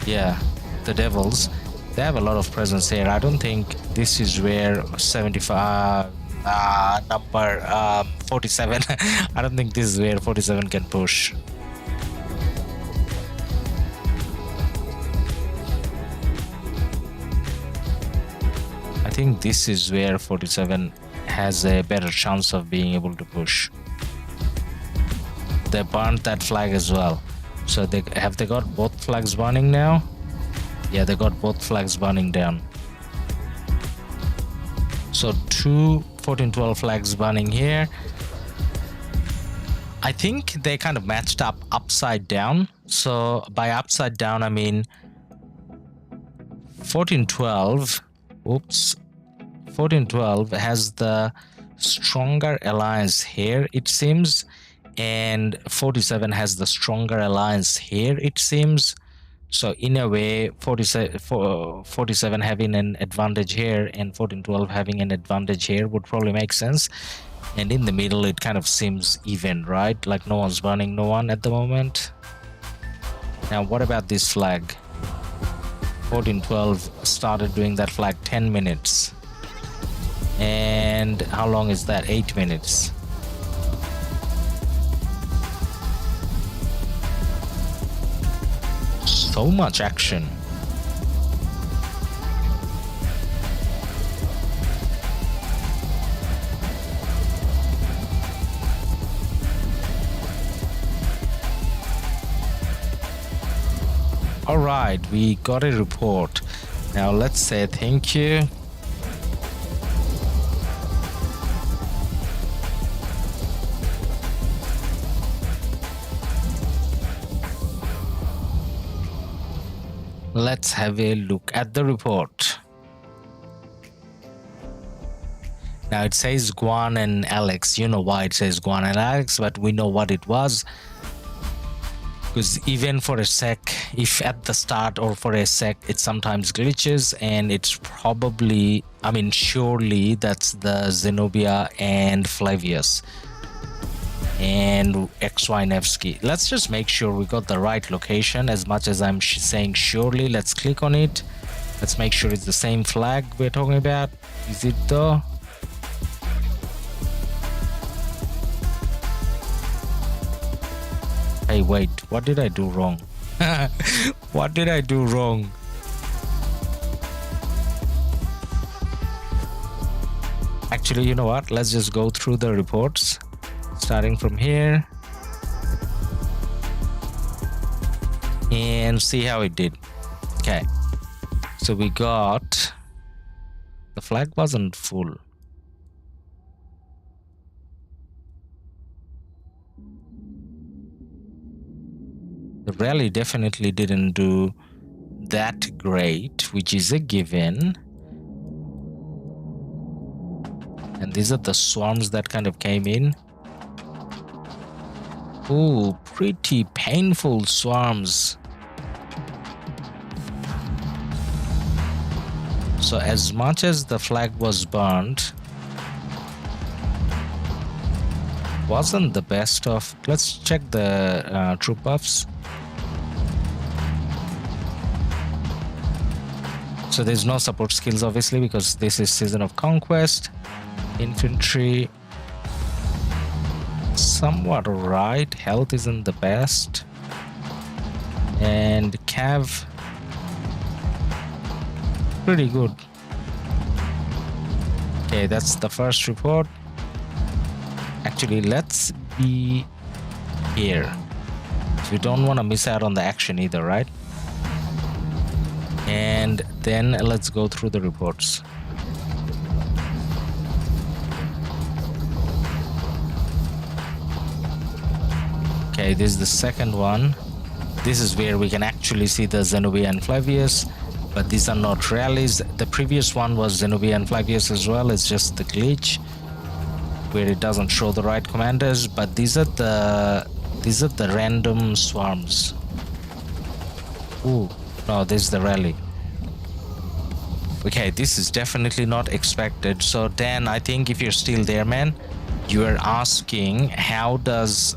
Yeah, the Devils, they have a lot of presence here. I don't think this is where 75 number 47 I don't think this is where 47 can push. I think this is where 47 has a better chance of being able to push. They burnt that flag as well. So they got both flags burning now? Yeah, they got both flags burning down. So 2 14-12 flags burning here. I think they kind of matched up upside down. So by upside down, I mean 14-12. Oops. 14-12 has the stronger alliance here, it seems, and 47 has the stronger alliance here, it seems. So in a way, 47 having an advantage here and 14-12 having an advantage here would probably make sense. And in the middle, it kind of seems even, right? Like no one's burning no one at the moment. Now, what about this flag? 14-12 started doing that flag 10 minutes. And how long is that? 8 minutes. So much action. All right, we got a report. Now let's say thank you. Let's have a look at the report. Now it says Guan and Alex. You know why it says Guan and Alex, but we know what it was. Because even for a sec, if at the start or for a sec, it sometimes glitches, and it's probably, I mean, surely that's the Zenobia and Flavius and XY Nevsky. Let's just make sure we got the right location. As much as I'm saying surely, let's click on it. Let's make sure it's the same flag we're talking about. Is it though? Hey, wait, what did I do wrong? What did I do wrong? Actually, you know what? Let's just go through the reports. Starting from here. And see how it did. Okay. So we got... The flag wasn't full. The rally definitely didn't do that great, which is a given. And these are the swarms that kind of came in. Ooh, pretty painful swarms. So as much as the flag was burned, wasn't the best of... Let's check the troop buffs. So there's no support skills obviously because this is Season of Conquest. Infantry, somewhat right. Health isn't the best. And Cav, pretty good. Okay, that's the first report. Actually, let's be here. So we don't want to miss out on the action either, right? And then let's go through the reports. Okay, this is the second one. This is where we can actually see the Zenobia and Flavius, but these are not rallies. The previous one was Zenobia and Flavius as well. It's just the glitch where it doesn't show the right commanders, but these are the random swarms. Ooh, no, this is the rally. Okay, this is definitely not expected. So Dan, I think if you're still there, man, you are asking how does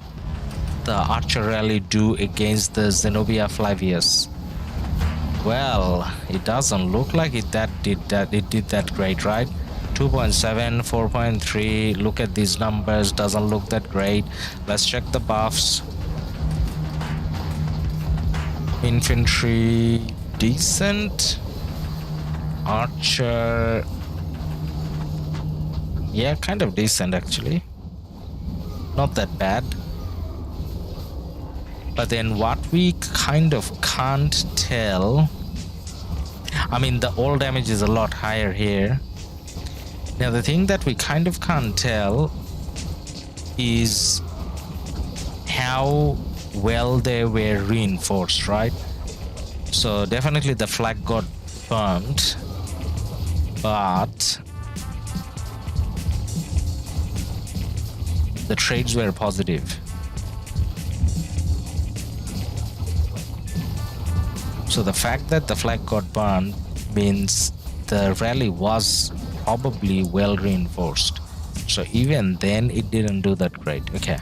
the Archer rally do against the Zenobia Flavius? Well, it doesn't look like it did that great, right? 2.7, 4.3. Look at these numbers, doesn't look that great. Let's check the buffs. Infantry, decent. Archer, yeah, kind of decent actually. Not that bad. But then what we kind of can't tell, I mean, the all damage is a lot higher here. Now the thing that we kind of can't tell is how well they were reinforced, right? So definitely the flag got burned, but the trades were positive. So the fact that the flag got burned means the rally was probably well reinforced. So even then it didn't do that great. Okay.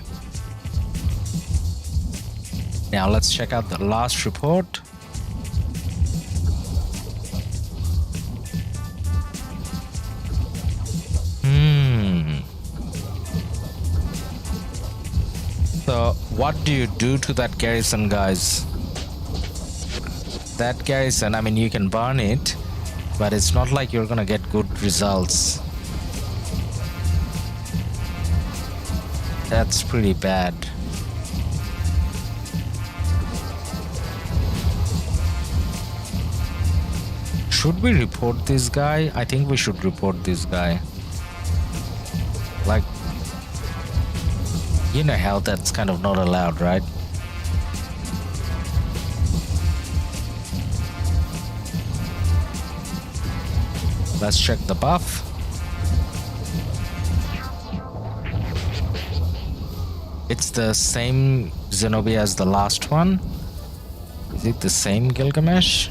Now let's check out the last report. So what do you do to that garrison, guys? That garrison, I mean, you can burn it, but it's not like you're gonna get good results. That's pretty bad. Should we report this guy? I think we should report this guy. Like, you know how that's kind of not allowed, right? Let's check the buff. It's the same Zenobia as the last one. Is it the same Gilgamesh?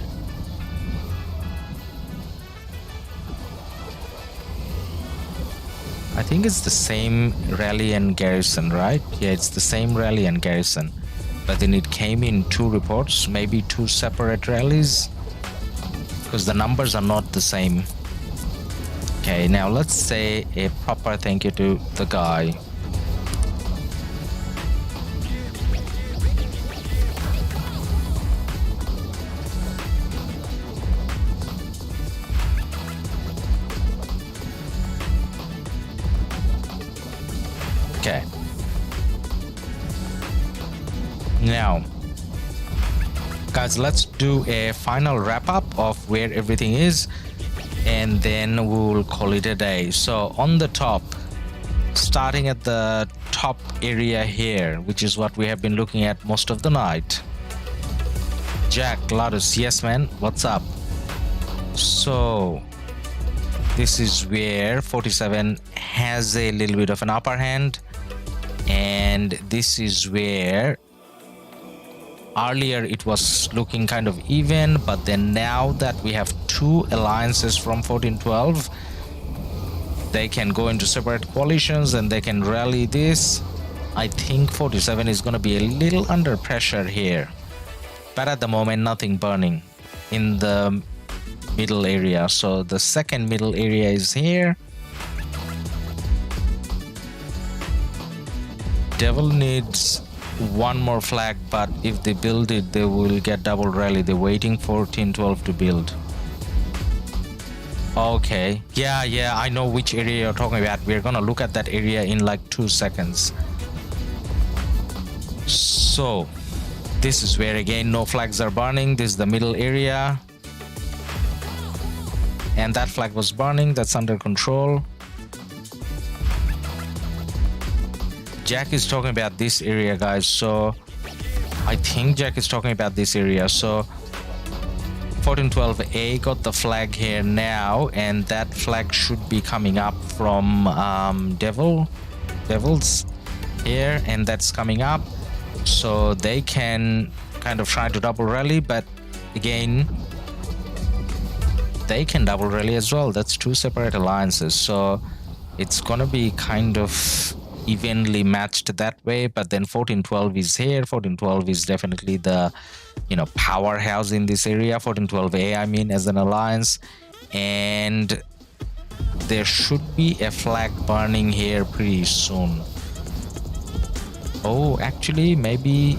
I think it's the same rally and garrison, right? Yeah, it's the same rally and garrison. But then it came in 2 reports, maybe 2 separate rallies, because the numbers are not the same. Okay, now let's say a proper thank you to the guy. Okay. Now, guys, let's do a final wrap up of where everything is, and then we'll call it a day. So on the top, starting at the top area here, which is what we have been looking at most of the night. Jack, Ladus, yes man, what's up? So this is where 47 has a little bit of an upper hand, and this is where earlier it was looking kind of even, but then now that we have 2 alliances from 1412, they can go into separate coalitions and they can rally this. I think 47 is going to be a little under pressure here, but at the moment nothing burning in the middle area. So the second middle area is here. Devil needs 1 more flag, but if they build it, they will get double rally. They're waiting for 1412 to build. Okay, yeah, I know which area you're talking about. We're gonna look at that area in like 2 seconds. So this is where again no flags are burning. This is the middle area, and that flag was burning. That's under control. Jack is talking about this area, guys. So I think Jack is talking about this area. So 1412A got the flag here now, and that flag should be coming up from Devils here, and that's coming up. So they can kind of try to double rally, but again, they can double rally as well. That's 2 separate alliances. So it's gonna be kind of evenly matched that way, but then 1412 is here. 1412 is definitely the, you know, powerhouse in this area. 1412A, I mean, as an alliance. And there should be a flag burning here pretty soon. Oh, actually, maybe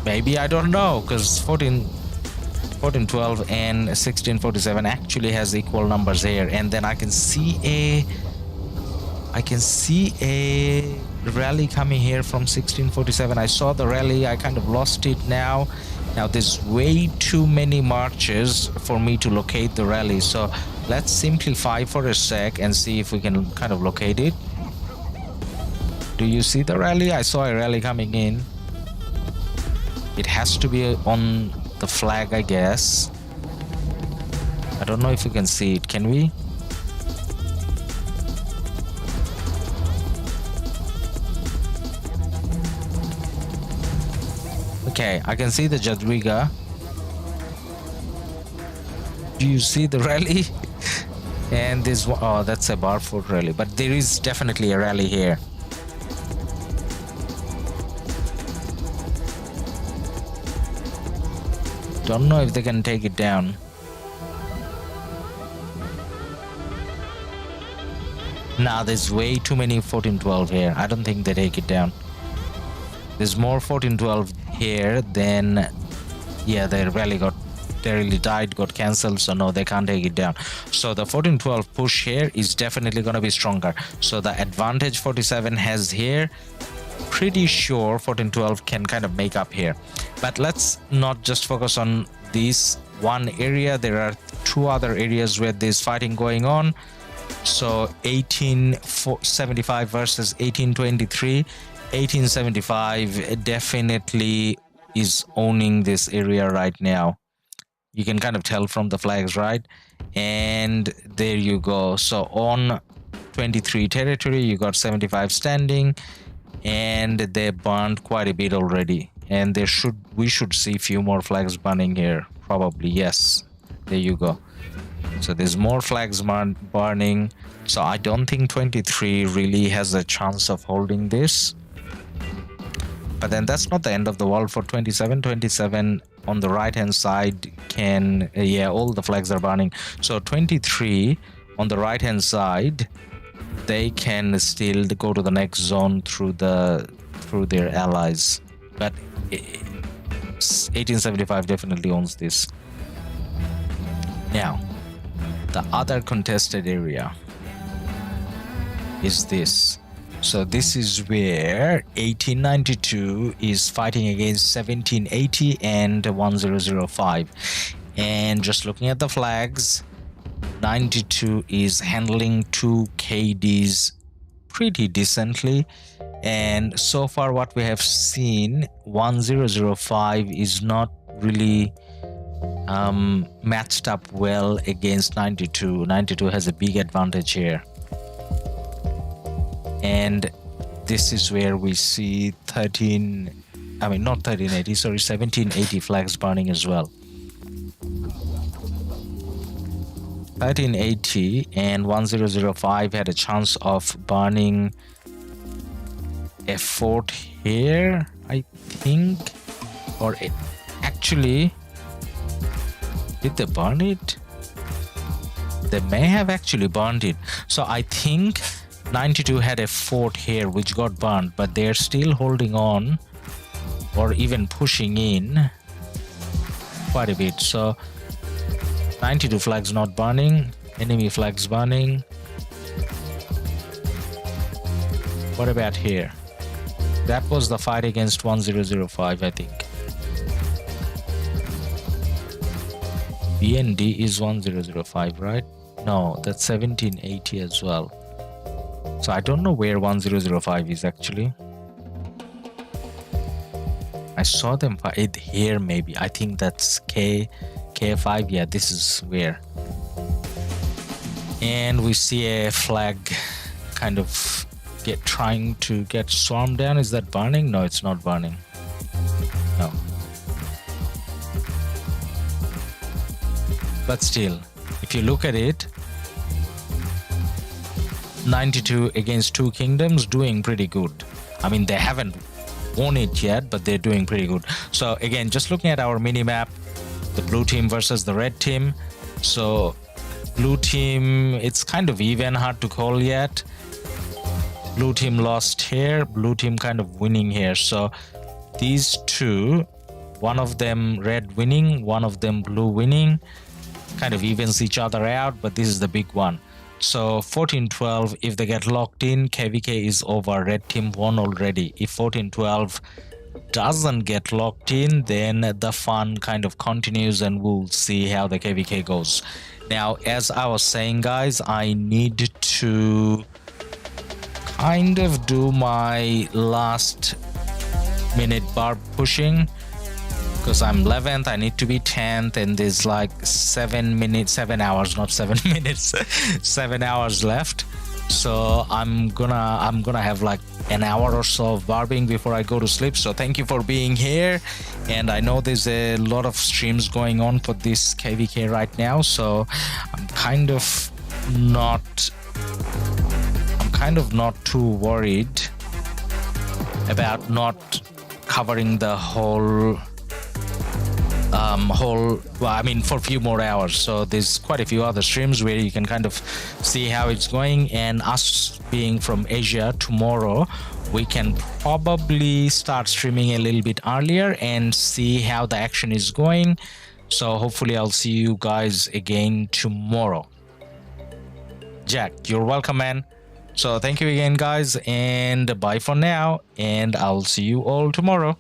I don't know, because 1412 and 1647 actually has equal numbers here. And then I can see a rally coming here from 1647. I saw the rally, I kind of lost it now. Now there's way too many marches for me to locate the rally, so let's simplify for a sec and see if we can kind of locate it. Do you see the rally? I saw a rally coming in. It has to be on the flag, I guess. I don't know if we can see it. Can we? Okay, I can see the Jadwiga. Do you see the rally? And this one, oh, that's a Barford rally, but there is definitely a rally here. Don't know if they can take it down. Nah, there's way too many 1412 here. I don't think they take it down. There's more 1412 here than... Yeah, their rally died, got cancelled, so no, they can't take it down. So the 1412 push here is definitely going to be stronger. So the advantage 47 has here, pretty sure 1412 can kind of make up here. But let's not just focus on this one area. There are two other areas where there's fighting going on. So 1875 versus 1823. 1875 definitely is owning this area right now. You can kind of tell from the flags, right? And there you go. So on 23 territory, you got 75 standing, and they burned quite a bit already. And we should see a few more flags burning here, probably. Yes, there you go. So there's more flags burning. So I don't think 23 really has a chance of holding this. But then that's not the end of the world for 27. 27 on the right hand side can, yeah, all the flags are burning. So 23 on the right hand side, they can still go to the next zone through their allies. But 1875 definitely owns this. Now, the other contested area is this. So this is where 1892 is fighting against 1780 and 1005. And just looking at the flags, 92 is handling 2 KDs pretty decently. And so far what we have seen, 1005 is not really matched up well against 92. 92 has a big advantage here. And this is where we see 1780 flags burning as well. 1380 and 1005 had a chance of burning a fort here, I think. Or actually, did they burn it? They may have actually burned it. So I think 92 had a fort here which got burned, but they're still holding on or even pushing in quite a bit. So 92 flags not burning, enemy flags burning. What about here? That was the fight against 1005, I think. BND is 1005, right? No, that's 1780 as well. So I don't know where 1005 is actually. I saw them fight here maybe. I think that's K5. Yeah, this is where. And we see a flag kind of trying to get swarmed down. Is that burning? No, it's not burning. No. But still, if you look at it, 92 against two kingdoms, doing pretty good. I mean, they haven't won it yet, but they're doing pretty good. So again, just looking at our mini map, the blue team versus the red team. So blue team, it's kind of even, hard to call yet. Blue team lost here, blue team kind of winning here. So these two, one of them red winning, one of them blue winning, kind of evens each other out, but this is the big one. So 14-12, if they get locked in, KvK is over. Red team won already. If 14-12 doesn't get locked in, then the fun kind of continues and we'll see how the KvK goes. Now, as I was saying, guys, I need to kind of do my last minute bar pushing, because I'm 11th, I need to be 10th, and there's like 7 hours, not 7 minutes, 7 hours left. So I'm gonna have like an hour or so of barbing before I go to sleep. So thank you for being here, and I know there's a lot of streams going on for this KvK right now, so I'm kind of not too worried about not covering the whole well, I mean, for a few more hours. So there's quite a few other streams where you can kind of see how it's going, and us being from Asia, tomorrow we can probably start streaming a little bit earlier and see how the action is going. So hopefully I'll see you guys again tomorrow. Jack, you're welcome, man. So thank you again, guys, and bye for now, and I'll see you all tomorrow.